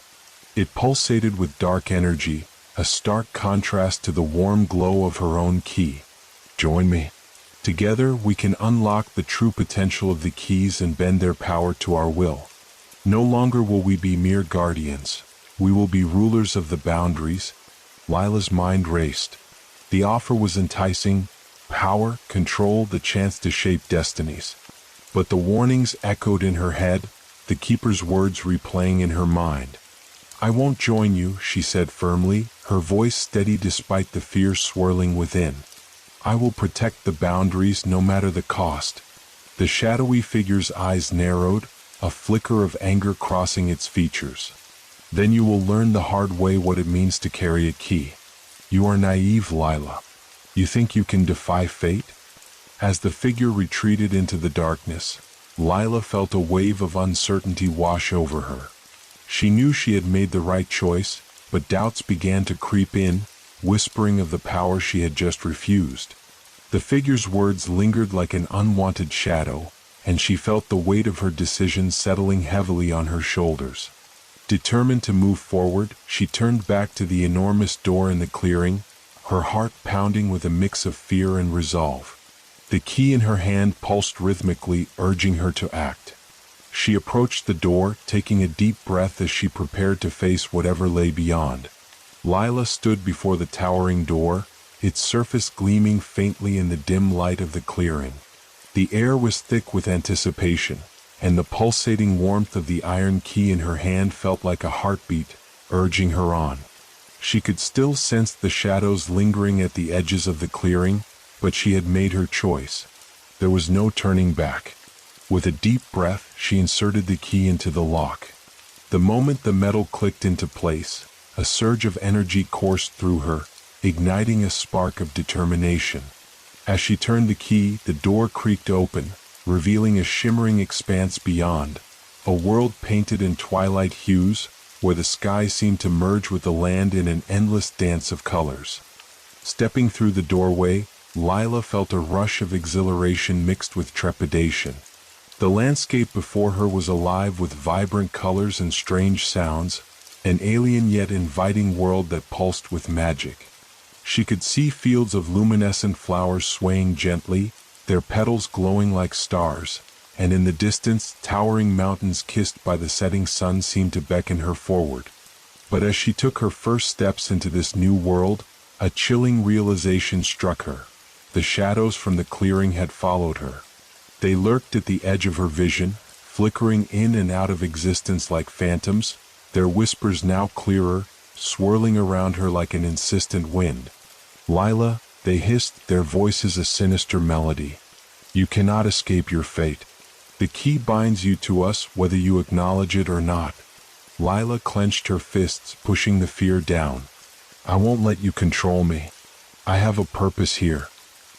It pulsated with dark energy, a stark contrast to the warm glow of her own key. "Join me. Together we can unlock the true potential of the keys and bend their power to our will. No longer will we be mere guardians. We will be rulers of the boundaries." Lila's mind raced. The offer was enticing: power, control, the chance to shape destinies. But the warnings echoed in her head, the keeper's words replaying in her mind. "I won't join you," she said firmly, her voice steady despite the fear swirling within. "I will protect the boundaries no matter the cost." The shadowy figure's eyes narrowed, a flicker of anger crossing its features. "Then you will learn the hard way what it means to carry a key. You are naive, Lila. You think you can defy fate?" As the figure retreated into the darkness, Lila felt a wave of uncertainty wash over her. She knew she had made the right choice, but doubts began to creep in, whispering of the power she had just refused. The figure's words lingered like an unwanted shadow, and she felt the weight of her decision settling heavily on her shoulders. Determined to move forward, she turned back to the enormous door in the clearing, her heart pounding with a mix of fear and resolve. The key in her hand pulsed rhythmically, urging her to act. She approached the door, taking a deep breath as she prepared to face whatever lay beyond. Lila stood before the towering door, its surface gleaming faintly in the dim light of the clearing. The air was thick with anticipation, and the pulsating warmth of the iron key in her hand felt like a heartbeat, urging her on. She could still sense the shadows lingering at the edges of the clearing, but she had made her choice. There was no turning back. With a deep breath, she inserted the key into the lock. The moment the metal clicked into place, a surge of energy coursed through her, igniting a spark of determination. As she turned the key, the door creaked open, revealing a shimmering expanse beyond, a world painted in twilight hues, where the sky seemed to merge with the land in an endless dance of colors. Stepping through the doorway, Lila felt a rush of exhilaration mixed with trepidation. The landscape before her was alive with vibrant colors and strange sounds, an alien yet inviting world that pulsed with magic. She could see fields of luminescent flowers swaying gently, their petals glowing like stars, and in the distance, towering mountains kissed by the setting sun seemed to beckon her forward. But as she took her first steps into this new world, a chilling realization struck her. The shadows from the clearing had followed her. They lurked at the edge of her vision, flickering in and out of existence like phantoms, their whispers now clearer, swirling around her like an insistent wind. "Lila," they hissed, their voices a sinister melody. "You cannot escape your fate. The key binds you to us whether you acknowledge it or not." Lila clenched her fists, pushing the fear down. "I won't let you control me. I have a purpose here."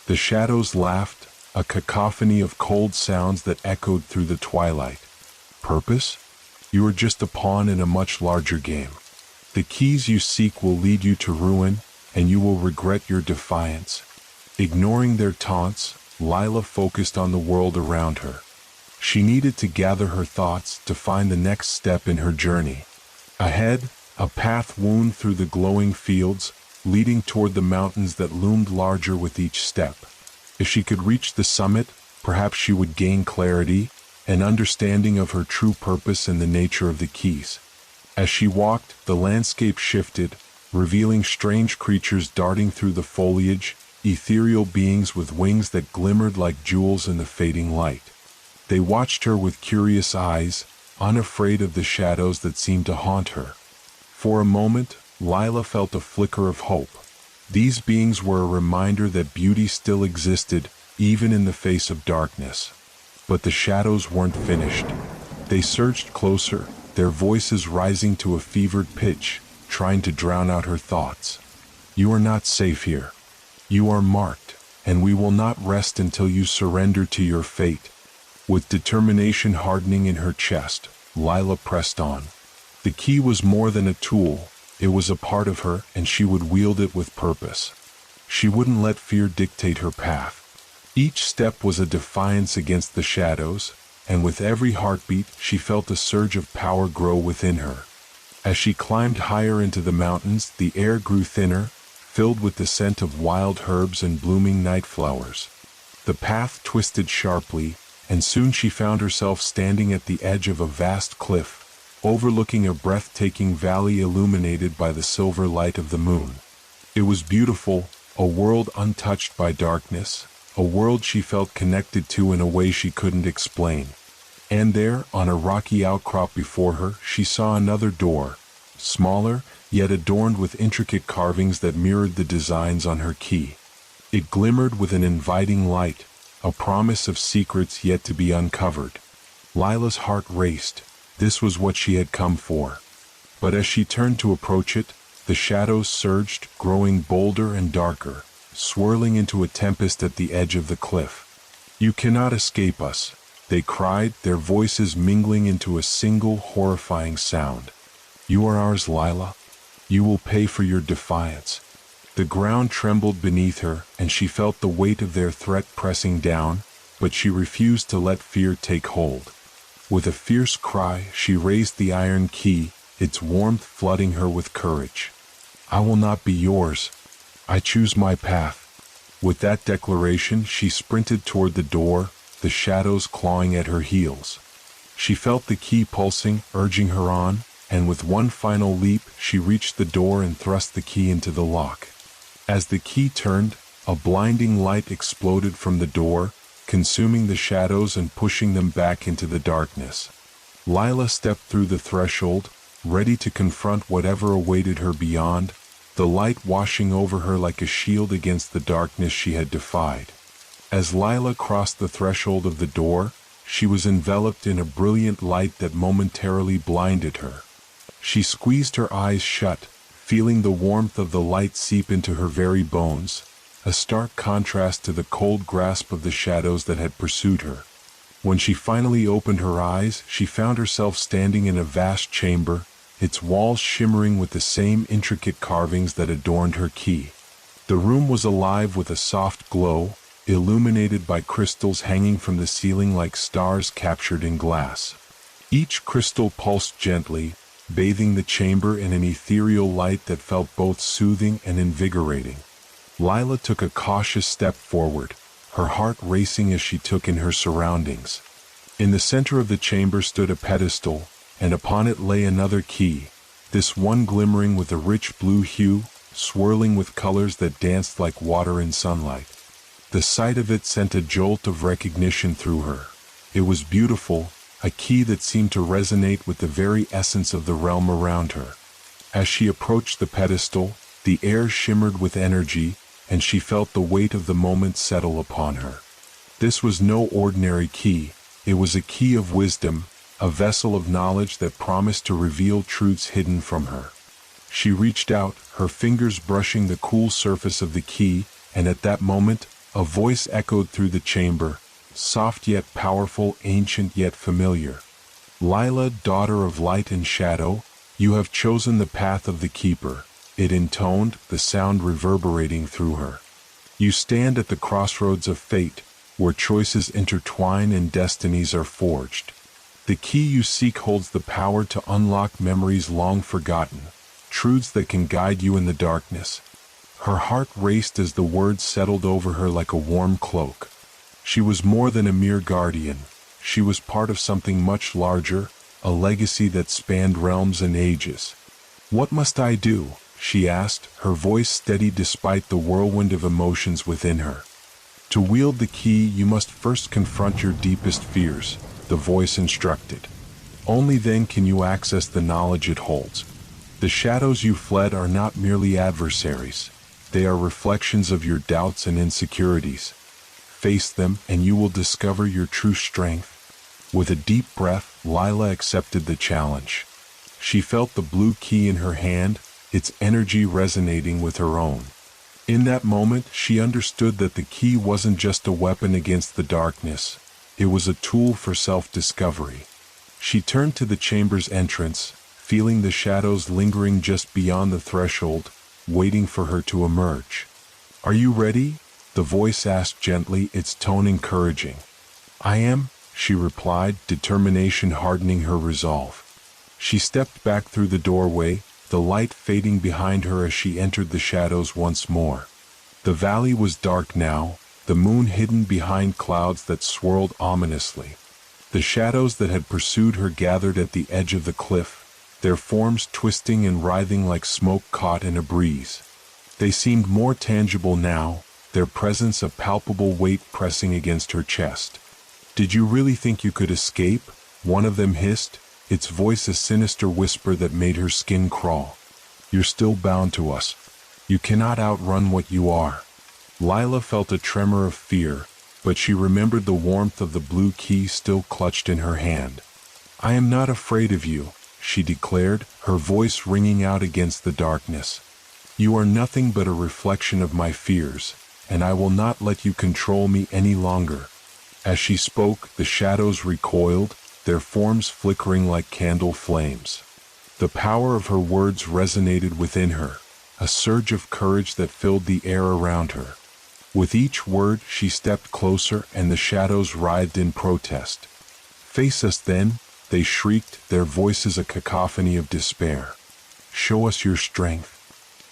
The shadows laughed, a cacophony of cold sounds that echoed through the twilight. "Purpose? You are just a pawn in a much larger game. The keys you seek will lead you to ruin, and you will regret your defiance." Ignoring their taunts, Lila focused on the world around her. She needed to gather her thoughts to find the next step in her journey. Ahead, a path wound through the glowing fields, leading toward the mountains that loomed larger with each step. If she could reach the summit, perhaps she would gain clarity, an understanding of her true purpose and the nature of the keys. As she walked, the landscape shifted, revealing strange creatures darting through the foliage, ethereal beings with wings that glimmered like jewels in the fading light. They watched her with curious eyes, unafraid of the shadows that seemed to haunt her. For a moment, Lila felt a flicker of hope. These beings were a reminder that beauty still existed, even in the face of darkness. But the shadows weren't finished. They surged closer, their voices rising to a fevered pitch, trying to drown out her thoughts. "You are not safe here. You are marked, and we will not rest until you surrender to your fate." With determination hardening in her chest, Lila pressed on. The key was more than a tool. It was a part of her, and she would wield it with purpose. She wouldn't let fear dictate her path. Each step was a defiance against the shadows, and with every heartbeat, she felt a surge of power grow within her. As she climbed higher into the mountains, the air grew thinner, filled with the scent of wild herbs and blooming night flowers. The path twisted sharply, and soon she found herself standing at the edge of a vast cliff, overlooking a breathtaking valley illuminated by the silver light of the moon. It was beautiful, a world untouched by darkness, a world she felt connected to in a way she couldn't explain. And there, on a rocky outcrop before her, she saw another door, smaller, yet adorned with intricate carvings that mirrored the designs on her key. It glimmered with an inviting light, a promise of secrets yet to be uncovered. Lila's heart raced. This was what she had come for. But as she turned to approach it, the shadows surged, growing bolder and darker, swirling into a tempest at the edge of the cliff. "You cannot escape us," they cried, their voices mingling into a single horrifying sound. "You are ours, Lila. You will pay for your defiance. The ground trembled beneath her, and she felt the weight of their threat pressing down, but she refused to let fear take hold. With a fierce cry, she raised the iron key, its warmth flooding her with courage. I will not be yours. I choose my path. With that declaration, she sprinted toward the door, the shadows clawing at her heels. She felt the key pulsing, urging her on, and with one final leap, she reached the door and thrust the key into the lock. As the key turned, a blinding light exploded from the door, consuming the shadows and pushing them back into the darkness. Lila stepped through the threshold, ready to confront whatever awaited her beyond, the light washing over her like a shield against the darkness she had defied. As Lila crossed the threshold of the door, she was enveloped in a brilliant light that momentarily blinded her. She squeezed her eyes shut, feeling the warmth of the light seep into her very bones, a stark contrast to the cold grasp of the shadows that had pursued her. When she finally opened her eyes, she found herself standing in a vast chamber, its walls shimmering with the same intricate carvings that adorned her key. The room was alive with a soft glow, illuminated by crystals hanging from the ceiling like stars captured in glass. Each crystal pulsed gently, bathing the chamber in an ethereal light that felt both soothing and invigorating. Lila took a cautious step forward, her heart racing as she took in her surroundings. In the center of the chamber stood a pedestal, and upon it lay another key, this one glimmering with a rich blue hue, swirling with colors that danced like water in sunlight. The sight of it sent a jolt of recognition through her. It was beautiful, a key that seemed to resonate with the very essence of the realm around her. As she approached the pedestal, the air shimmered with energy, and she felt the weight of the moment settle upon her. This was no ordinary key, it was a key of wisdom, a vessel of knowledge that promised to reveal truths hidden from her. She reached out, her fingers brushing the cool surface of the key, and at that moment, a voice echoed through the chamber, soft yet powerful, ancient yet familiar. Lila, daughter of light and shadow, you have chosen the path of the keeper, it intoned, the sound reverberating through her. You stand at the crossroads of fate, where choices intertwine and destinies are forged. The key you seek holds the power to unlock memories long forgotten, truths that can guide you in the darkness. Her heart raced as the words settled over her like a warm cloak. She was more than a mere guardian. She was part of something much larger, a legacy that spanned realms and ages. What must I do? She asked, her voice steady despite the whirlwind of emotions within her. To wield the key, you must first confront your deepest fears, the voice instructed. Only then can you access the knowledge it holds. The shadows you fled are not merely adversaries. They are reflections of your doubts and insecurities. Face them, and you will discover your true strength. With a deep breath, Lila accepted the challenge. She felt the blue key in her hand, its energy resonating with her own. In that moment, she understood that the key wasn't just a weapon against the darkness. It was a tool for self-discovery. She turned to the chamber's entrance, feeling the shadows lingering just beyond the threshold, waiting for her to emerge. Are you ready? The voice asked gently, its tone encouraging. I am, she replied, determination hardening her resolve. She stepped back through the doorway, the light fading behind her as she entered the shadows once more. The valley was dark now, the moon hidden behind clouds that swirled ominously. The shadows that had pursued her gathered at the edge of the cliff, their forms twisting and writhing like smoke caught in a breeze. They seemed more tangible now, their presence a palpable weight pressing against her chest. Did you really think you could escape? One of them hissed, its voice a sinister whisper that made her skin crawl. You're still bound to us. You cannot outrun what you are. Lila felt a tremor of fear, but she remembered the warmth of the blue key still clutched in her hand. I am not afraid of you, she declared, her voice ringing out against the darkness. You are nothing but a reflection of my fears, and I will not let you control me any longer. As she spoke, the shadows recoiled, their forms flickering like candle flames. The power of her words resonated within her, a surge of courage that filled the air around her. With each word, she stepped closer, and the shadows writhed in protest. "Face us then," they shrieked, their voices a cacophony of despair. "Show us your strength."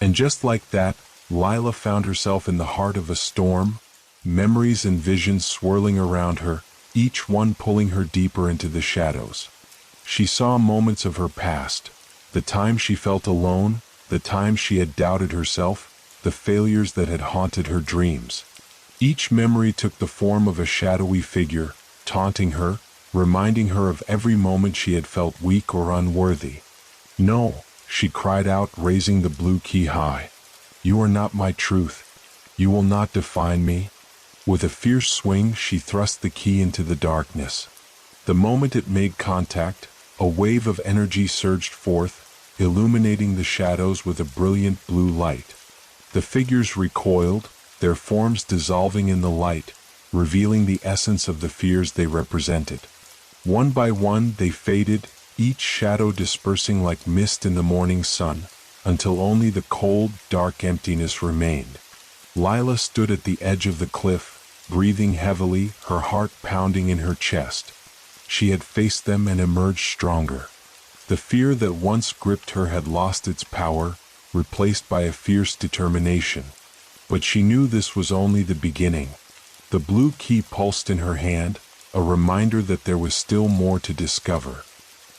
And just like that, Lila found herself in the heart of a storm, memories and visions swirling around her, each one pulling her deeper into the shadows. She saw moments of her past, the times she felt alone, the times she had doubted herself, the failures that had haunted her dreams. Each memory took the form of a shadowy figure, taunting her, reminding her of every moment she had felt weak or unworthy. "No," she cried out, raising the blue key high. "You are not my truth. You will not define me." With a fierce swing, she thrust the key into the darkness. The moment it made contact, a wave of energy surged forth, illuminating the shadows with a brilliant blue light. The figures recoiled, their forms dissolving in the light, revealing the essence of the fears they represented. One by one they faded, each shadow dispersing like mist in the morning sun, until only the cold, dark emptiness remained. Lila stood at the edge of the cliff, breathing heavily, her heart pounding in her chest. She had faced them and emerged stronger. The fear that once gripped her had lost its power, replaced by a fierce determination. But she knew this was only the beginning. The blue key pulsed in her hand, a reminder that there was still more to discover.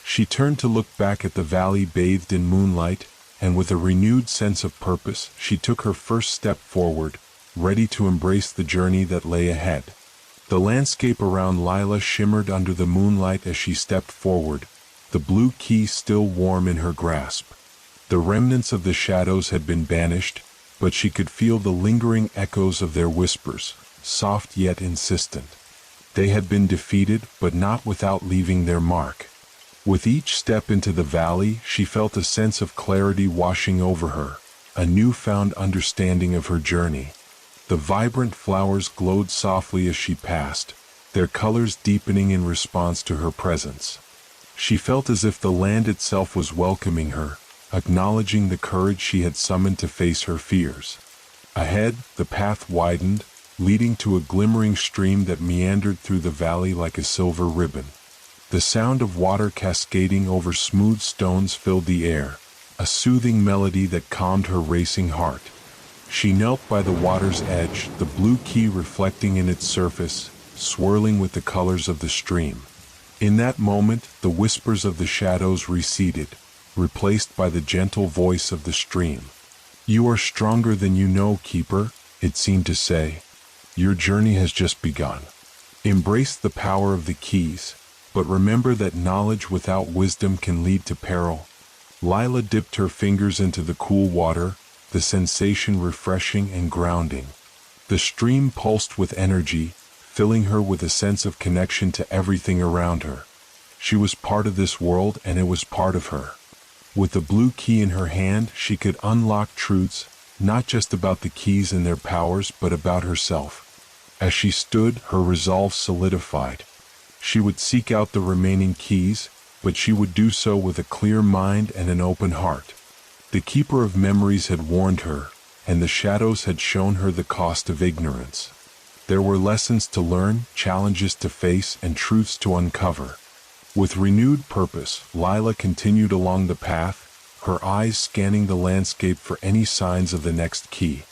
She turned to look back at the valley bathed in moonlight, and with a renewed sense of purpose, she took her first step forward, ready to embrace the journey that lay ahead. The landscape around Lila shimmered under the moonlight as she stepped forward, the blue key still warm in her grasp. The remnants of the shadows had been banished, but she could feel the lingering echoes of their whispers, soft yet insistent. They had been defeated, but not without leaving their mark. With each step into the valley, she felt a sense of clarity washing over her, a newfound understanding of her journey. The vibrant flowers glowed softly as she passed, their colors deepening in response to her presence. She felt as if the land itself was welcoming her, acknowledging the courage she had summoned to face her fears. Ahead, the path widened, leading to a glimmering stream that meandered through the valley like a silver ribbon. The sound of water cascading over smooth stones filled the air, a soothing melody that calmed her racing heart. She knelt by the water's edge, the blue key reflecting in its surface, swirling with the colors of the stream. In that moment, the whispers of the shadows receded, replaced by the gentle voice of the stream. "You are stronger than you know, Keeper," it seemed to say. "Your journey has just begun. Embrace the power of the keys, but remember that knowledge without wisdom can lead to peril." Lila dipped her fingers into the cool water, the sensation refreshing and grounding. The stream pulsed with energy, filling her with a sense of connection to everything around her. She was part of this world, and it was part of her. With the blue key in her hand, she could unlock truths, not just about the keys and their powers, but about herself. As she stood, her resolve solidified. She would seek out the remaining keys, but she would do so with a clear mind and an open heart. The Keeper of Memories had warned her, and the shadows had shown her the cost of ignorance. There were lessons to learn, challenges to face, and truths to uncover. With renewed purpose, Lila continued along the path, her eyes scanning the landscape for any signs of the next key.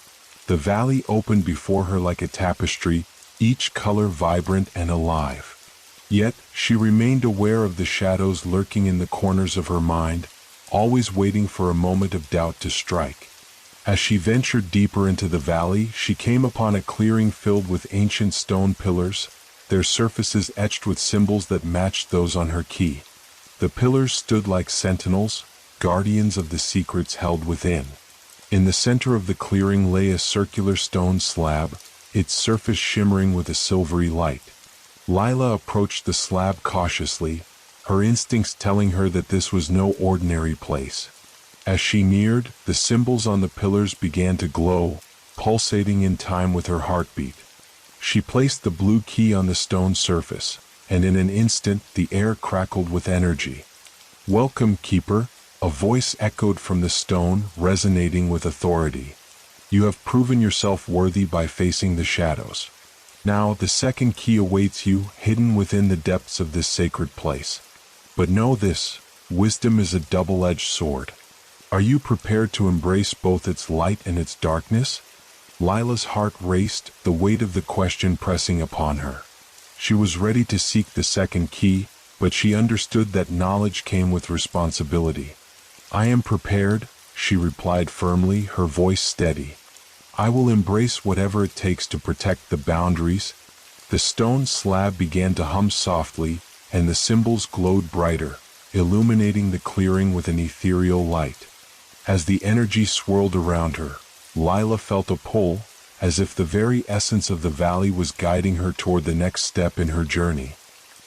The valley opened before her like a tapestry, each color vibrant and alive. Yet, she remained aware of the shadows lurking in the corners of her mind, always waiting for a moment of doubt to strike. As she ventured deeper into the valley, she came upon a clearing filled with ancient stone pillars, their surfaces etched with symbols that matched those on her key. The pillars stood like sentinels, guardians of the secrets held within. In the center of the clearing lay a circular stone slab, its surface shimmering with a silvery light. Lila approached the slab cautiously, her instincts telling her that this was no ordinary place. As she neared, the symbols on the pillars began to glow, pulsating in time with her heartbeat. She placed the blue key on the stone surface, and in an instant the air crackled with energy. "Welcome, Keeper," A voice echoed from the stone, resonating with authority. You have proven yourself worthy by facing the shadows. Now the second key awaits you, hidden within the depths of this sacred place. But know this, wisdom is a double-edged sword. Are you prepared to embrace both its light and its darkness? Lila's heart raced, the weight of the question pressing upon her. She was ready to seek the second key, but she understood that knowledge came with responsibility. I am prepared, she replied firmly, her voice steady. I will embrace whatever it takes to protect the boundaries. The stone slab began to hum softly, and the symbols glowed brighter, illuminating the clearing with an ethereal light. As the energy swirled around her, Lila felt a pull, as if the very essence of the valley was guiding her toward the next step in her journey.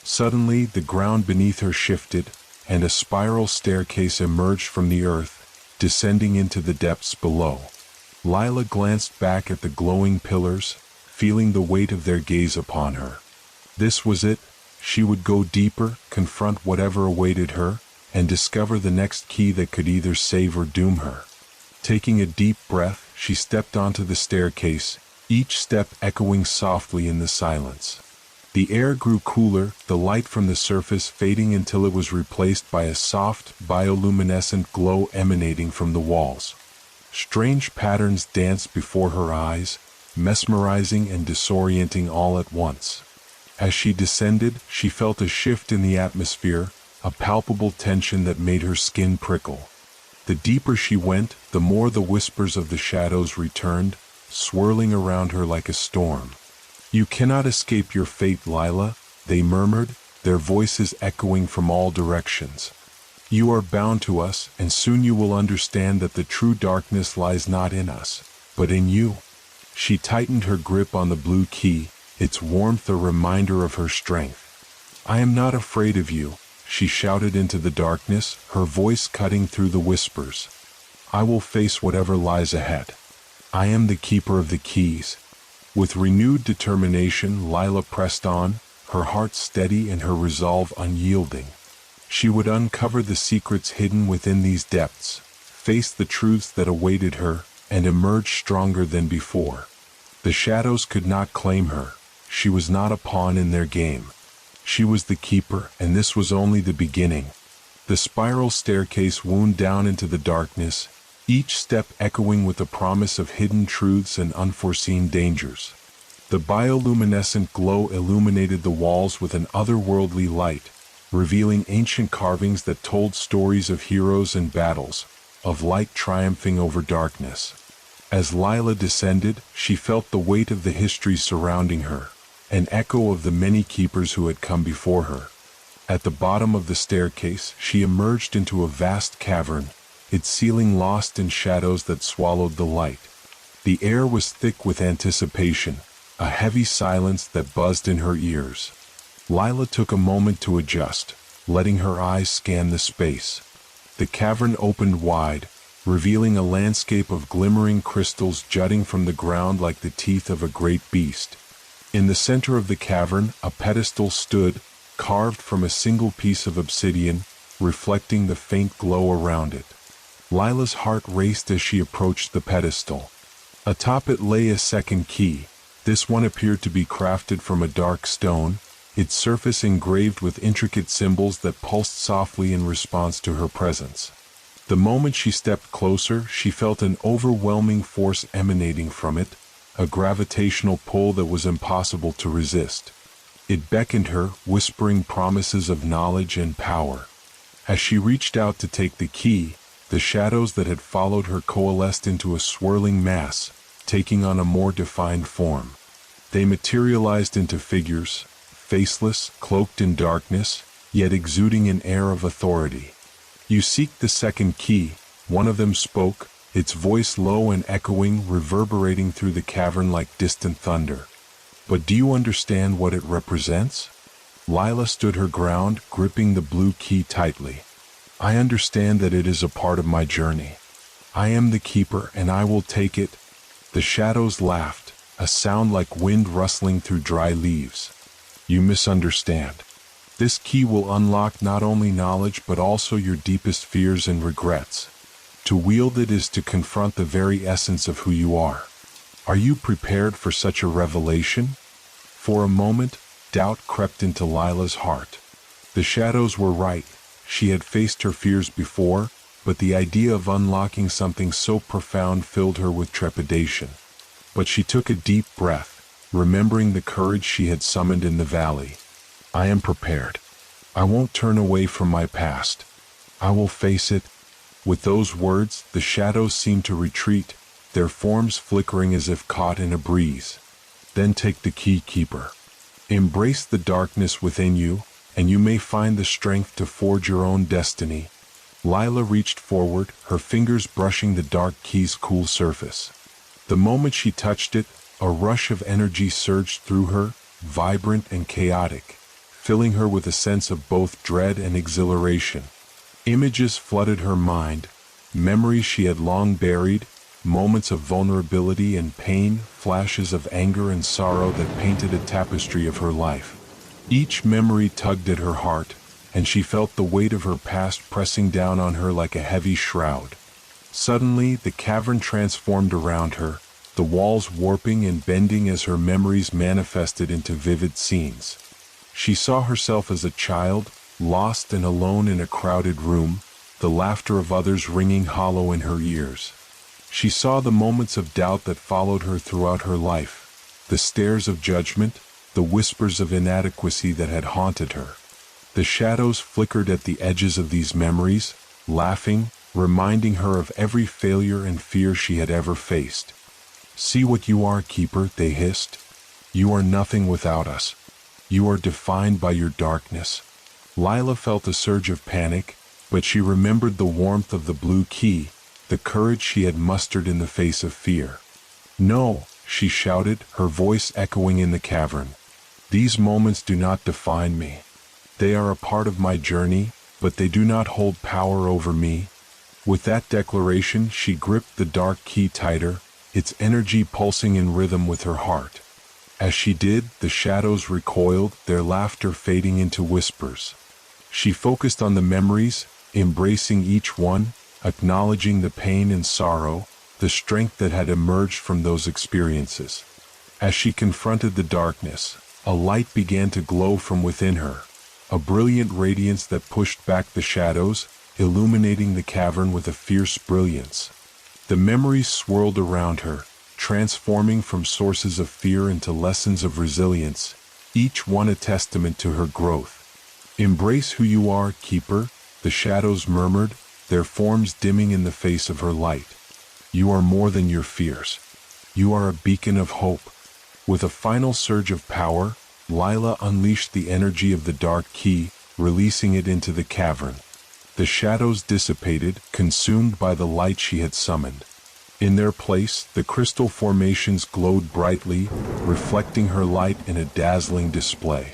Suddenly, the ground beneath her shifted, and a spiral staircase emerged from the earth, descending into the depths below. Lila glanced back at the glowing pillars, feeling the weight of their gaze upon her. This was it. She would go deeper, confront whatever awaited her, and discover the next key that could either save or doom her. Taking a deep breath, she stepped onto the staircase, each step echoing softly in the silence. The air grew cooler, the light from the surface fading until it was replaced by a soft, bioluminescent glow emanating from the walls. Strange patterns danced before her eyes, mesmerizing and disorienting all at once. As she descended, she felt a shift in the atmosphere, a palpable tension that made her skin prickle. The deeper she went, the more the whispers of the shadows returned, swirling around her like a storm. You cannot escape your fate, Lila, they murmured, their voices echoing from all directions. You are bound to us, and soon you will understand that the true darkness lies not in us, but in you. She tightened her grip on the blue key, its warmth a reminder of her strength. I am not afraid of you, she shouted into the darkness, her voice cutting through the whispers. I will face whatever lies ahead. I am the keeper of the keys. With renewed determination, Lila pressed on, her heart steady and her resolve unyielding. She would uncover the secrets hidden within these depths, face the truths that awaited her, and emerge stronger than before. The shadows could not claim her. She was not a pawn in their game. She was the keeper, and this was only the beginning. The spiral staircase wound down into the darkness, each step echoing with the promise of hidden truths and unforeseen dangers. The bioluminescent glow illuminated the walls with an otherworldly light, revealing ancient carvings that told stories of heroes and battles, of light triumphing over darkness. As Lila descended, she felt the weight of the history surrounding her, an echo of the many keepers who had come before her. At the bottom of the staircase, she emerged into a vast cavern, its ceiling lost in shadows that swallowed the light. The air was thick with anticipation, a heavy silence that buzzed in her ears. Lila took a moment to adjust, letting her eyes scan the space. The cavern opened wide, revealing a landscape of glimmering crystals jutting from the ground like the teeth of a great beast. In the center of the cavern, a pedestal stood, carved from a single piece of obsidian, reflecting the faint glow around it. Lila's heart raced as she approached the pedestal. Atop it lay a second key. This one appeared to be crafted from a dark stone, its surface engraved with intricate symbols that pulsed softly in response to her presence. The moment she stepped closer, she felt an overwhelming force emanating from it, a gravitational pull that was impossible to resist. It beckoned her, whispering promises of knowledge and power. As she reached out to take the key, the shadows that had followed her coalesced into a swirling mass, taking on a more defined form. They materialized into figures, faceless, cloaked in darkness, yet exuding an air of authority. You seek the second key, one of them spoke, its voice low and echoing, reverberating through the cavern like distant thunder. But do you understand what it represents? Lila stood her ground, gripping the blue key tightly. I understand that it is a part of my journey. I am the keeper, and I will take it. The shadows laughed, a sound like wind rustling through dry leaves. You misunderstand. This key will unlock not only knowledge but also your deepest fears and regrets. To wield it is to confront the very essence of who you are. Are you prepared for such a revelation? For a moment, doubt crept into Lila's heart. The shadows were right. She had faced her fears before, but the idea of unlocking something so profound filled her with trepidation. But she took a deep breath, remembering the courage she had summoned in the valley. I am prepared. I won't turn away from my past. I will face it. With those words, the shadows seemed to retreat, their forms flickering as if caught in a breeze. Then take the key, Keeper. Embrace the darkness within you, and you may find the strength to forge your own destiny. Lila reached forward, her fingers brushing the dark key's cool surface. The moment she touched it, a rush of energy surged through her, vibrant and chaotic, filling her with a sense of both dread and exhilaration. Images flooded her mind, memories she had long buried, moments of vulnerability and pain, flashes of anger and sorrow that painted a tapestry of her life. Each memory tugged at her heart, and she felt the weight of her past pressing down on her like a heavy shroud. Suddenly, the cavern transformed around her, the walls warping and bending as her memories manifested into vivid scenes. She saw herself as a child, lost and alone in a crowded room, the laughter of others ringing hollow in her ears. She saw the moments of doubt that followed her throughout her life, the stares of judgment, the whispers of inadequacy that had haunted her. The shadows flickered at the edges of these memories, laughing, reminding her of every failure and fear she had ever faced. See what you are, Keeper, they hissed. You are nothing without us. You are defined by your darkness. Lila felt a surge of panic, but she remembered the warmth of the blue key, the courage she had mustered in the face of fear. No, she shouted, her voice echoing in the cavern. These moments do not define me. They are a part of my journey, but they do not hold power over me. With that declaration, she gripped the dark key tighter, its energy pulsing in rhythm with her heart. As she did, the shadows recoiled, their laughter fading into whispers. She focused on the memories, embracing each one, acknowledging the pain and sorrow, the strength that had emerged from those experiences. As she confronted the darkness, a light began to glow from within her, a brilliant radiance that pushed back the shadows, illuminating the cavern with a fierce brilliance. The memories swirled around her, transforming from sources of fear into lessons of resilience, each one a testament to her growth. Embrace who you are, Keeper, the shadows murmured, their forms dimming in the face of her light. You are more than your fears. You are a beacon of hope. With a final surge of power, Lila unleashed the energy of the dark key, releasing it into the cavern. The shadows dissipated, consumed by the light she had summoned. In their place, the crystal formations glowed brightly, reflecting her light in a dazzling display.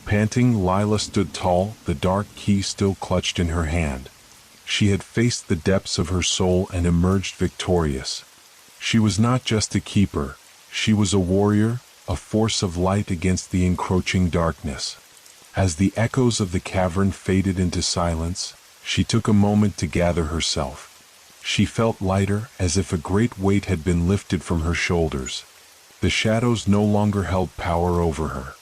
Panting, Lila stood tall, the dark key still clutched in her hand. She had faced the depths of her soul and emerged victorious. She was not just a keeper, she was a warrior, a force of light against the encroaching darkness. As the echoes of the cavern faded into silence, she took a moment to gather herself. She felt lighter, as if a great weight had been lifted from her shoulders. The shadows no longer held power over her.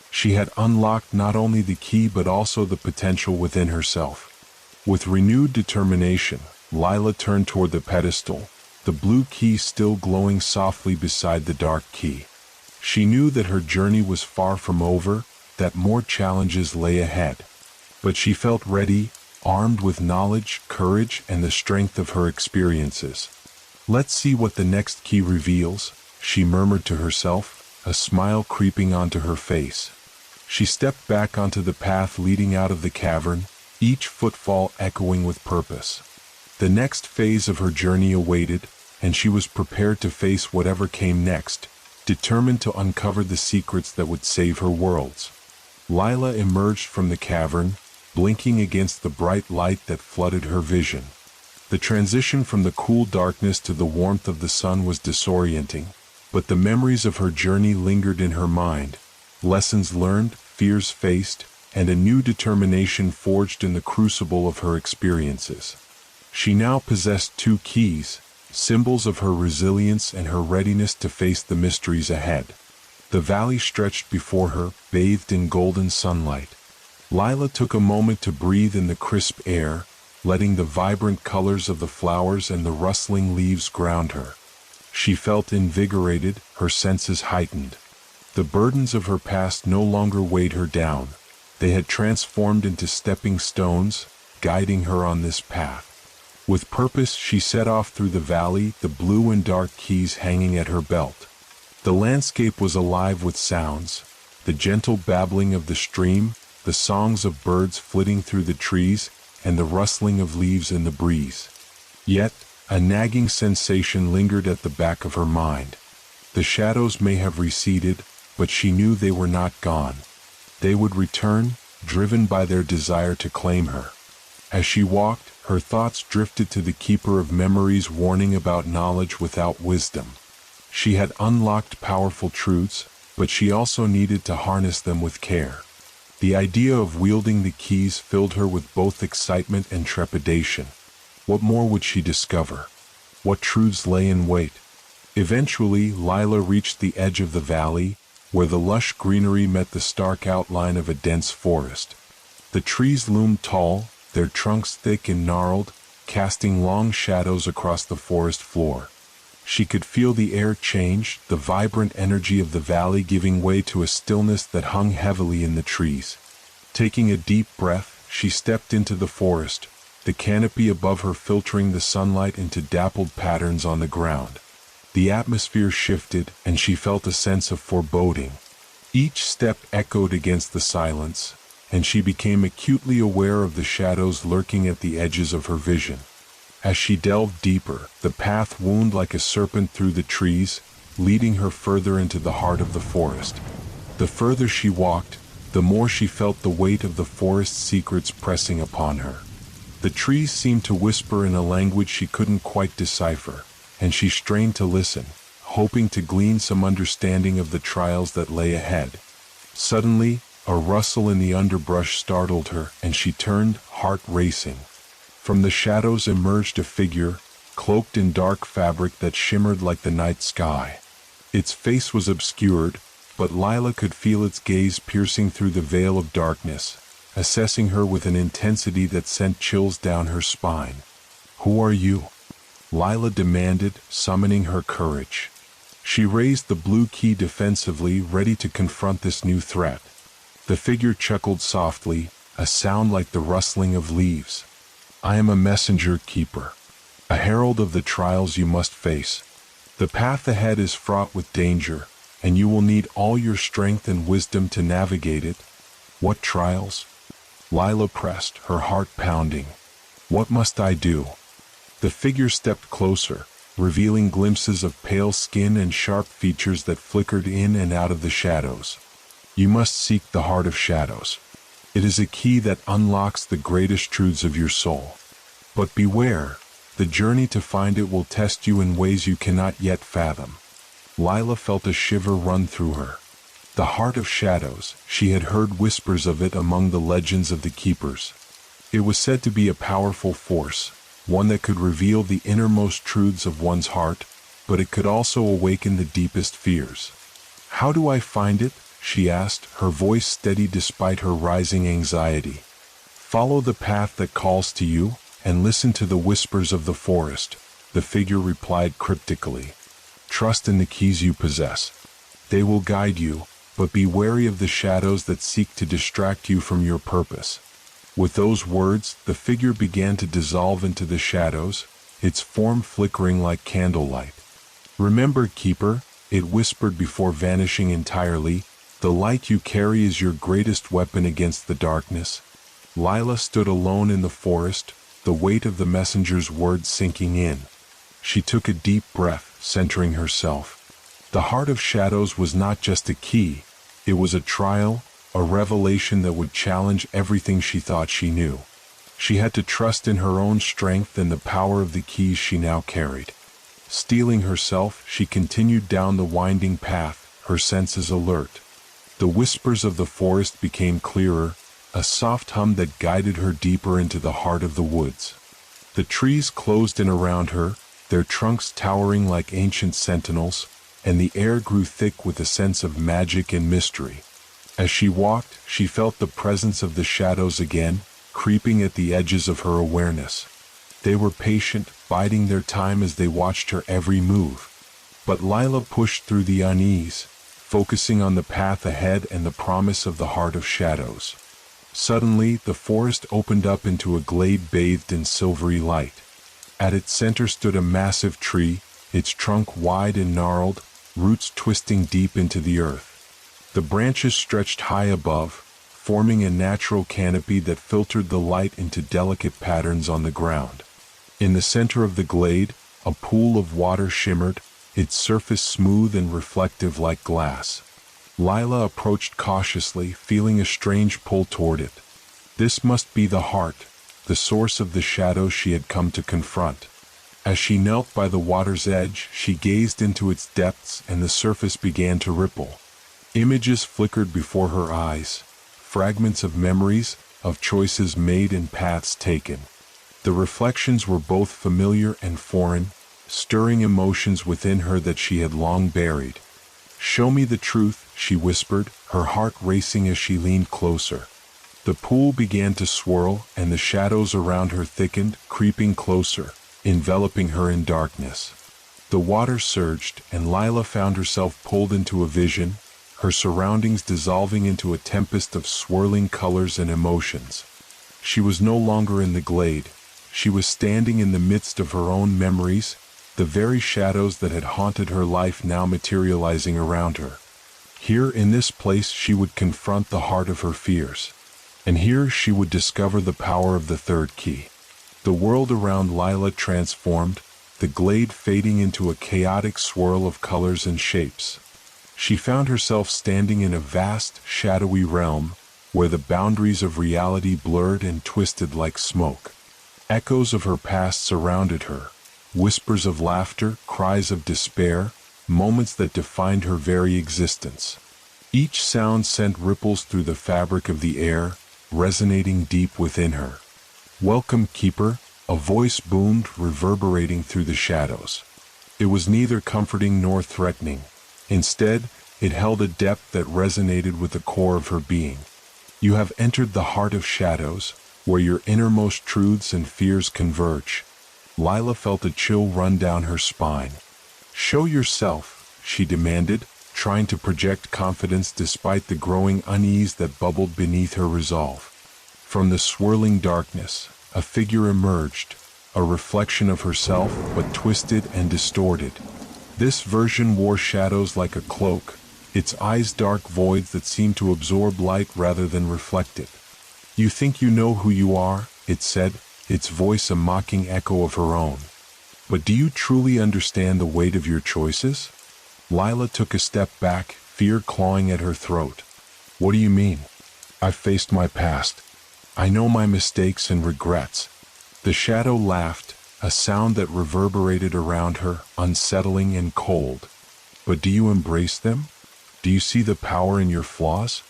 She had unlocked not only the key but also the potential within herself. With renewed determination, Lila turned toward the pedestal, the blue key still glowing softly beside the dark key. She knew that her journey was far from over, that more challenges lay ahead. But she felt ready, armed with knowledge, courage, and the strength of her experiences. Let's see what the next key reveals, she murmured to herself, a smile creeping onto her face. She stepped back onto the path leading out of the cavern, each footfall echoing with purpose. The next phase of her journey awaited, and she was prepared to face whatever came next, determined to uncover the secrets that would save her worlds. Lila emerged from the cavern, blinking against the bright light that flooded her vision. The transition from the cool darkness to the warmth of the sun was disorienting, but the memories of her journey lingered in her mind. Lessons learned, fears faced, and a new determination forged in the crucible of her experiences. She now possessed two keys, symbols of her resilience and her readiness to face the mysteries ahead. The valley stretched before her, bathed in golden sunlight. Lila took a moment to breathe in the crisp air, letting the vibrant colors of the flowers and the rustling leaves ground her. She felt invigorated, her senses heightened. The burdens of her past no longer weighed her down. They had transformed into stepping stones, guiding her on this path. With purpose, she set off through the valley, the blue and dark keys hanging at her belt. The landscape was alive with sounds, the gentle babbling of the stream, the songs of birds flitting through the trees, and the rustling of leaves in the breeze. Yet, a nagging sensation lingered at the back of her mind. The shadows may have receded, but she knew they were not gone. They would return, driven by their desire to claim her. As she walked, her thoughts drifted to the keeper of memories warning about knowledge without wisdom. She had unlocked powerful truths, but she also needed to harness them with care. The idea of wielding the keys filled her with both excitement and trepidation. What more would she discover? What truths lay in wait? Eventually, Lila reached the edge of the valley, where the lush greenery met the stark outline of a dense forest. The trees loomed tall, their trunks thick and gnarled, casting long shadows across the forest floor. She could feel the air change, the vibrant energy of the valley giving way to a stillness that hung heavily in the trees. Taking a deep breath, she stepped into the forest, the canopy above her filtering the sunlight into dappled patterns on the ground. The atmosphere shifted, and she felt a sense of foreboding. Each step echoed against the silence, and she became acutely aware of the shadows lurking at the edges of her vision. As she delved deeper, the path wound like a serpent through the trees, leading her further into the heart of the forest. The further she walked, the more she felt the weight of the forest's secrets pressing upon her. The trees seemed to whisper in a language she couldn't quite decipher, and she strained to listen, hoping to glean some understanding of the trials that lay ahead. Suddenly, a rustle in the underbrush startled her, and she turned, heart racing. From the shadows emerged a figure, cloaked in dark fabric that shimmered like the night sky. Its face was obscured, but Lila could feel its gaze piercing through the veil of darkness, assessing her with an intensity that sent chills down her spine. "Who are you?" Lila demanded, summoning her courage. She raised the blue key defensively, ready to confront this new threat. The figure chuckled softly, a sound like the rustling of leaves. "I am a messenger keeper, a herald of the trials you must face. The path ahead is fraught with danger, and you will need all your strength and wisdom to navigate it." "What trials?" Lila pressed, her heart pounding. "What must I do?" The figure stepped closer, revealing glimpses of pale skin and sharp features that flickered in and out of the shadows. "You must seek the heart of shadows. It is a key that unlocks the greatest truths of your soul. But beware, the journey to find it will test you in ways you cannot yet fathom." Lila felt a shiver run through her. The heart of shadows, she had heard whispers of it among the legends of the keepers. It was said to be a powerful force, one that could reveal the innermost truths of one's heart, but it could also awaken the deepest fears. "How do I find it?" she asked, her voice steady despite her rising anxiety. "Follow the path that calls to you, and listen to the whispers of the forest," the figure replied cryptically. "Trust in the keys you possess. They will guide you, but be wary of the shadows that seek to distract you from your purpose." With those words, the figure began to dissolve into the shadows, its form flickering like candlelight. "Remember, Keeper," it whispered before vanishing entirely, "the light you carry is your greatest weapon against the darkness." Lila stood alone in the forest, the weight of the messenger's words sinking in. She took a deep breath, centering herself. The heart of shadows was not just a key, it was a trial, a revelation that would challenge everything she thought she knew. She had to trust in her own strength and the power of the keys she now carried. Steeling herself, she continued down the winding path, her senses alert. The whispers of the forest became clearer, a soft hum that guided her deeper into the heart of the woods. The trees closed in around her, their trunks towering like ancient sentinels, and the air grew thick with a sense of magic and mystery. As she walked, she felt the presence of the shadows again, creeping at the edges of her awareness. They were patient, biding their time as they watched her every move. But Lila pushed through the unease, focusing on the path ahead and the promise of the heart of shadows. Suddenly, the forest opened up into a glade bathed in silvery light. At its center stood a massive tree, its trunk wide and gnarled, roots twisting deep into the earth. The branches stretched high above, forming a natural canopy that filtered the light into delicate patterns on the ground. In the center of the glade, a pool of water shimmered, its surface smooth and reflective like glass. Lila approached cautiously, feeling a strange pull toward it. This must be the heart, the source of the shadows she had come to confront. As she knelt by the water's edge, she gazed into its depths and the surface began to ripple. Images flickered before her eyes, fragments of memories, of choices made and paths taken. The reflections were both familiar and foreign, stirring emotions within her that she had long buried. "Show me the truth," she whispered, her heart racing as she leaned closer. The pool began to swirl, and the shadows around her thickened, creeping closer, enveloping her in darkness. The water surged, and Lila found herself pulled into a vision, her surroundings dissolving into a tempest of swirling colors and emotions. She was no longer in the glade. She was standing in the midst of her own memories, the very shadows that had haunted her life now materializing around her. Here in this place she would confront the heart of her fears. And here she would discover the power of the third key. The world around Lila transformed, the glade fading into a chaotic swirl of colors and shapes. She found herself standing in a vast, shadowy realm, where the boundaries of reality blurred and twisted like smoke. Echoes of her past surrounded her, whispers of laughter, cries of despair, moments that defined her very existence. Each sound sent ripples through the fabric of the air, resonating deep within her. "Welcome, Keeper," a voice boomed, reverberating through the shadows. It was neither comforting nor threatening. Instead, it held a depth that resonated with the core of her being. "You have entered the heart of shadows, where your innermost truths and fears converge." Lila felt a chill run down her spine. "Show yourself," she demanded, trying to project confidence despite the growing unease that bubbled beneath her resolve. From the swirling darkness, a figure emerged, a reflection of herself, but twisted and distorted. This version wore shadows like a cloak, its eyes dark voids that seemed to absorb light rather than reflect it. "You think you know who you are," it said, its voice a mocking echo of her own. "But do you truly understand the weight of your choices?" Lila took a step back, fear clawing at her throat. "What do you mean?" "I've faced my past. I know my mistakes and regrets." The shadow laughed, a sound that reverberated around her, unsettling and cold. "But do you embrace them? Do you see the power in your flaws?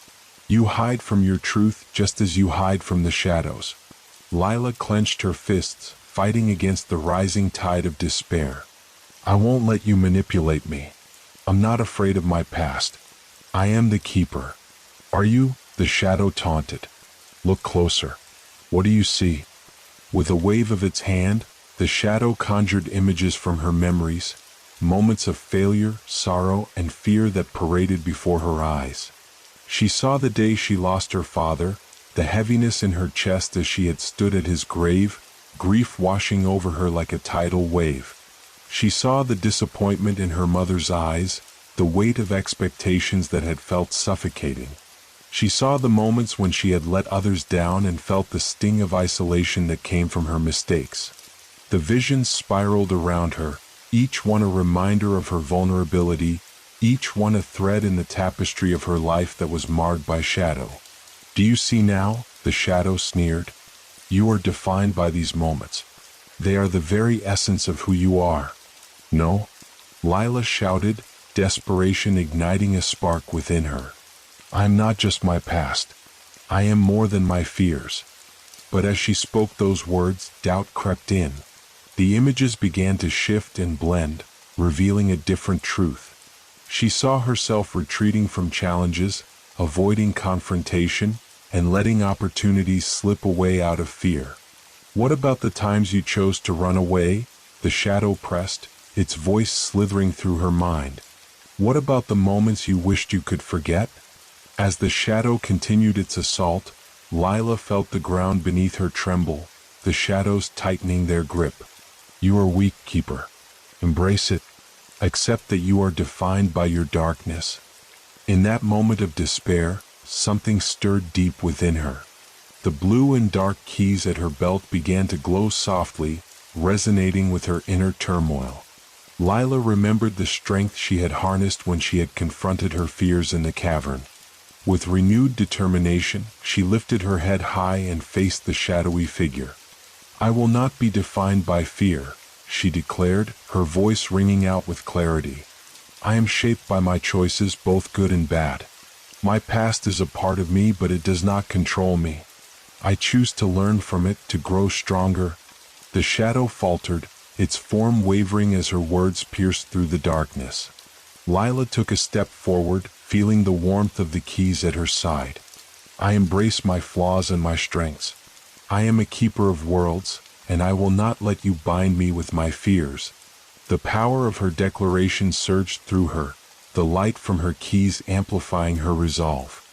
You hide from your truth just as you hide from the shadows." Lila clenched her fists, fighting against the rising tide of despair. "I won't let you manipulate me. I'm not afraid of my past. I am the Keeper." "Are you?" the shadow taunted. "Look closer. What do you see?" With a wave of its hand, the shadow conjured images from her memories, moments of failure, sorrow, and fear that paraded before her eyes. She saw the day she lost her father, the heaviness in her chest as she had stood at his grave, grief washing over her like a tidal wave. She saw the disappointment in her mother's eyes, the weight of expectations that had felt suffocating. She saw the moments when she had let others down and felt the sting of isolation that came from her mistakes. The visions spiraled around her, each one a reminder of her vulnerability, each one a thread in the tapestry of her life that was marred by shadow. "Do you see now?" the shadow sneered. "You are defined by these moments. They are the very essence of who you are." "No," Lila shouted, desperation igniting a spark within her. "I am not just my past. I am more than my fears. But as she spoke those words, doubt crept in. The images began to shift and blend, revealing a different truth. She saw herself retreating from challenges, avoiding confrontation, and letting opportunities slip away out of fear. What about the times you chose to run away? The shadow pressed, its voice slithering through her mind. What about the moments you wished you could forget? As the shadow continued its assault, Lila felt the ground beneath her tremble, the shadows tightening their grip. You are weak, Keeper. Embrace it. Accept that you are defined by your darkness. In that moment of despair, something stirred deep within her. The blue and dark keys at her belt began to glow softly, resonating with her inner turmoil. Lila remembered the strength she had harnessed when she had confronted her fears in the cavern. With renewed determination, she lifted her head high and faced the shadowy figure. I will not be defined by fear, she declared, her voice ringing out with clarity. I am shaped by my choices, both good and bad. My past is a part of me, but it does not control me. I choose to learn from it, to grow stronger. The shadow faltered, its form wavering as her words pierced through the darkness. Lila took a step forward, feeling the warmth of the keys at her side. I embrace my flaws and my strengths. I am a keeper of worlds, and I will not let you bind me with my fears. The power of her declaration surged through her, the light from her keys amplifying her resolve.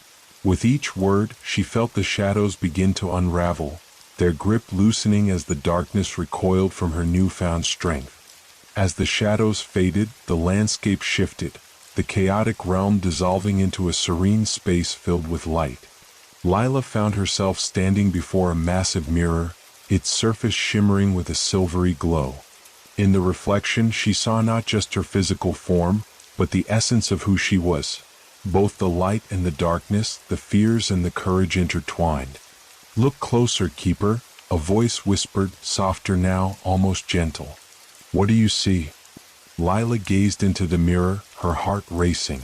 With each word, she felt the shadows begin to unravel, their grip loosening as the darkness recoiled from her newfound strength. As the shadows faded, the landscape shifted, the chaotic realm dissolving into a serene space filled with light. Lila found herself standing before a massive mirror, its surface shimmering with a silvery glow. In the reflection, she saw not just her physical form, but the essence of who she was. Both the light and the darkness, the fears and the courage intertwined. Look closer, Keeper, a voice whispered, softer now, almost gentle. What do you see? Lila gazed into the mirror, her heart racing.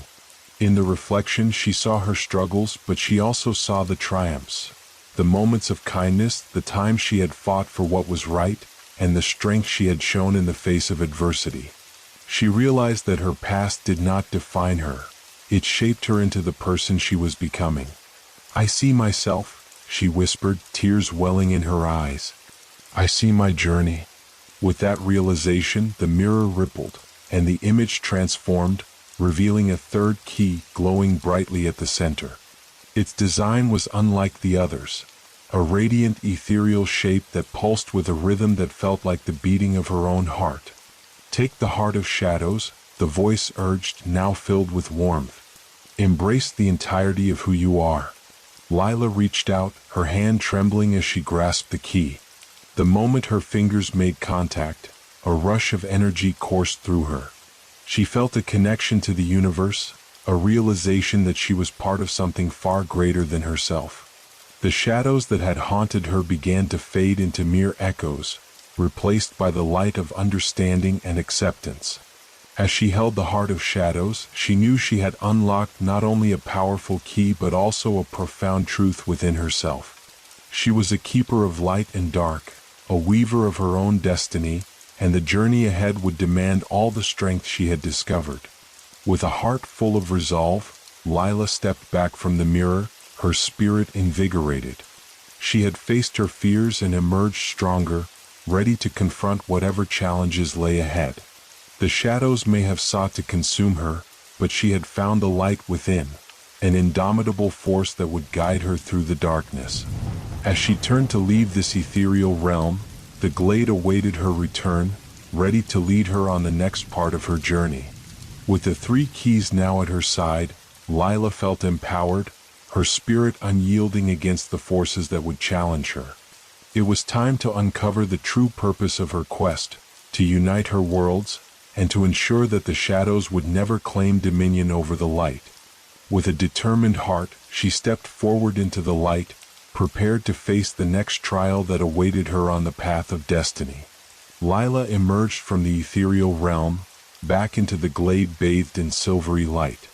In the reflection, she saw her struggles, but she also saw the triumphs. The moments of kindness, the times she had fought for what was right, and the strength she had shown in the face of adversity. She realized that her past did not define her. It shaped her into the person she was becoming. I see myself, she whispered, tears welling in her eyes. I see my journey. With that realization, the mirror rippled, and the image transformed, revealing a third key glowing brightly at the center. Its design was unlike the others, a radiant ethereal shape that pulsed with a rhythm that felt like the beating of her own heart. Take the heart of shadows, the voice urged, now filled with warmth. Embrace the entirety of who you are. Lila reached out, her hand trembling as she grasped the key. The moment her fingers made contact, a rush of energy coursed through her. She felt a connection to the universe, a realization that she was part of something far greater than herself. The shadows that had haunted her began to fade into mere echoes, replaced by the light of understanding and acceptance. As she held the heart of shadows, she knew she had unlocked not only a powerful key but also a profound truth within herself. She was a keeper of light and dark, a weaver of her own destiny, and the journey ahead would demand all the strength she had discovered. With a heart full of resolve, Lila stepped back from the mirror, her spirit invigorated. She had faced her fears and emerged stronger, ready to confront whatever challenges lay ahead. The shadows may have sought to consume her, but she had found a light within, an indomitable force that would guide her through the darkness. As she turned to leave this ethereal realm, the glade awaited her return, ready to lead her on the next part of her journey. With the three keys now at her side, Lila felt empowered, her spirit unyielding against the forces that would challenge her. It was time to uncover the true purpose of her quest, to unite her worlds, and to ensure that the shadows would never claim dominion over the light. With a determined heart, she stepped forward into the light, prepared to face the next trial that awaited her on the path of destiny. Lila emerged from the ethereal realm, back into the glade bathed in silvery light.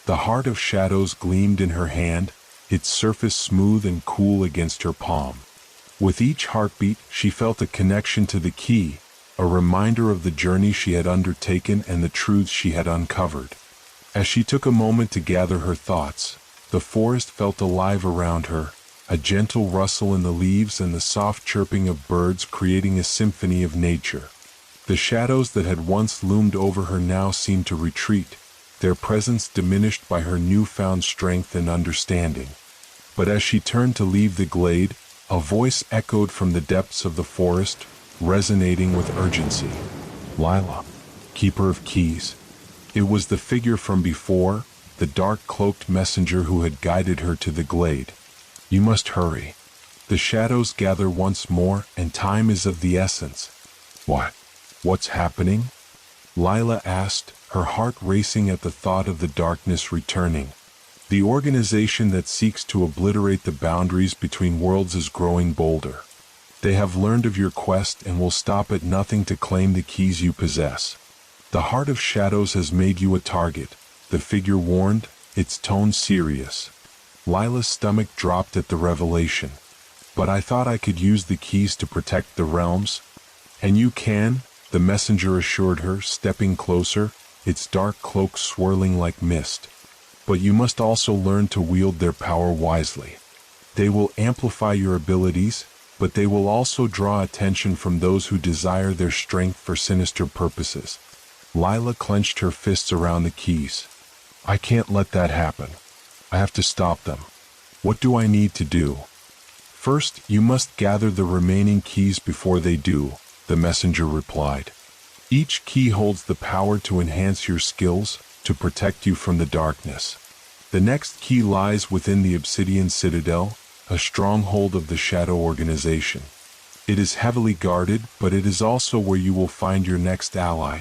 The heart of shadows gleamed in her hand, its surface smooth and cool against her palm. With each heartbeat, she felt a connection to the key, a reminder of the journey she had undertaken and the truths she had uncovered. As she took a moment to gather her thoughts, the forest felt alive around her, a gentle rustle in the leaves and the soft chirping of birds creating a symphony of nature. The shadows that had once loomed over her now seemed to retreat, their presence diminished by her newfound strength and understanding. But as she turned to leave the glade, a voice echoed from the depths of the forest, resonating with urgency. "Lila, keeper of keys." It was the figure from before, the dark-cloaked messenger who had guided her to the glade. "You must hurry. The shadows gather once more, and time is of the essence." What's happening?" Lila asked, her heart racing at the thought of the darkness returning. "The organization that seeks to obliterate the boundaries between worlds is growing bolder. They have learned of your quest and will stop at nothing to claim the keys you possess. The Heart of Shadows has made you a target," the figure warned, its tone serious. Lila's stomach dropped at the revelation. "But I thought I could use the keys to protect the realms." "And you can," the messenger assured her, stepping closer, its dark cloak swirling like mist. "But you must also learn to wield their power wisely. They will amplify your abilities, but they will also draw attention from those who desire their strength for sinister purposes." Lila clenched her fists around the keys. "I can't let that happen. I have to stop them. What do I need to do?" "First, you must gather the remaining keys before they do," the messenger replied. "Each key holds the power to enhance your skills, to protect you from the darkness. The next key lies within the Obsidian Citadel, a stronghold of the Shadow Organization. It is heavily guarded, but it is also where you will find your next ally,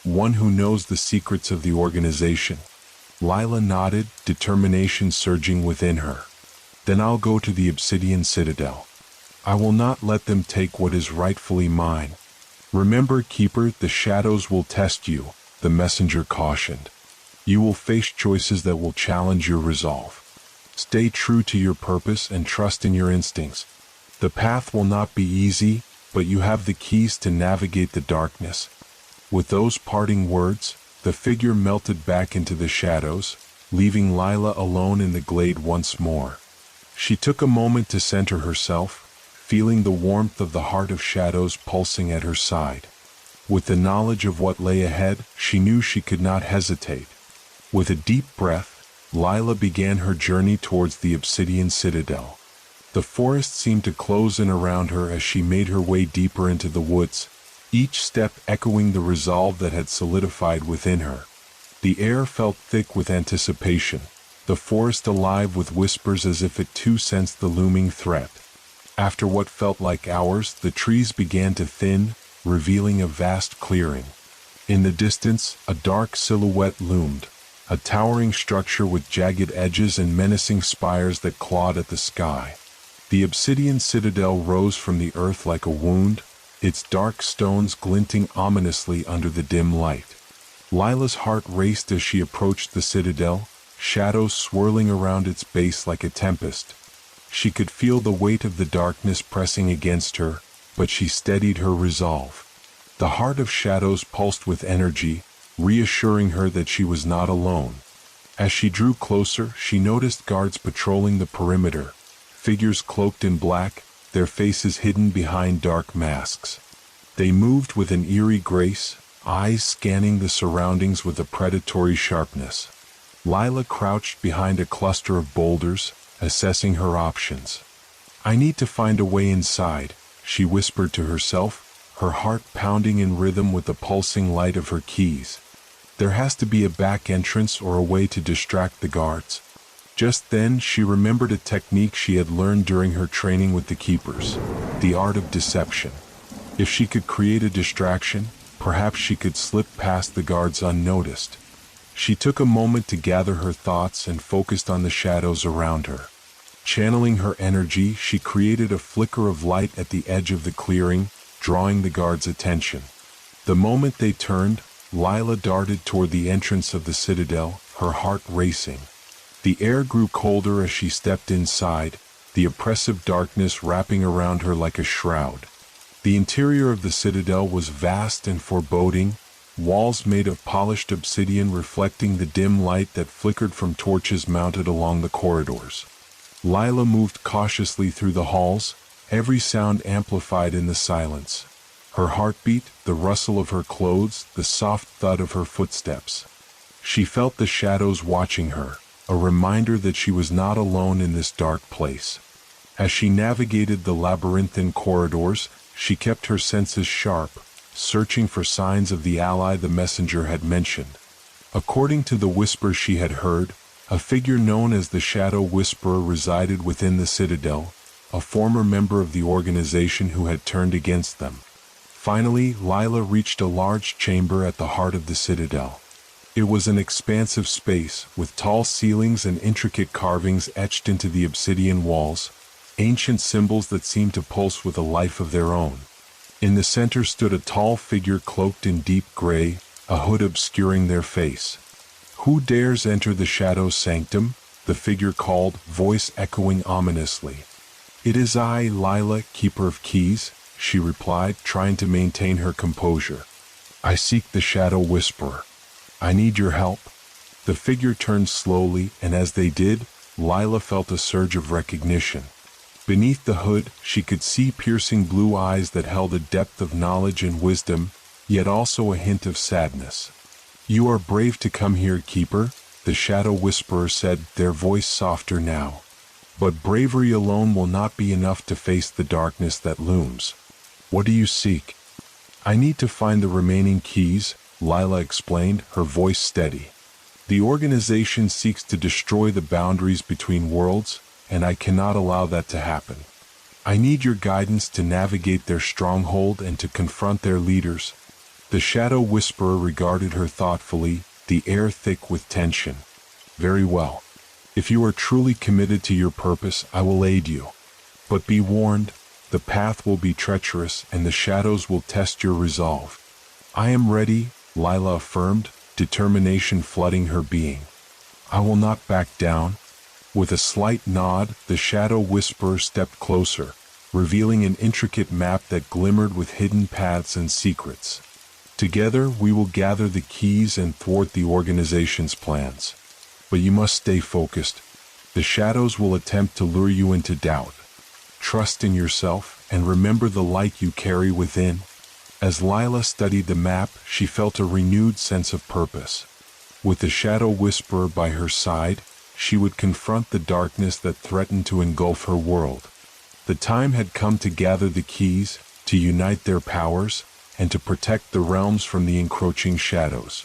one who knows the secrets of the organization." Lila nodded, determination surging within her. "Then I'll go to the Obsidian Citadel. I will not let them take what is rightfully mine." "Remember, Keeper, the shadows will test you," the messenger cautioned. "You will face choices that will challenge your resolve. Stay true to your purpose and trust in your instincts. The path will not be easy, but you have the keys to navigate the darkness." With those parting words, the figure melted back into the shadows, leaving Lila alone in the glade once more. She took a moment to center herself, feeling the warmth of the Heart of Shadows pulsing at her side. With the knowledge of what lay ahead, she knew she could not hesitate. With a deep breath, Lila began her journey towards the Obsidian Citadel. The forest seemed to close in around her as she made her way deeper into the woods, each step echoing the resolve that had solidified within her. The air felt thick with anticipation, the forest alive with whispers as if it too sensed the looming threat. After what felt like hours, the trees began to thin, revealing a vast clearing. In the distance, a dark silhouette loomed, a towering structure with jagged edges and menacing spires that clawed at the sky. The Obsidian Citadel rose from the earth like a wound, its dark stones glinting ominously under the dim light. Lila's heart raced as she approached the citadel, shadows swirling around its base like a tempest. She could feel the weight of the darkness pressing against her, but she steadied her resolve. The Heart of Shadows pulsed with energy, reassuring her that she was not alone. As she drew closer, she noticed guards patrolling the perimeter, figures cloaked in black, their faces hidden behind dark masks. They moved with an eerie grace, eyes scanning the surroundings with a predatory sharpness. Lila crouched behind a cluster of boulders, assessing her options. "I need to find a way inside," she whispered to herself, her heart pounding in rhythm with the pulsing light of her keys. There has to be a back entrance or a way to distract the guards. Just then, she remembered a technique she had learned during her training with the Keepers, the art of deception. If she could create a distraction, perhaps she could slip past the guards unnoticed. She took a moment to gather her thoughts and focused on the shadows around her. Channeling her energy, she created a flicker of light at the edge of the clearing, drawing the guards' attention. The moment they turned, Lila darted toward the entrance of the citadel, her heart racing. The air grew colder as she stepped inside, the oppressive darkness wrapping around her like a shroud. The interior of the citadel was vast and foreboding, walls made of polished obsidian reflecting the dim light that flickered from torches mounted along the corridors. Lila moved cautiously through the halls, every sound amplified in the silence. Her heartbeat, the rustle of her clothes, the soft thud of her footsteps. She felt the shadows watching her, a reminder that she was not alone in this dark place. As she navigated the labyrinthine corridors, she kept her senses sharp, searching for signs of the ally the messenger had mentioned. According to the whispers she had heard, a figure known as the Shadow Whisperer resided within the citadel, a former member of the organization who had turned against them. Finally, Lila reached a large chamber at the heart of the citadel. It was an expansive space, with tall ceilings and intricate carvings etched into the obsidian walls, ancient symbols that seemed to pulse with a life of their own. In the center stood a tall figure cloaked in deep gray, a hood obscuring their face. "Who dares enter the Shadow's sanctum?" the figure called, voice echoing ominously. "It is I, Lila, Keeper of Keys," she replied, trying to maintain her composure. "I seek the Shadow Whisperer. I need your help." The figure turned slowly, and as they did, Lila felt a surge of recognition. Beneath the hood, she could see piercing blue eyes that held a depth of knowledge and wisdom, yet also a hint of sadness. "You are brave to come here, Keeper," the Shadow Whisperer said, their voice softer now. "But bravery alone will not be enough to face the darkness that looms. What do you seek?" "I need to find the remaining keys," Lila explained, her voice steady. "The organization seeks to destroy the boundaries between worlds, and I cannot allow that to happen. I need your guidance to navigate their stronghold and to confront their leaders." The Shadow Whisperer regarded her thoughtfully, the air thick with tension. "Very well. If you are truly committed to your purpose, I will aid you. But be warned, the path will be treacherous and the shadows will test your resolve." "I am ready," Lila affirmed, determination flooding her being. "I will not back down." With a slight nod, the Shadow Whisperer stepped closer, revealing an intricate map that glimmered with hidden paths and secrets. "Together, we will gather the keys and thwart the organization's plans. But you must stay focused. The shadows will attempt to lure you into doubt. Trust in yourself, and remember the light you carry within." As Lila studied the map, she felt a renewed sense of purpose. With the Shadow Whisperer by her side, she would confront the darkness that threatened to engulf her world. The time had come to gather the keys, to unite their powers, and to protect the realms from the encroaching shadows.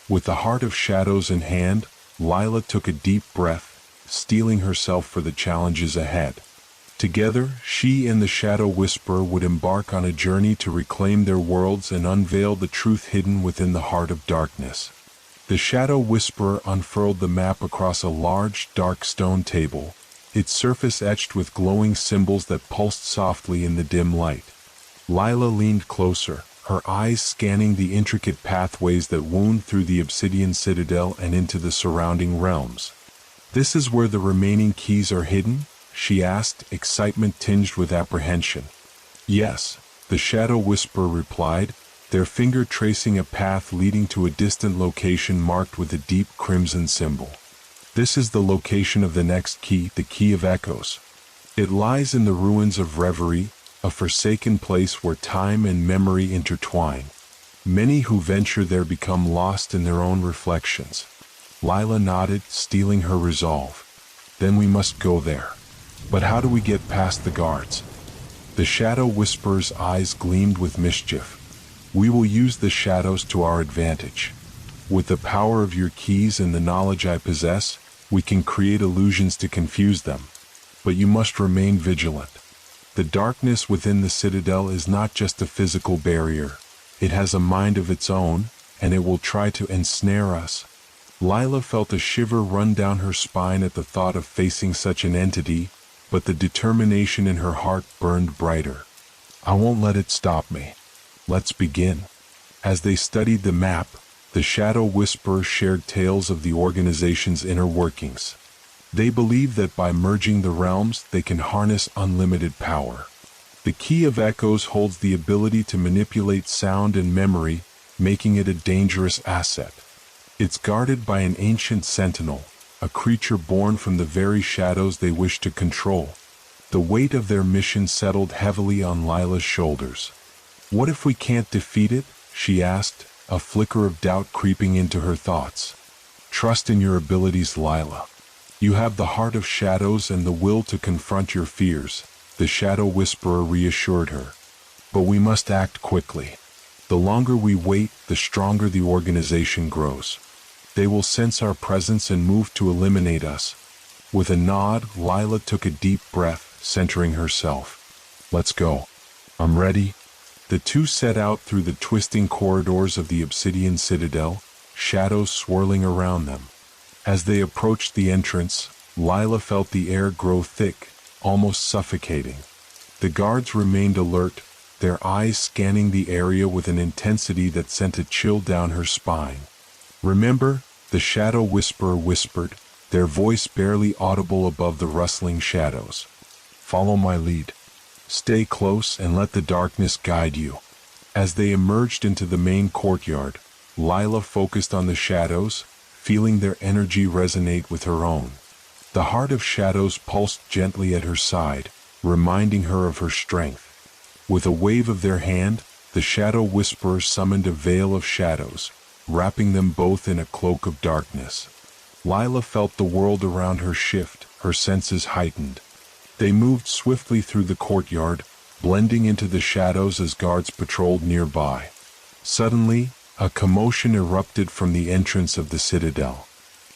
With the heart of shadows in hand, Lila took a deep breath, steeling herself for the challenges ahead. Together, she and the Shadow Whisperer would embark on a journey to reclaim their worlds and unveil the truth hidden within the heart of darkness. The Shadow Whisperer unfurled the map across a large, dark stone table, its surface etched with glowing symbols that pulsed softly in the dim light. Lila leaned closer, her eyes scanning the intricate pathways that wound through the obsidian citadel and into the surrounding realms. "This is where the remaining keys are hidden?" she asked, excitement tinged with apprehension. "Yes," the Shadow Whisperer replied, their finger tracing a path leading to a distant location marked with a deep crimson symbol. "This is the location of the next key, the Key of Echoes. It lies in the ruins of Reverie, a forsaken place where time and memory intertwine. Many who venture there become lost in their own reflections." Lila nodded, steeling her resolve. "Then we must go there. But how do we get past the guards?" The Shadow Whisperer's eyes gleamed with mischief. "We will use the shadows to our advantage. With the power of your keys and the knowledge I possess, we can create illusions to confuse them. But you must remain vigilant. The darkness within the citadel is not just a physical barrier. It has a mind of its own, and it will try to ensnare us." Lila felt a shiver run down her spine at the thought of facing such an entity, but the determination in her heart burned brighter. "I won't let it stop me. Let's begin." As they studied the map, the Shadow Whisperer shared tales of the organization's inner workings. They believe that by merging the realms, they can harness unlimited power. The Key of Echoes holds the ability to manipulate sound and memory, making it a dangerous asset. It's guarded by an ancient sentinel, a creature born from the very shadows they wish to control. The weight of their mission settled heavily on Lila's shoulders. "What if we can't defeat it?" she asked, a flicker of doubt creeping into her thoughts. "Trust in your abilities, Lila. You have the heart of shadows and the will to confront your fears," the Shadow Whisperer reassured her. "But we must act quickly. The longer we wait, the stronger the organization grows. They will sense our presence and move to eliminate us." With a nod, Lila took a deep breath, centering herself. "Let's go. I'm ready." The two set out through the twisting corridors of the Obsidian Citadel, shadows swirling around them. As they approached the entrance, Lila felt the air grow thick, almost suffocating. The guards remained alert, their eyes scanning the area with an intensity that sent a chill down her spine. "Remember," the Shadow Whisperer whispered, their voice barely audible above the rustling shadows. "Follow my lead. Stay close and let the darkness guide you." As they emerged into the main courtyard, Lila focused on the shadows, feeling their energy resonate with her own. The heart of shadows pulsed gently at her side, reminding her of her strength. With a wave of their hand, the Shadow Whisperer summoned a veil of shadows, wrapping them both in a cloak of darkness. Lila felt the world around her shift, her senses heightened. They moved swiftly through the courtyard, blending into the shadows as guards patrolled nearby. Suddenly, a commotion erupted from the entrance of the citadel.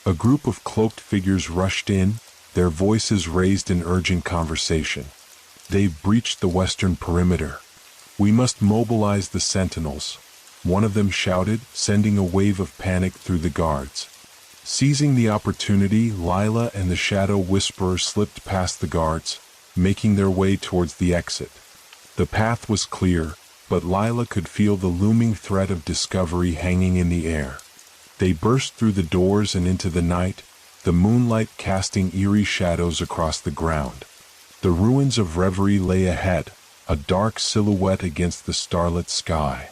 A group of cloaked figures rushed in, their voices raised in urgent conversation. "They've breached the western perimeter. We must mobilize the sentinels," one of them shouted, sending a wave of panic through the guards. Seizing the opportunity, Lila and the Shadow Whisperer slipped past the guards, making their way towards the exit. The path was clear, but Lila could feel the looming threat of discovery hanging in the air. They burst through the doors and into the night, the moonlight casting eerie shadows across the ground. The ruins of Reverie lay ahead, a dark silhouette against the starlit sky.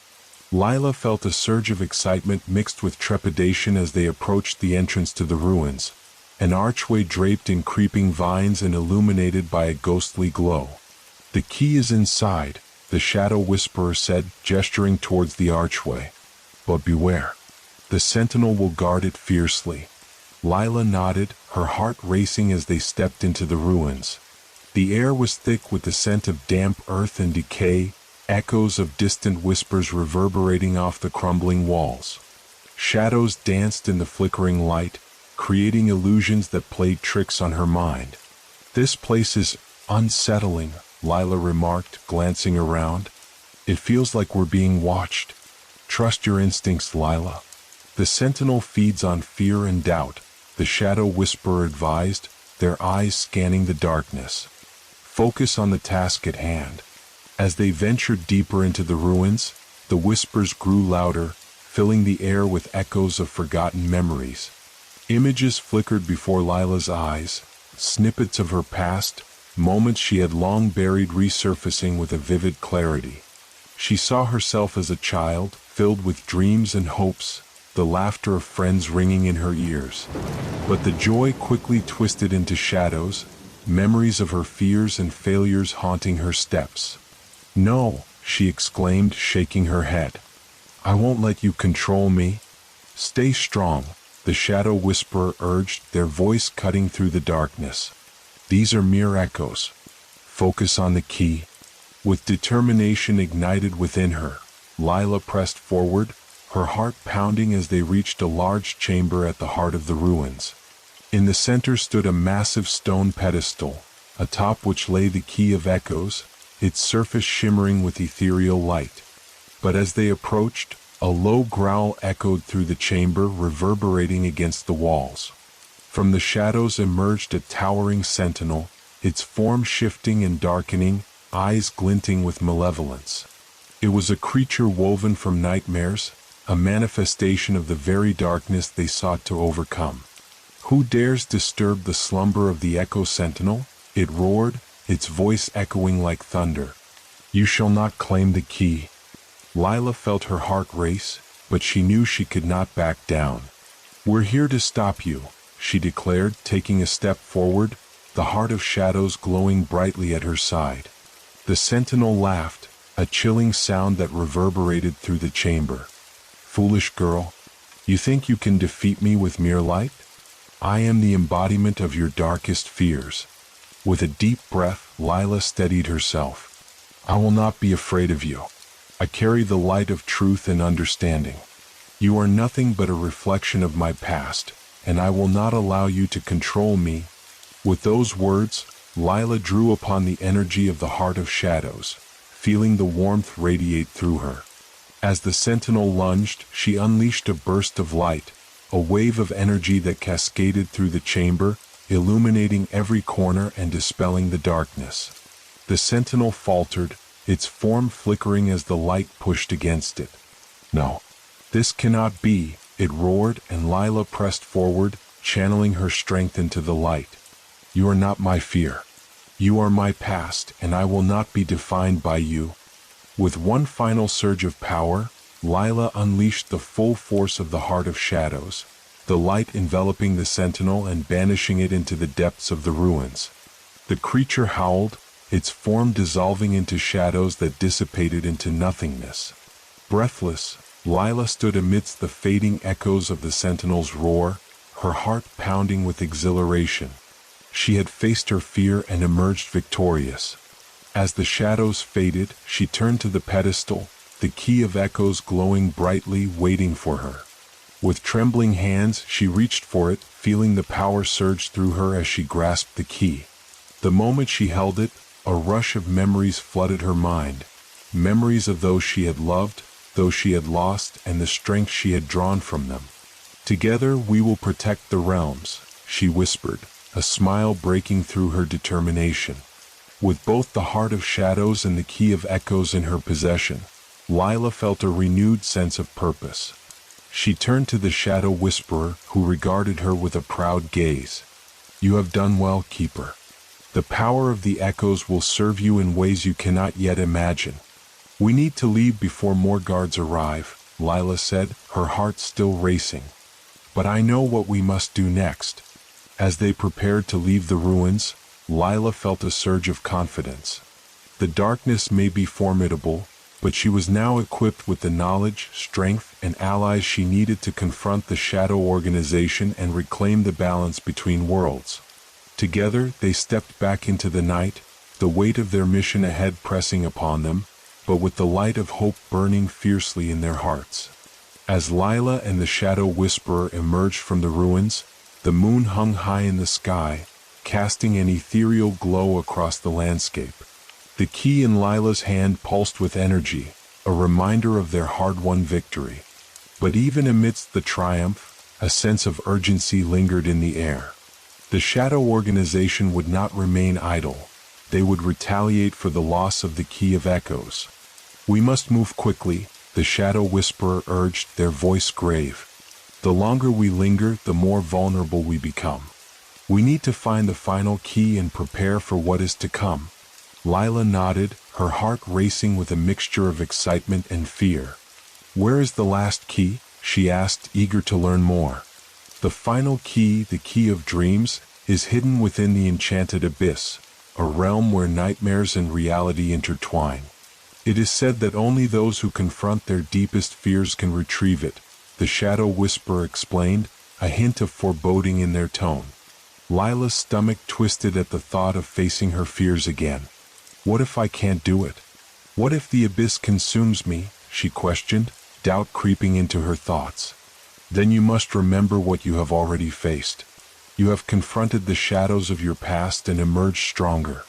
Lila felt a surge of excitement mixed with trepidation as they approached the entrance to the ruins, an archway draped in creeping vines and illuminated by a ghostly glow. "The key is inside," the Shadow Whisperer said, gesturing towards the archway. "But beware. The sentinel will guard it fiercely." Lila nodded, her heart racing as they stepped into the ruins. The air was thick with the scent of damp earth and decay, echoes of distant whispers reverberating off the crumbling walls. Shadows danced in the flickering light, creating illusions that played tricks on her mind. "This place is unsettling," Lila remarked, glancing around. "It feels like we're being watched." "Trust your instincts, Lila. The sentinel feeds on fear and doubt," the Shadow Whisperer advised, their eyes scanning the darkness. "Focus on the task at hand." As they ventured deeper into the ruins, the whispers grew louder, filling the air with echoes of forgotten memories. Images flickered before Lila's eyes, snippets of her past, moments she had long buried resurfacing with a vivid clarity. She saw herself as a child, filled with dreams and hopes, the laughter of friends ringing in her ears. But the joy quickly twisted into shadows, memories of her fears and failures haunting her steps. "No," she exclaimed, shaking her head. "I won't let you control me." "Stay strong," the Shadow Whisperer urged, their voice cutting through the darkness. "These are mere echoes. Focus on the key." With determination ignited within her, Lila pressed forward, her heart pounding as they reached a large chamber at the heart of the ruins. In the center stood a massive stone pedestal, atop which lay the Key of Echoes, its surface shimmering with ethereal light. But as they approached, a low growl echoed through the chamber, reverberating against the walls. From the shadows emerged a towering sentinel, its form shifting and darkening, eyes glinting with malevolence. It was a creature woven from nightmares, a manifestation of the very darkness they sought to overcome. Who dares disturb the slumber of the Echo Sentinel? It roared, its voice echoing like thunder. You shall not claim the key. Lila felt her heart race, but she knew she could not back down. We're here to stop you, she declared, taking a step forward, the heart of shadows glowing brightly at her side. The sentinel laughed, a chilling sound that reverberated through the chamber. Foolish girl, you think you can defeat me with mere light? I am the embodiment of your darkest fears. With a deep breath, Lila steadied herself. I will not be afraid of you. I carry the light of truth and understanding. You are nothing but a reflection of my past, and I will not allow you to control me. With those words, Lila drew upon the energy of the Heart of Shadows, feeling the warmth radiate through her. As the sentinel lunged, she unleashed a burst of light, a wave of energy that cascaded through the chamber, illuminating every corner and dispelling the darkness. The sentinel faltered, its form flickering as the light pushed against it. No, this cannot be, it roared, and Lila pressed forward, channeling her strength into the light. You are not my fear. You are my past, and I will not be defined by you. With one final surge of power, Lila unleashed the full force of the Heart of Shadows, the light enveloping the sentinel and banishing it into the depths of the ruins. The creature howled, its form dissolving into shadows that dissipated into nothingness. Breathless, Lila stood amidst the fading echoes of the sentinel's roar, her heart pounding with exhilaration. She had faced her fear and emerged victorious. As the shadows faded, she turned to the pedestal, the key of echoes glowing brightly, waiting for her. With trembling hands, she reached for it, feeling the power surge through her as she grasped the key. The moment she held it, a rush of memories flooded her mind. Memories of those she had loved, those she had lost, and the strength she had drawn from them. Together we will protect the realms, she whispered, a smile breaking through her determination. With both the Heart of Shadows and the Key of Echoes in her possession, Lila felt a renewed sense of purpose. She turned to the Shadow Whisperer, who regarded her with a proud gaze. You have done well, Keeper. The power of the echoes will serve you in ways you cannot yet imagine. We need to leave before more guards arrive, Lila said, her heart still racing. But I know what we must do next. As they prepared to leave the ruins, Lila felt a surge of confidence. The darkness may be formidable, but she was now equipped with the knowledge, strength, and allies she needed to confront the Shadow Organization and reclaim the balance between worlds. Together, they stepped back into the night, the weight of their mission ahead pressing upon them, but with the light of hope burning fiercely in their hearts. As Lila and the Shadow Whisperer emerged from the ruins, the moon hung high in the sky, casting an ethereal glow across the landscape. The key in Lila's hand pulsed with energy, a reminder of their hard-won victory. But even amidst the triumph, a sense of urgency lingered in the air. The Shadow Organization would not remain idle. They would retaliate for the loss of the Key of Echoes. We must move quickly, the Shadow Whisperer urged, their voice grave. The longer we linger, the more vulnerable we become. We need to find the final key and prepare for what is to come. Lila nodded, her heart racing with a mixture of excitement and fear. Where is the last key? She asked, eager to learn more. The final key, the Key of Dreams, is hidden within the Enchanted Abyss, a realm where nightmares and reality intertwine. It is said that only those who confront their deepest fears can retrieve it, the Shadow Whisperer explained, a hint of foreboding in their tone. Lila's stomach twisted at the thought of facing her fears again. What if I can't do it? What if the abyss consumes me? She questioned, doubt creeping into her thoughts. Then you must remember what you have already faced. You have confronted the shadows of your past and emerged stronger.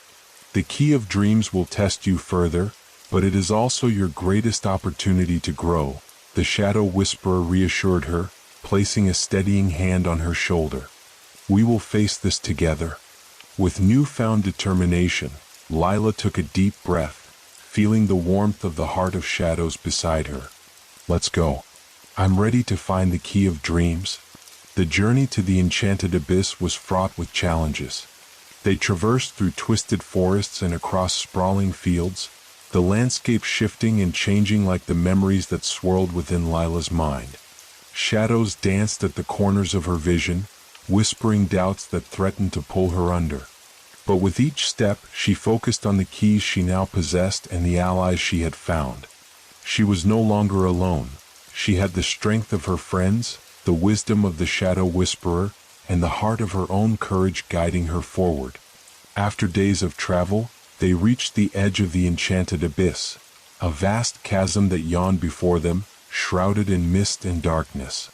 The Key of Dreams will test you further, but it is also your greatest opportunity to grow, the Shadow Whisperer reassured her, placing a steadying hand on her shoulder. We will face this together. With newfound determination, Lila took a deep breath, feeling the warmth of the Heart of Shadows beside her. Let's go. I'm ready to find the Key of Dreams. The journey to the enchanted abyss was fraught with challenges. They traversed through twisted forests and across sprawling fields, the landscape shifting and changing like the memories that swirled within Lila's mind. Shadows danced at the corners of her vision, whispering doubts that threatened to pull her under. But with each step, she focused on the keys she now possessed and the allies she had found. She was no longer alone. She had the strength of her friends, the wisdom of the Shadow Whisperer, and the heart of her own courage guiding her forward. After days of travel, they reached the edge of the enchanted abyss, a vast chasm that yawned before them, shrouded in mist and darkness.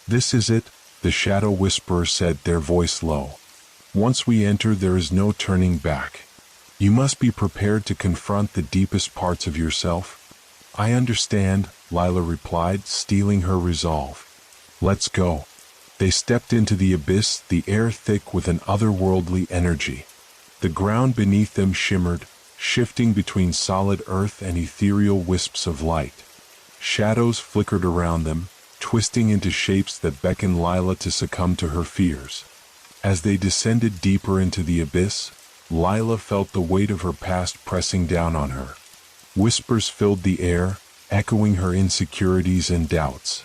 "This is it," the Shadow Whisperer said, their voice low. "Once we enter, there is no turning back. You must be prepared to confront the deepest parts of yourself." "I understand," Lila replied, steeling her resolve. "Let's go." They stepped into the abyss, the air thick with an otherworldly energy. The ground beneath them shimmered, shifting between solid earth and ethereal wisps of light. Shadows flickered around them, twisting into shapes that beckoned Lila to succumb to her fears. As they descended deeper into the abyss, Lila felt the weight of her past pressing down on her. Whispers filled the air, echoing her insecurities and doubts.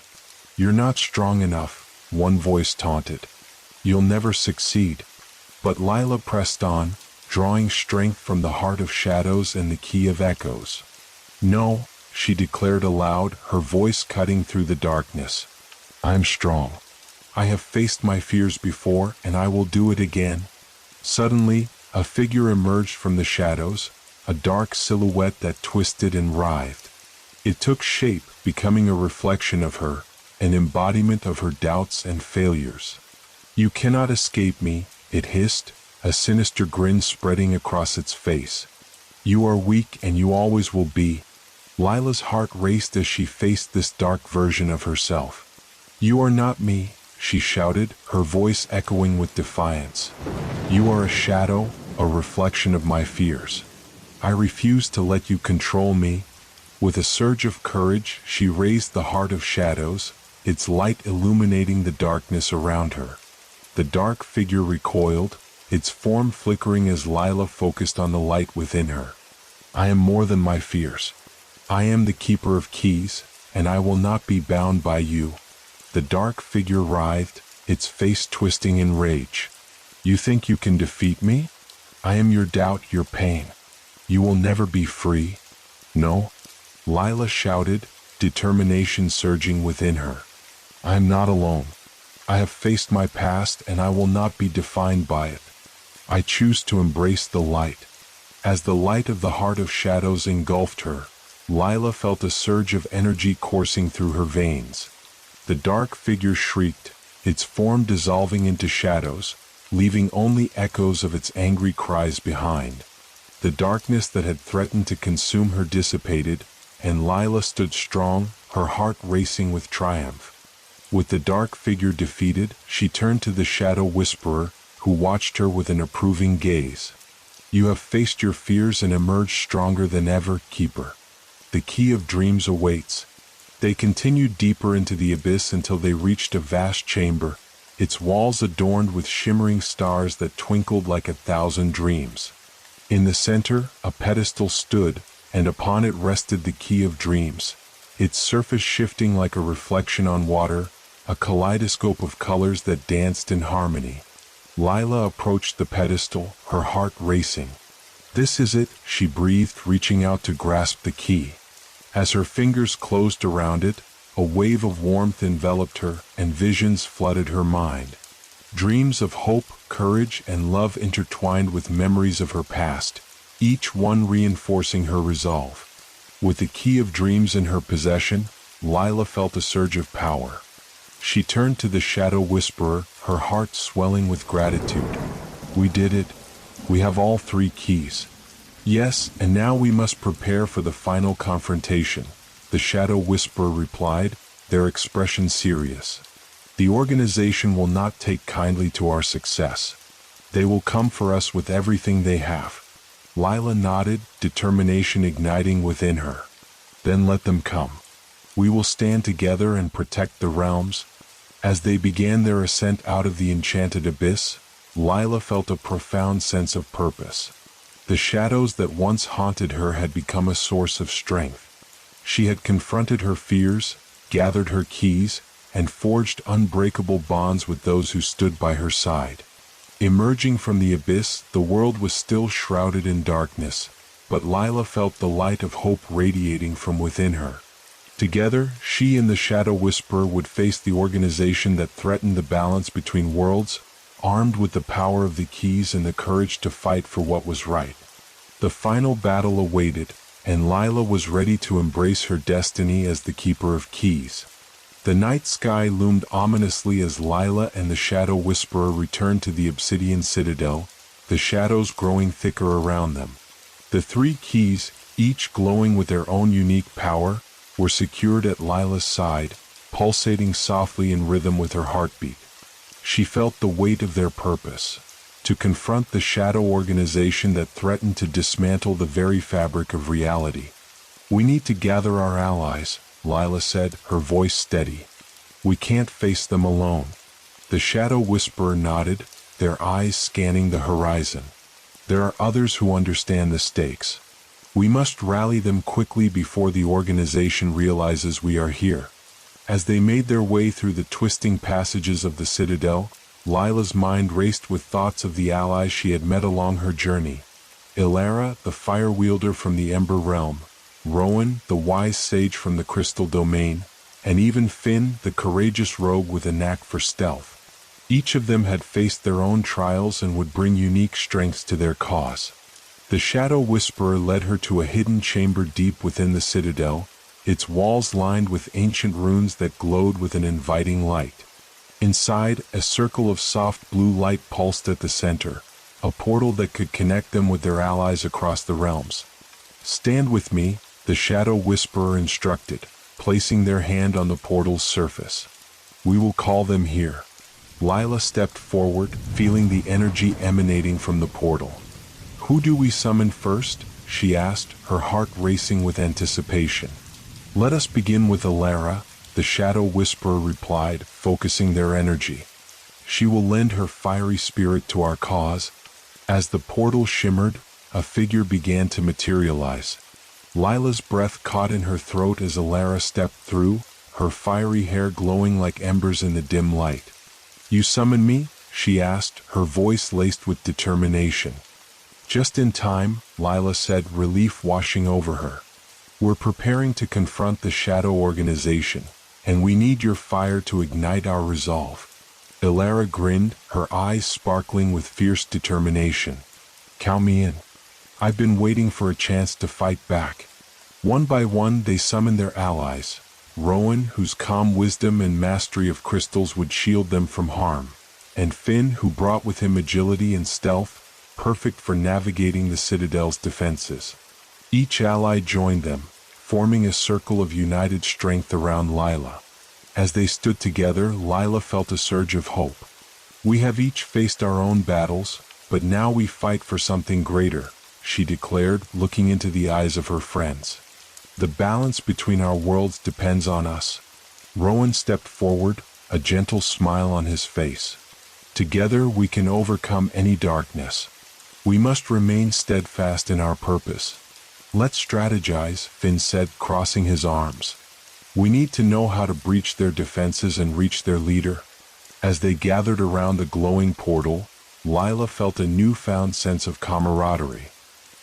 "You're not strong enough," one voice taunted. "You'll never succeed." But Lila pressed on, drawing strength from the heart of shadows and the key of echoes. "No," she declared aloud, her voice cutting through the darkness. "I'm strong. I have faced my fears before, and I will do it again." Suddenly, a figure emerged from the shadows, a dark silhouette that twisted and writhed. It took shape, becoming a reflection of her, an embodiment of her doubts and failures. "You cannot escape me," it hissed, a sinister grin spreading across its face. "You are weak and you always will be." Lila's heart raced as she faced this dark version of herself. "You are not me," she shouted, her voice echoing with defiance. "You are a shadow, a reflection of my fears. I refuse to let you control me." With a surge of courage, she raised the heart of shadows, its light illuminating the darkness around her. The dark figure recoiled, its form flickering as Lila focused on the light within her. "I am more than my fears. I am the keeper of keys, and I will not be bound by you." The dark figure writhed, its face twisting in rage. "You think you can defeat me? I am your doubt, your pain. You will never be free." "No," Lila shouted, determination surging within her. "I am not alone. I have faced my past and I will not be defined by it. I choose to embrace the light." As the light of the heart of shadows engulfed her, Lila felt a surge of energy coursing through her veins. The dark figure shrieked, its form dissolving into shadows, leaving only echoes of its angry cries behind. The darkness that had threatened to consume her dissipated, and Lila stood strong, her heart racing with triumph. With the dark figure defeated, she turned to the Shadow Whisperer, who watched her with an approving gaze. "You have faced your fears and emerged stronger than ever, Keeper. The key of dreams awaits." They continued deeper into the abyss until they reached a vast chamber, its walls adorned with shimmering stars that twinkled like 1,000 dreams. In the center, a pedestal stood, and upon it rested the key of dreams, its surface shifting like a reflection on water, a kaleidoscope of colors that danced in harmony. Lila approached the pedestal, her heart racing. "This is it," she breathed, reaching out to grasp the key. As her fingers closed around it, a wave of warmth enveloped her, and visions flooded her mind. Dreams of hope, courage, and love intertwined with memories of her past, each one reinforcing her resolve. With the key of dreams in her possession, Lila felt a surge of power. She turned to the Shadow Whisperer, her heart swelling with gratitude. "We did it. We have all 3 keys." "Yes, and now we must prepare for the final confrontation," the Shadow Whisperer replied, their expression serious. "The organization will not take kindly to our success. They will come for us with everything they have." Lila nodded, determination igniting within her. "Then let them come. We will stand together and protect the realms." As they began their ascent out of the enchanted abyss, Lila felt a profound sense of purpose. The shadows that once haunted her had become a source of strength. She had confronted her fears, gathered her keys, and forged unbreakable bonds with those who stood by her side. Emerging from the abyss, the world was still shrouded in darkness, but Lila felt the light of hope radiating from within her. Together, she and the Shadow Whisperer would face the organization that threatened the balance between worlds, armed with the power of the keys and the courage to fight for what was right. The final battle awaited, and Lila was ready to embrace her destiny as the Keeper of Keys. The night sky loomed ominously as Lila and the Shadow Whisperer returned to the Obsidian Citadel, the shadows growing thicker around them. The three keys, each glowing with their own unique power, were secured at Lila's side, pulsating softly in rhythm with her heartbeat. She felt the weight of their purpose, to confront the shadow organization that threatened to dismantle the very fabric of reality. "We need to gather our allies," Lila said, her voice steady. "We can't face them alone." The Shadow Whisperer nodded, their eyes scanning the horizon. "There are others who understand the stakes. We must rally them quickly before the organization realizes we are here." As they made their way through the twisting passages of the Citadel, Lila's mind raced with thoughts of the allies she had met along her journey. Ilara, the fire wielder from the Ember Realm, Rowan, the wise sage from the Crystal Domain, and even Finn, the courageous rogue with a knack for stealth. Each of them had faced their own trials and would bring unique strengths to their cause. The Shadow Whisperer led her to a hidden chamber deep within the Citadel, its walls lined with ancient runes that glowed with an inviting light. Inside, a circle of soft blue light pulsed at the center, a portal that could connect them with their allies across the realms. "Stand with me," the Shadow Whisperer instructed, placing their hand on the portal's surface. "We will call them here." Lila stepped forward, feeling the energy emanating from the portal. "Who do we summon first?" she asked, her heart racing with anticipation. "Let us begin with Ilara," the Shadow Whisperer replied, focusing their energy. "She will lend her fiery spirit to our cause." As the portal shimmered, a figure began to materialize. Lila's breath caught in her throat as Ilara stepped through, her fiery hair glowing like embers in the dim light. "You summon me?" she asked, her voice laced with determination. "Just in time," Lila said, relief washing over her. "We're preparing to confront the Shadow Organization, and we need your fire to ignite our resolve." Ilara grinned, her eyes sparkling with fierce determination. "Count me in. I've been waiting for a chance to fight back." One by one they summoned their allies. Rowan, whose calm wisdom and mastery of crystals would shield them from harm, and Finn, who brought with him agility and stealth, perfect for navigating the Citadel's defenses. Each ally joined them, forming a circle of united strength around Lila. As they stood together, Lila felt a surge of hope. "We have each faced our own battles, but now we fight for something greater," she declared, looking into the eyes of her friends. "The balance between our worlds depends on us." Rowan stepped forward, a gentle smile on his face. "Together we can overcome any darkness. We must remain steadfast in our purpose." "Let's strategize," Finn said, crossing his arms. "We need to know how to breach their defenses and reach their leader." As they gathered around the glowing portal, Lila felt a newfound sense of camaraderie.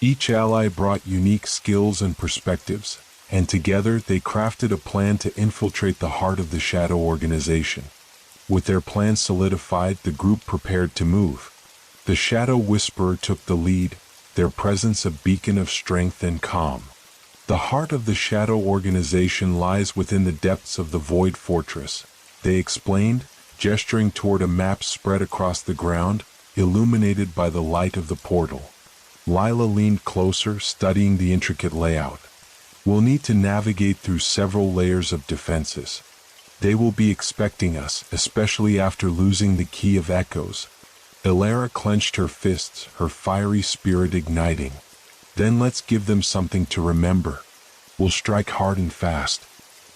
Each ally brought unique skills and perspectives, and together they crafted a plan to infiltrate the heart of the Shadow Organization. With their plan solidified, the group prepared to move. The Shadow Whisperer took the lead, their presence a beacon of strength and calm. "The heart of the Shadow Organization lies within the depths of the Void Fortress," they explained, gesturing toward a map spread across the ground, illuminated by the light of the portal. Lila leaned closer, studying the intricate layout. "We'll need to navigate through several layers of defenses. They will be expecting us, especially after losing the Key of Echoes." Ilara clenched her fists, her fiery spirit igniting. "Then let's give them something to remember. We'll strike hard and fast."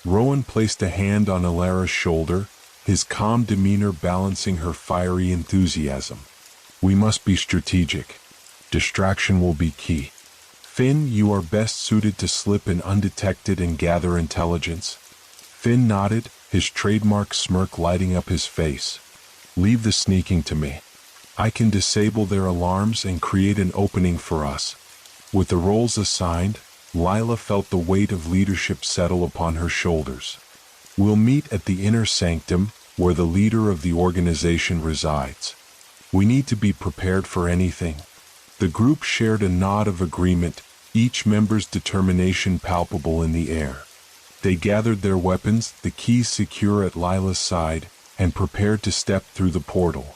Rowan placed a hand on Ilara's shoulder, his calm demeanor balancing her fiery enthusiasm. We must be strategic. Distraction will be key. Finn, you are best suited to slip in undetected and gather intelligence. Finn nodded, his trademark smirk lighting up his face. Leave the sneaking to me. I can disable their alarms and create an opening for us. With the roles assigned, Lila felt the weight of leadership settle upon her shoulders. We'll meet at the inner sanctum, where the leader of the organization resides. We need to be prepared for anything. The group shared a nod of agreement, each member's determination palpable in the air. They gathered their weapons, the keys secure at Lila's side, and prepared to step through the portal.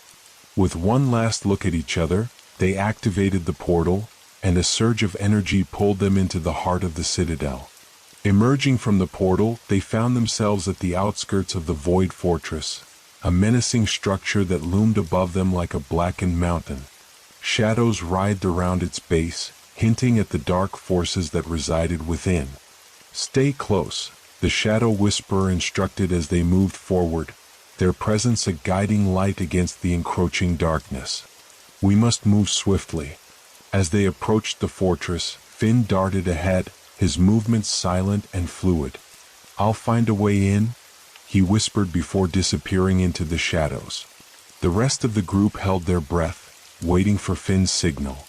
With one last look at each other, they activated the portal, and a surge of energy pulled them into the heart of the citadel. Emerging from the portal, they found themselves at the outskirts of the Void Fortress, a menacing structure that loomed above them like a blackened mountain. Shadows writhed around its base, hinting at the dark forces that resided within. Stay close, the Shadow Whisperer instructed as they moved forward, their presence a guiding light against the encroaching darkness. We must move swiftly. As they approached the fortress, Finn darted ahead, his movements silent and fluid. I'll find a way in, he whispered before disappearing into the shadows. The rest of the group held their breath, waiting for Finn's signal.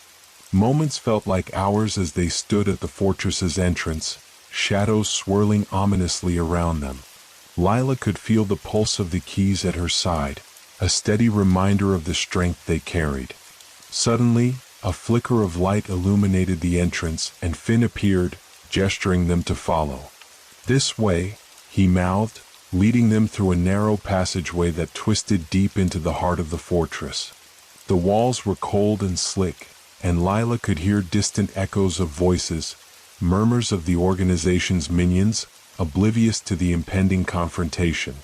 Moments felt like hours as they stood at the fortress's entrance, shadows swirling ominously around them. Lila could feel the pulse of the keys at her side, a steady reminder of the strength they carried. Suddenly, a flicker of light illuminated the entrance, and Finn appeared, gesturing them to follow. This way, he mouthed, leading them through a narrow passageway that twisted deep into the heart of the fortress. The walls were cold and slick, and Lila could hear distant echoes of voices, murmurs of the organization's minions, oblivious to the impending confrontation.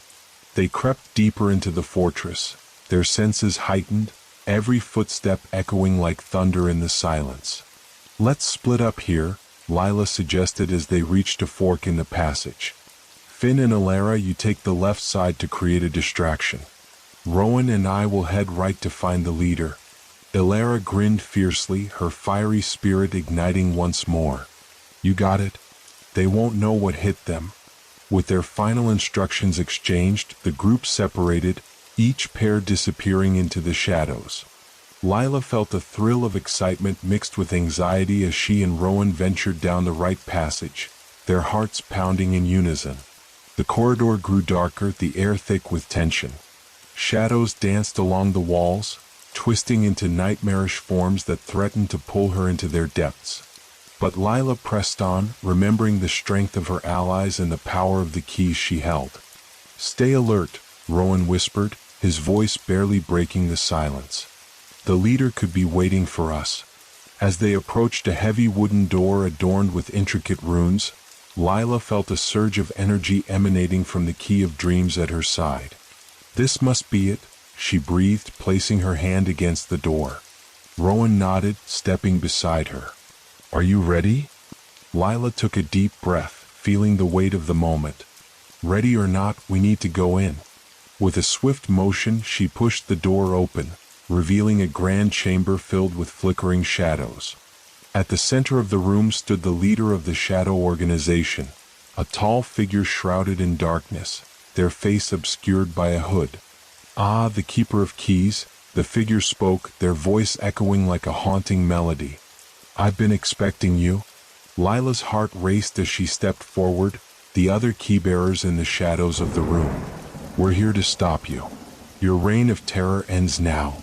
They crept deeper into the fortress, their senses heightened, every footstep echoing like thunder in the silence. Let's split up here, Lila suggested as they reached a fork in the passage. Finn and Alara, you take the left side to create a distraction. Rowan and I will head right to find the leader. Alara grinned fiercely, her fiery spirit igniting once more. You got it. They won't know what hit them. With their final instructions exchanged, the group separated, each pair disappearing into the shadows. Lila felt a thrill of excitement mixed with anxiety as she and Rowan ventured down the right passage, their hearts pounding in unison. The corridor grew darker, the air thick with tension. Shadows danced along the walls, twisting into nightmarish forms that threatened to pull her into their depths. But Lila pressed on, remembering the strength of her allies and the power of the keys she held. Stay alert, Rowan whispered, his voice barely breaking the silence. The leader could be waiting for us. As they approached a heavy wooden door adorned with intricate runes, Lila felt a surge of energy emanating from the Key of Dreams at her side. This must be it, she breathed, placing her hand against the door. Rowan nodded, stepping beside her. Are you ready? Lila took a deep breath, feeling the weight of the moment. Ready or not, we need to go in. With a swift motion, she pushed the door open, revealing a grand chamber filled with flickering shadows. At the center of the room stood the leader of the Shadow Organization, a tall figure shrouded in darkness, their face obscured by a hood. Ah, the Keeper of Keys, the figure spoke, their voice echoing like a haunting melody. I've been expecting you. Lila's heart raced as she stepped forward, the other keybearers in the shadows of the room. We're here to stop you. Your reign of terror ends now.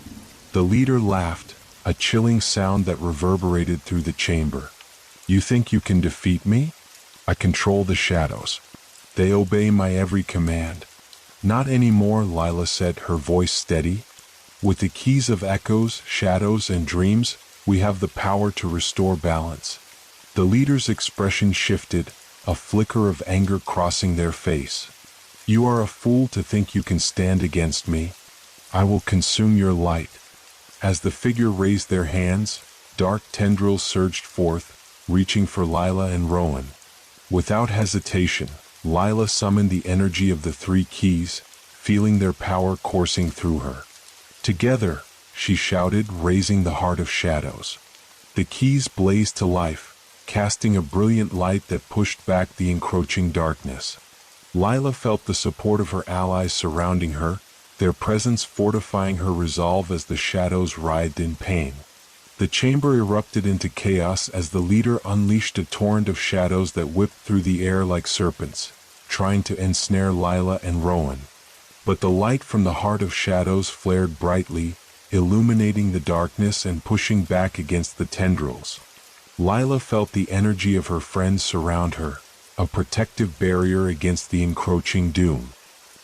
The leader laughed, a chilling sound that reverberated through the chamber. You think you can defeat me? I control the shadows. They obey my every command. Not anymore, Lila said, her voice steady. With the keys of echoes, shadows, and dreams, we have the power to restore balance. The leader's expression shifted, a flicker of anger crossing their face. You are a fool to think you can stand against me. I will consume your light. As the figure raised their hands, dark tendrils surged forth, reaching for Lila and Rowan. Without hesitation, Lila summoned the energy of the three keys, feeling their power coursing through her. "Together," she shouted, raising the heart of shadows. The keys blazed to life, casting a brilliant light that pushed back the encroaching darkness. Lila felt the support of her allies surrounding her, their presence fortifying her resolve as the shadows writhed in pain. The chamber erupted into chaos as the leader unleashed a torrent of shadows that whipped through the air like serpents, trying to ensnare Lila and Rowan. But the light from the heart of shadows flared brightly, illuminating the darkness and pushing back against the tendrils. Lila felt the energy of her friends surround her, a protective barrier against the encroaching doom.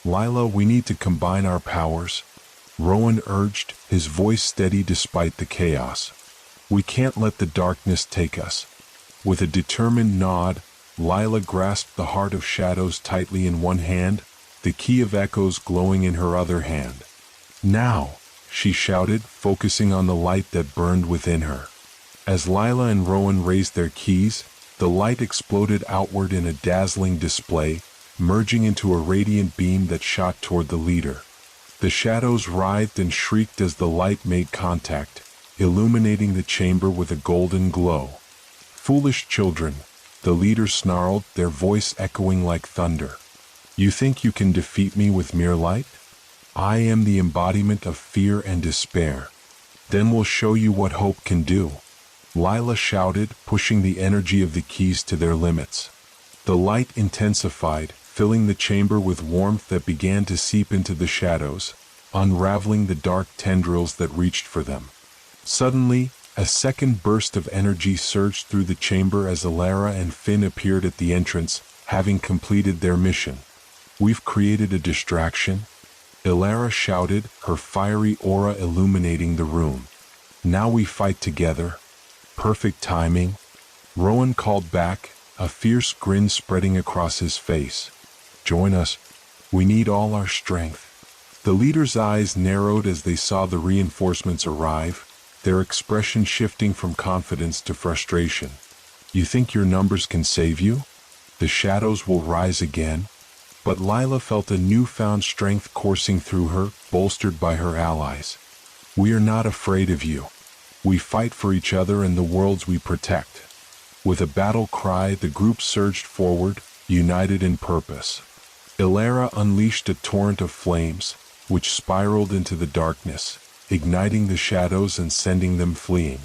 "Lila, we need to combine our powers," Rowan urged, his voice steady despite the chaos. "We can't let the darkness take us." With a determined nod, Lila grasped the heart of shadows tightly in one hand, the key of echoes glowing in her other hand. "Now!" she shouted, focusing on the light that burned within her. As Lila and Rowan raised their keys, the light exploded outward in a dazzling display, merging into a radiant beam that shot toward the leader. The shadows writhed and shrieked as the light made contact, illuminating the chamber with a golden glow. "Foolish children," the leader snarled, their voice echoing like thunder. "You think you can defeat me with mere light? I am the embodiment of fear and despair. Then we'll show you what hope can do." Lila shouted, pushing the energy of the keys to their limits. The light intensified, filling the chamber with warmth that began to seep into the shadows, unraveling the dark tendrils that reached for them. Suddenly, a second burst of energy surged through the chamber as Elara and Finn appeared at the entrance, having completed their mission. "We've created a distraction," Elara shouted, her fiery aura illuminating the room. "Now we fight together." "Perfect timing," Rowan called back, a fierce grin spreading across his face. "Join us. We need all our strength." The leader's eyes narrowed as they saw the reinforcements arrive, their expression shifting from confidence to frustration. "You think your numbers can save you? The shadows will rise again." But Lila felt a newfound strength coursing through her, bolstered by her allies. "We are not afraid of you. We fight for each other and the worlds we protect." With a battle cry, the group surged forward, united in purpose. Elara unleashed a torrent of flames, which spiraled into the darkness, igniting the shadows and sending them fleeing.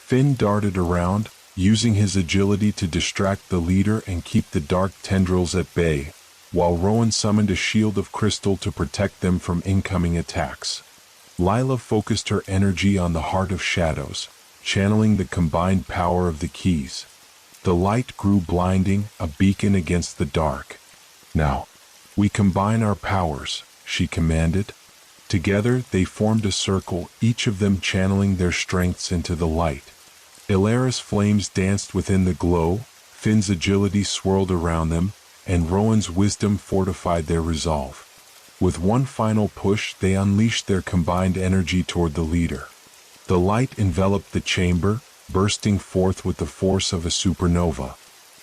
Finn darted around, using his agility to distract the leader and keep the dark tendrils at bay, while Rowan summoned a shield of crystal to protect them from incoming attacks. Lila focused her energy on the heart of shadows, channeling the combined power of the keys. The light grew blinding, a beacon against the dark. "Now, we combine our powers," she commanded. Together, they formed a circle, each of them channeling their strengths into the light. Elara's flames danced within the glow, Finn's agility swirled around them, and Rowan's wisdom fortified their resolve. With one final push, they unleashed their combined energy toward the leader. The light enveloped the chamber, bursting forth with the force of a supernova.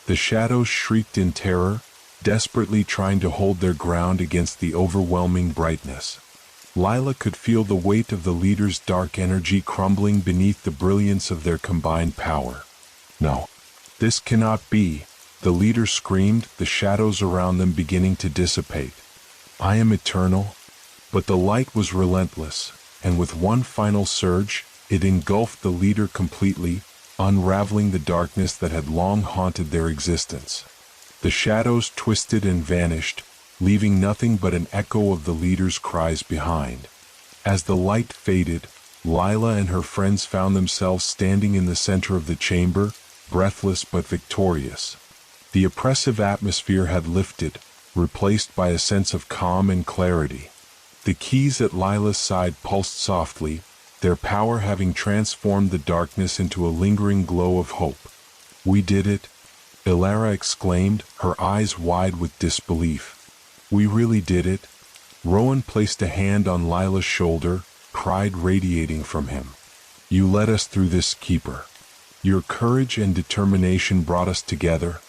The shadows shrieked in terror, desperately trying to hold their ground against the overwhelming brightness. Lila could feel the weight of the leader's dark energy crumbling beneath the brilliance of their combined power. "No, this cannot be," the leader screamed, the shadows around them beginning to dissipate. "I am eternal." But the light was relentless, and with one final surge, it engulfed the leader completely, unraveling the darkness that had long haunted their existence. The shadows twisted and vanished, leaving nothing but an echo of the leader's cries behind. As the light faded, Lila and her friends found themselves standing in the center of the chamber, breathless but victorious. The oppressive atmosphere had lifted, replaced by a sense of calm and clarity. The keys at Lila's side pulsed softly, their power having transformed the darkness into a lingering glow of hope. "We did it," Elara exclaimed, her eyes wide with disbelief. "We really did it." Rowan placed a hand on Lila's shoulder, pride radiating from him. "You led us through this, Keeper. Your courage and determination brought us together."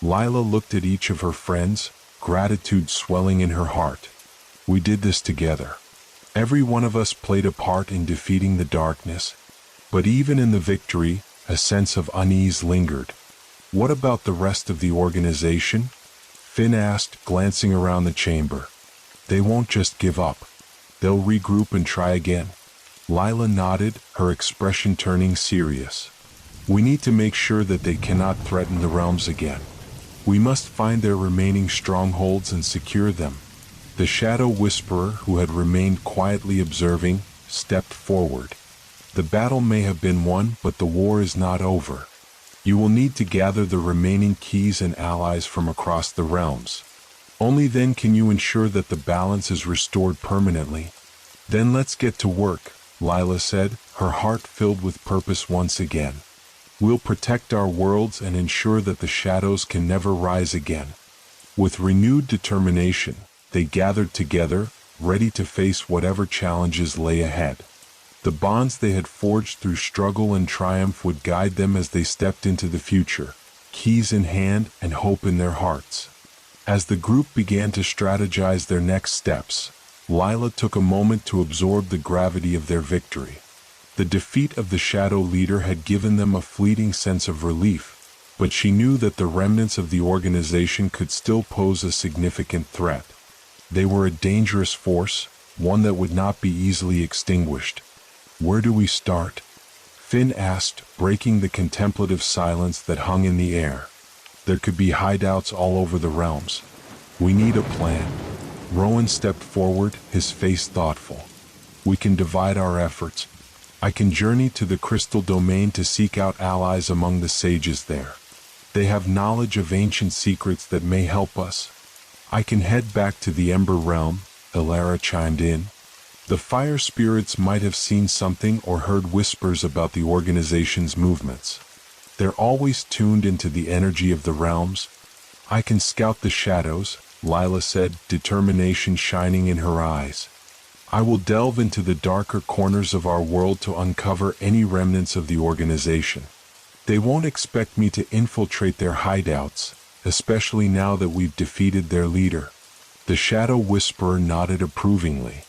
Lila looked at each of her friends, gratitude swelling in her heart. We did this together. Every one of us played a part in defeating the darkness, but even in the victory, a sense of unease lingered. What about the rest of the organization? Finn asked, glancing around the chamber. They won't just give up. They'll regroup and try again. Lila nodded, her expression turning serious. We need to make sure that they cannot threaten the realms again. We must find their remaining strongholds and secure them. The Shadow Whisperer, who had remained quietly observing, stepped forward. The battle may have been won, but the war is not over. You will need to gather the remaining keys and allies from across the realms. Only then can you ensure that the balance is restored permanently. Then let's get to work, Lila said, her heart filled with purpose once again. We'll protect our worlds and ensure that the shadows can never rise again. With renewed determination, they gathered together, ready to face whatever challenges lay ahead. The bonds they had forged through struggle and triumph would guide them as they stepped into the future, keys in hand and hope in their hearts. As the group began to strategize their next steps, Lila took a moment to absorb the gravity of their victory. The defeat of the Shadow Leader had given them a fleeting sense of relief, but she knew that the remnants of the organization could still pose a significant threat. They were a dangerous force, one that would not be easily extinguished. Where do we start? Finn asked, breaking the contemplative silence that hung in the air. There could be hideouts all over the realms. We need a plan. Rowan stepped forward, his face thoughtful. We can divide our efforts. I can journey to the Crystal Domain to seek out allies among the sages there. They have knowledge of ancient secrets that may help us. I can head back to the Ember Realm, Elara chimed in. The fire spirits might have seen something or heard whispers about the organization's movements. They're always tuned into the energy of the realms. I can scout the shadows, Lila said, determination shining in her eyes. I will delve into the darker corners of our world to uncover any remnants of the organization. They won't expect me to infiltrate their hideouts, especially now that we've defeated their leader. The Shadow Whisperer nodded approvingly.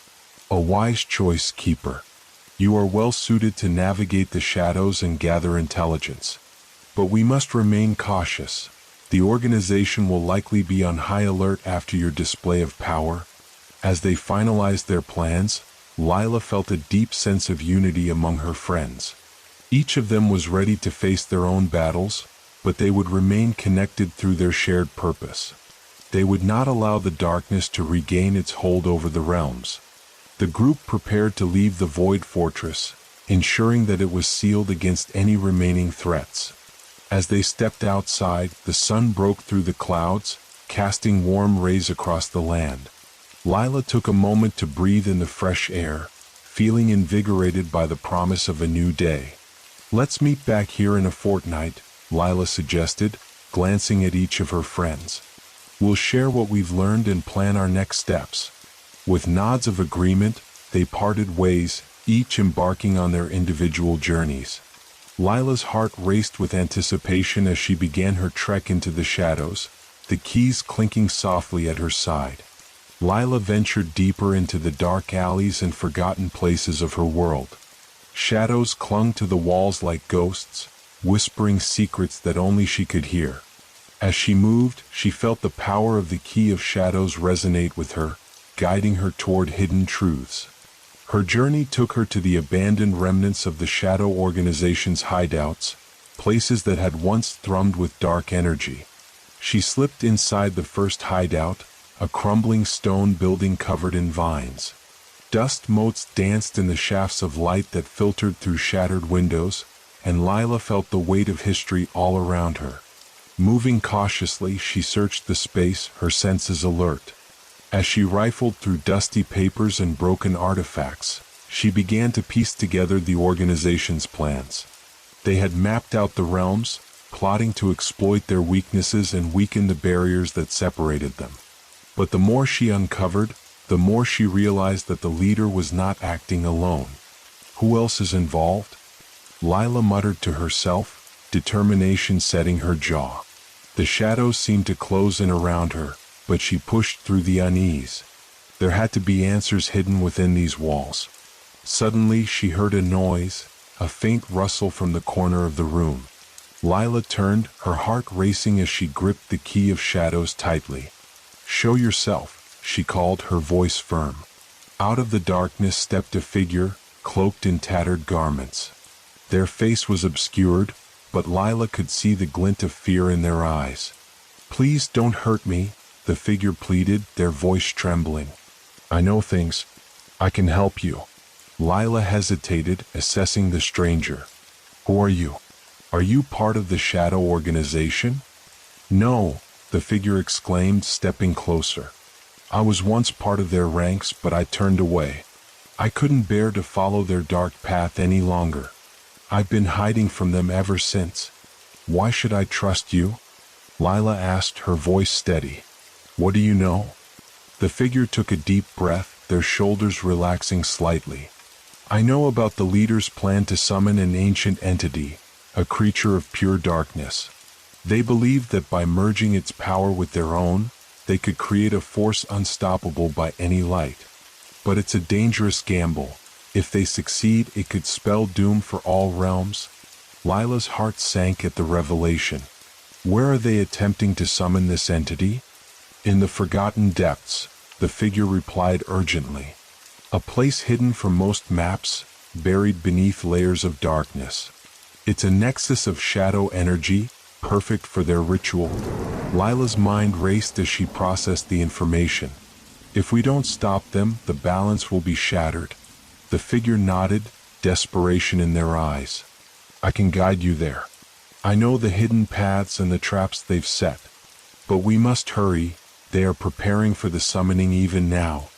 A wise choice, Keeper. You are well suited to navigate the shadows and gather intelligence. But we must remain cautious. The organization will likely be on high alert after your display of power. As they finalized their plans, Lila felt a deep sense of unity among her friends. Each of them was ready to face their own battles, but they would remain connected through their shared purpose. They would not allow the darkness to regain its hold over the realms. The group prepared to leave the Void Fortress, ensuring that it was sealed against any remaining threats. As they stepped outside, the sun broke through the clouds, casting warm rays across the land. Lila took a moment to breathe in the fresh air, feeling invigorated by the promise of a new day. Let's meet back here in a fortnight, Lila suggested, glancing at each of her friends. We'll share what we've learned and plan our next steps. With nods of agreement, they parted ways, each embarking on their individual journeys. Lila's heart raced with anticipation as she began her trek into the shadows, the keys clinking softly at her side. Lila ventured deeper into the dark alleys and forgotten places of her world. Shadows clung to the walls like ghosts, whispering secrets that only she could hear. As she moved, she felt the power of the Key of Shadows resonate with her, guiding her toward hidden truths. Her journey took her to the abandoned remnants of the Shadow Organization's hideouts, places that had once thrummed with dark energy. She slipped inside the first hideout, a crumbling stone building covered in vines. Dust motes danced in the shafts of light that filtered through shattered windows, and Lila felt the weight of history all around her. Moving cautiously, she searched the space, her senses alert. As she rifled through dusty papers and broken artifacts, she began to piece together the organization's plans. They had mapped out the realms, plotting to exploit their weaknesses and weaken the barriers that separated them. But the more she uncovered, the more she realized that the leader was not acting alone. Who else is involved? Lila muttered to herself, determination setting her jaw. The shadows seemed to close in around her, but she pushed through the unease. There had to be answers hidden within these walls. Suddenly she heard a noise, a faint rustle from the corner of the room. Lila turned, her heart racing as she gripped the key of shadows tightly. "Show yourself," she called, her voice firm. Out of the darkness stepped a figure, cloaked in tattered garments. Their face was obscured, but Lila could see the glint of fear in their eyes. "Please don't hurt me," the figure pleaded, their voice trembling. "I know things. I can help you." Lila hesitated, assessing the stranger. "Who are you? Are you part of the Shadow Organization?" "No," the figure exclaimed, stepping closer. "I was once part of their ranks, but I turned away. I couldn't bear to follow their dark path any longer. I've been hiding from them ever since." "Why should I trust you?" Lila asked, her voice steady. "What do you know?" The figure took a deep breath, their shoulders relaxing slightly. "I know about the leader's plan to summon an ancient entity, a creature of pure darkness. They believed that by merging its power with their own, they could create a force unstoppable by any light. But it's a dangerous gamble. If they succeed, it could spell doom for all realms." Lila's heart sank at the revelation. "Where are they attempting to summon this entity?" "In the Forgotten Depths," the figure replied urgently. "A place hidden from most maps, buried beneath layers of darkness. It's a nexus of shadow energy, perfect for their ritual." Lila's mind raced as she processed the information. "If we don't stop them, the balance will be shattered." The figure nodded, desperation in their eyes. "I can guide you there. I know the hidden paths and the traps they've set. But we must hurry, they are preparing for the summoning even now."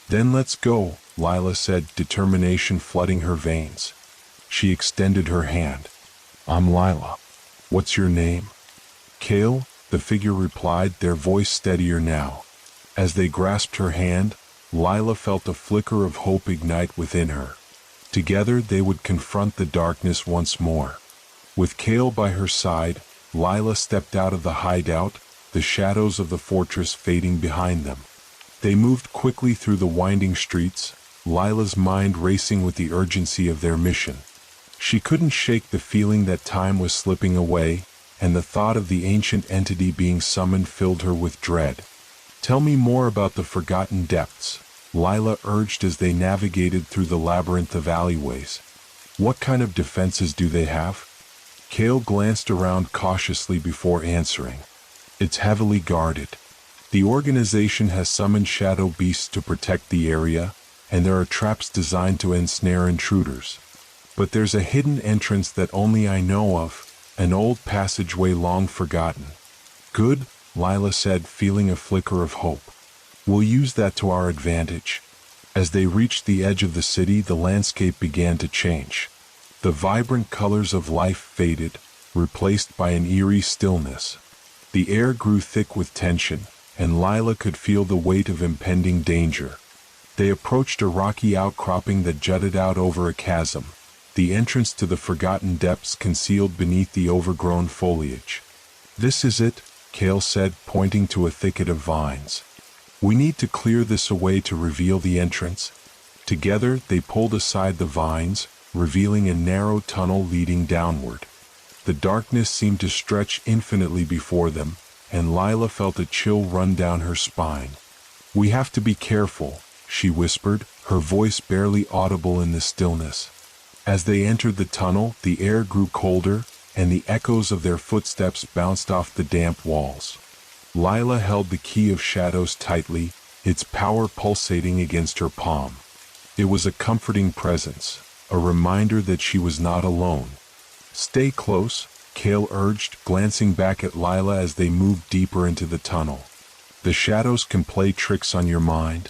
"Then let's go," Lila said, determination flooding her veins. She extended her hand. "I'm Lila. What's your name?" "Kale," the figure replied, their voice steadier now. As they grasped her hand, Lila felt a flicker of hope ignite within her. Together they would confront the darkness once more. With Kale by her side, Lila stepped out of the hideout, the shadows of the fortress fading behind them. They moved quickly through the winding streets, Lila's mind racing with the urgency of their mission. She couldn't shake the feeling that time was slipping away, and the thought of the ancient entity being summoned filled her with dread. "Tell me more about the Forgotten Depths," Lila urged as they navigated through the labyrinth of alleyways. "What kind of defenses do they have?" Kale glanced around cautiously before answering. "It's heavily guarded. The organization has summoned shadow beasts to protect the area, and there are traps designed to ensnare intruders. But there's a hidden entrance that only I know of, an old passageway long forgotten." "Good," Lila said, feeling a flicker of hope. "We'll use that to our advantage." As they reached the edge of the city, the landscape began to change. The vibrant colors of life faded, replaced by an eerie stillness. The air grew thick with tension, and Lila could feel the weight of impending danger. They approached a rocky outcropping that jutted out over a chasm, the entrance to the Forgotten Depths concealed beneath the overgrown foliage. "This is it," Kale said, pointing to a thicket of vines. "We need to clear this away to reveal the entrance." Together they pulled aside the vines, revealing a narrow tunnel leading downward. The darkness seemed to stretch infinitely before them, and Lila felt a chill run down her spine. "We have to be careful," she whispered, her voice barely audible in the stillness. As they entered the tunnel, the air grew colder, and the echoes of their footsteps bounced off the damp walls. Lila held the key of shadows tightly, its power pulsating against her palm. It was a comforting presence, a reminder that she was not alone. "Stay close," Kale urged, glancing back at Lila as they moved deeper into the tunnel. "The shadows can play tricks on your mind."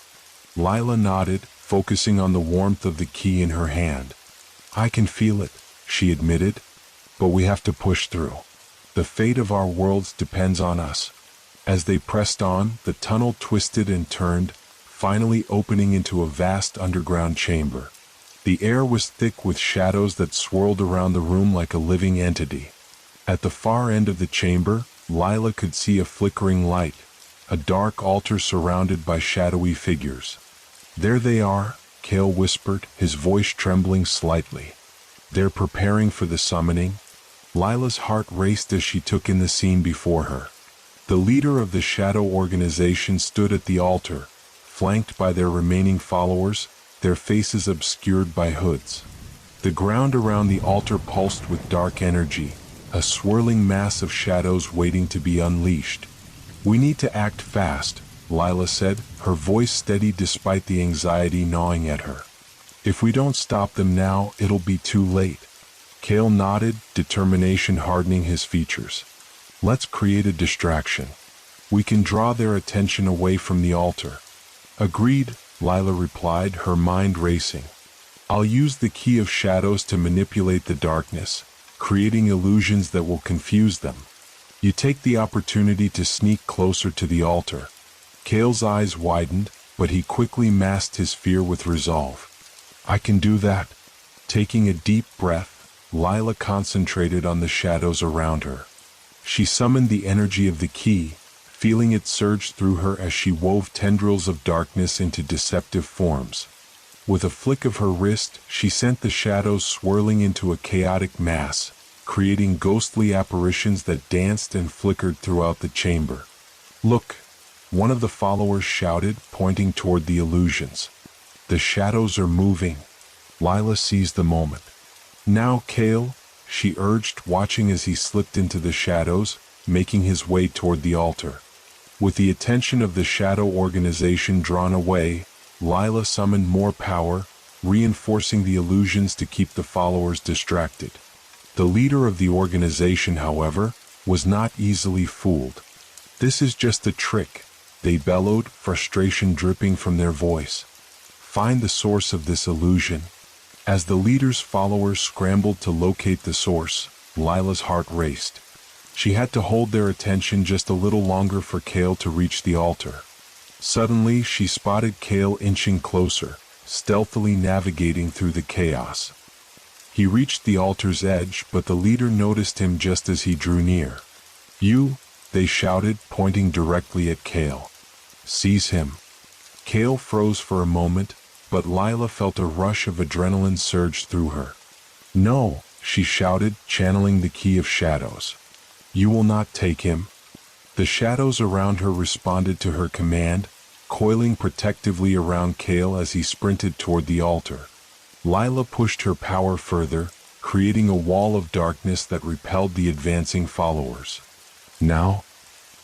Lila nodded, focusing on the warmth of the key in her hand. "I can feel it," she admitted, "but we have to push through. The fate of our worlds depends on us." As they pressed on, the tunnel twisted and turned, finally opening into a vast underground chamber. The air was thick with shadows that swirled around the room like a living entity. At the far end of the chamber, Lila could see a flickering light, a dark altar surrounded by shadowy figures. There they are, Cale whispered, his voice trembling slightly. They're preparing for the summoning. Lila's heart raced as she took in the scene before her. The leader of the Shadow Organization stood at the altar, flanked by their remaining followers, their faces obscured by hoods. The ground around the altar pulsed with dark energy, a swirling mass of shadows waiting to be unleashed. We need to act fast, Lila said, her voice steady despite the anxiety gnawing at her. If we don't stop them now, it'll be too late. Cale nodded, determination hardening his features. Let's create a distraction. We can draw their attention away from the altar. Agreed, Lila replied, her mind racing. I'll use the key of shadows to manipulate the darkness, creating illusions that will confuse them. You take the opportunity to sneak closer to the altar. Cale's eyes widened, but he quickly masked his fear with resolve. I can do that. Taking a deep breath, Lila concentrated on the shadows around her. She summoned the energy of the key, feeling it surge through her as she wove tendrils of darkness into deceptive forms. With a flick of her wrist, she sent the shadows swirling into a chaotic mass, creating ghostly apparitions that danced and flickered throughout the chamber. Look, one of the followers shouted, pointing toward the illusions. The shadows are moving. Lila seized the moment. Now, Cale, she urged, watching as he slipped into the shadows, making his way toward the altar. With the attention of the Shadow Organization drawn away, Lila summoned more power, reinforcing the illusions to keep the followers distracted. The leader of the organization, however, was not easily fooled. This is just a trick, they bellowed, frustration dripping from their voice. Find the source of this illusion. As the leader's followers scrambled to locate the source, Lila's heart raced. She had to hold their attention just a little longer for Cale to reach the altar. Suddenly, she spotted Cale inching closer, stealthily navigating through the chaos. He reached the altar's edge, but the leader noticed him just as he drew near. You, they shouted, pointing directly at Cale. Seize him. Cale froze for a moment, but Lila felt a rush of adrenaline surge through her. No, she shouted, channeling the key of shadows. You will not take him. The shadows around her responded to her command, coiling protectively around Cale as he sprinted toward the altar. Lila pushed her power further, creating a wall of darkness that repelled the advancing followers. Now,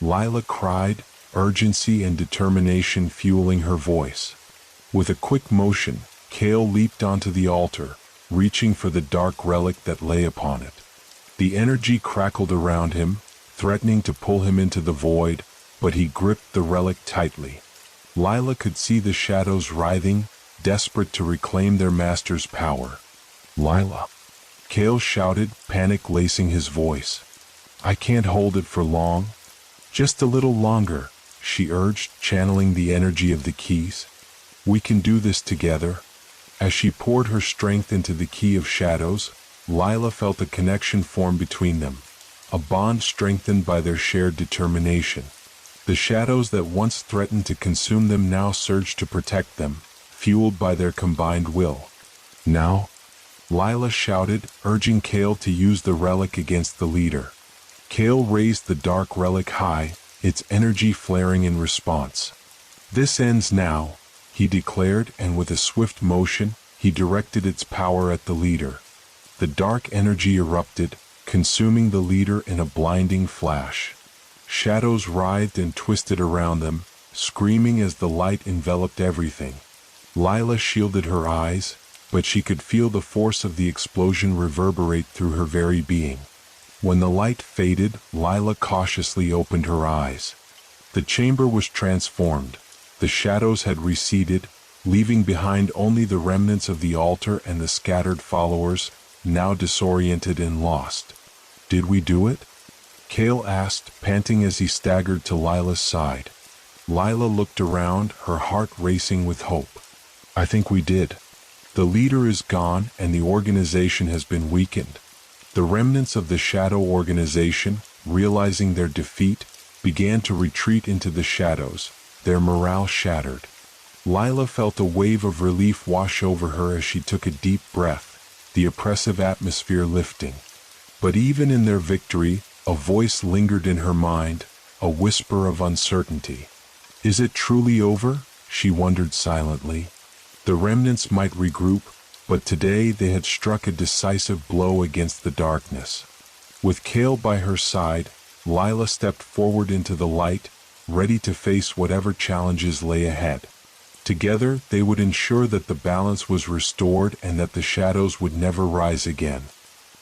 Lila cried, urgency and determination fueling her voice. With a quick motion, Cale leaped onto the altar, reaching for the dark relic that lay upon it. The energy crackled around him, threatening to pull him into the void, but he gripped the relic tightly. Lila could see the shadows writhing, desperate to reclaim their master's power. Lila, Cale shouted, panic lacing his voice. I can't hold it for long. Just a little longer, she urged, channeling the energy of the keys. We can do this together. As she poured her strength into the key of shadows, Lila felt a connection form between them, a bond strengthened by their shared determination. The shadows that once threatened to consume them now surged to protect them, fueled by their combined will. Now, Lila shouted, urging Cale to use the relic against the leader. Cale raised the dark relic high, its energy flaring in response. This ends now, he declared, and with a swift motion, he directed its power at the leader. The dark energy erupted, consuming the leader in a blinding flash. Shadows writhed and twisted around them, screaming as the light enveloped everything. Lila shielded her eyes, but she could feel the force of the explosion reverberate through her very being. When the light faded, Lila cautiously opened her eyes. The chamber was transformed. The shadows had receded, leaving behind only the remnants of the altar and the scattered followers, now disoriented and lost. Did we do it? Cale asked, panting as he staggered to Lila's side. Lila looked around, her heart racing with hope. I think we did. The leader is gone and the organization has been weakened. The remnants of the Shadow Organization, realizing their defeat, began to retreat into the shadows, their morale shattered. Lila felt a wave of relief wash over her as she took a deep breath, the oppressive atmosphere lifting. But even in their victory, a voice lingered in her mind, a whisper of uncertainty. Is it truly over? She wondered silently. The remnants might regroup, but today they had struck a decisive blow against the darkness. With Cale by her side, Lila stepped forward into the light, ready to face whatever challenges lay ahead. Together, they would ensure that the balance was restored and that the shadows would never rise again.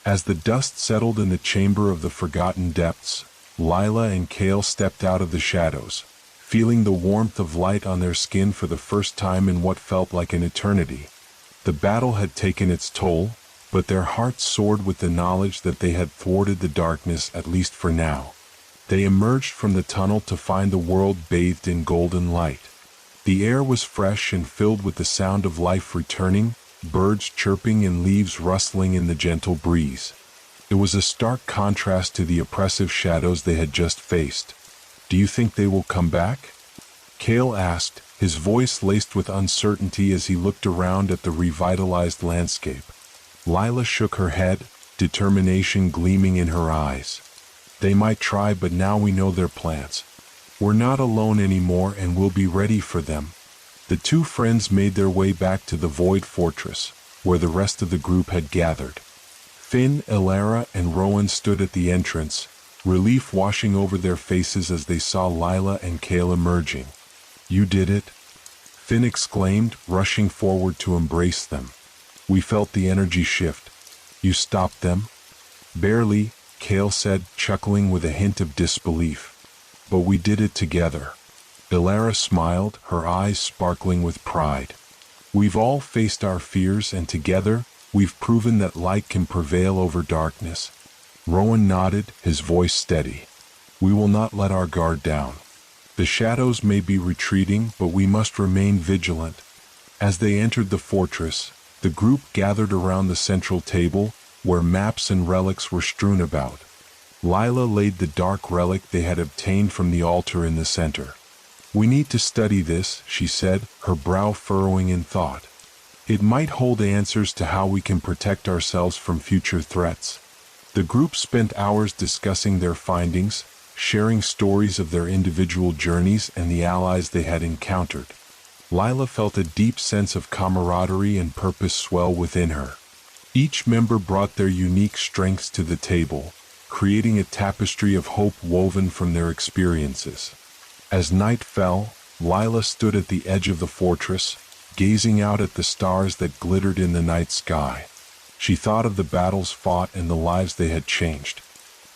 As the dust settled in the chamber of the forgotten depths, Lila and Cale stepped out of the shadows, feeling the warmth of light on their skin for the first time in what felt like an eternity. The battle had taken its toll, but their hearts soared with the knowledge that they had thwarted the darkness, at least for now. They emerged from the tunnel to find the world bathed in golden light. The air was fresh and filled with the sound of life returning, birds chirping and leaves rustling in the gentle breeze. It was a stark contrast to the oppressive shadows they had just faced. Do you think they will come back? Cale asked, his voice laced with uncertainty as he looked around at the revitalized landscape. Lila shook her head, determination gleaming in her eyes. They might try, but now we know their plans. We're not alone anymore and we'll be ready for them. The two friends made their way back to the Void Fortress, where the rest of the group had gathered. Finn, Elara, and Rowan stood at the entrance, relief washing over their faces as they saw Lila and Cale emerging. You did it? Finn exclaimed, rushing forward to embrace them. We felt the energy shift. You stopped them? Barely, Cale said, chuckling with a hint of disbelief. But we did it together. Elara smiled, her eyes sparkling with pride. We've all faced our fears, and together, we've proven that light can prevail over darkness. Rowan nodded, his voice steady. We will not let our guard down. The shadows may be retreating, but we must remain vigilant. As they entered the fortress, the group gathered around the central table, where maps and relics were strewn about. Lila laid the dark relic they had obtained from the altar in the center. We need to study this, she said, her brow furrowing in thought. It might hold answers to how we can protect ourselves from future threats. The group spent hours discussing their findings, sharing stories of their individual journeys and the allies they had encountered. Lila felt a deep sense of camaraderie and purpose swell within her. Each member brought their unique strengths to the table, creating a tapestry of hope woven from their experiences. As night fell, Lila stood at the edge of the fortress, gazing out at the stars that glittered in the night sky. She thought of the battles fought and the lives they had changed.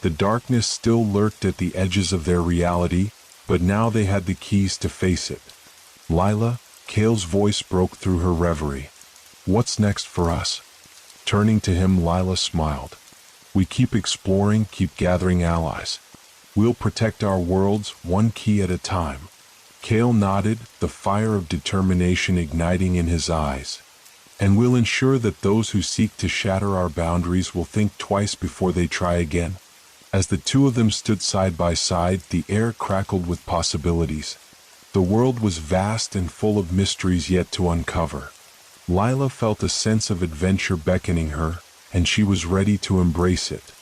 The darkness still lurked at the edges of their reality, but now they had the keys to face it. Lila, Cale's voice broke through her reverie. What's next for us? Turning to him, Lila smiled. We keep exploring, keep gathering allies. We'll protect our worlds, one key at a time. Cale nodded, the fire of determination igniting in his eyes. And we'll ensure that those who seek to shatter our boundaries will think twice before they try again. As the two of them stood side by side, the air crackled with possibilities. The world was vast and full of mysteries yet to uncover. Lila felt a sense of adventure beckoning her, and she was ready to embrace it.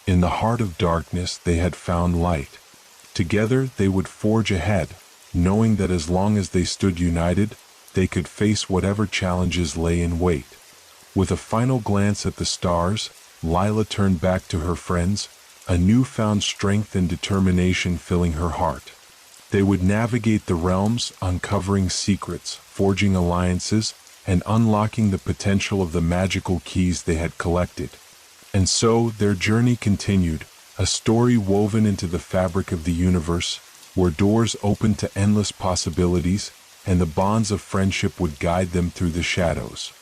In the heart of darkness, they had found light. Together, they would forge ahead, knowing that as long as they stood united, they could face whatever challenges lay in wait. With a final glance at the stars, Lila turned back to her friends, a newfound strength and determination filling her heart. They would navigate the realms, uncovering secrets, forging alliances, and unlocking the potential of the magical keys they had collected. And so their journey continued, a story woven into the fabric of the universe, where doors opened to endless possibilities, and the bonds of friendship would guide them through the shadows.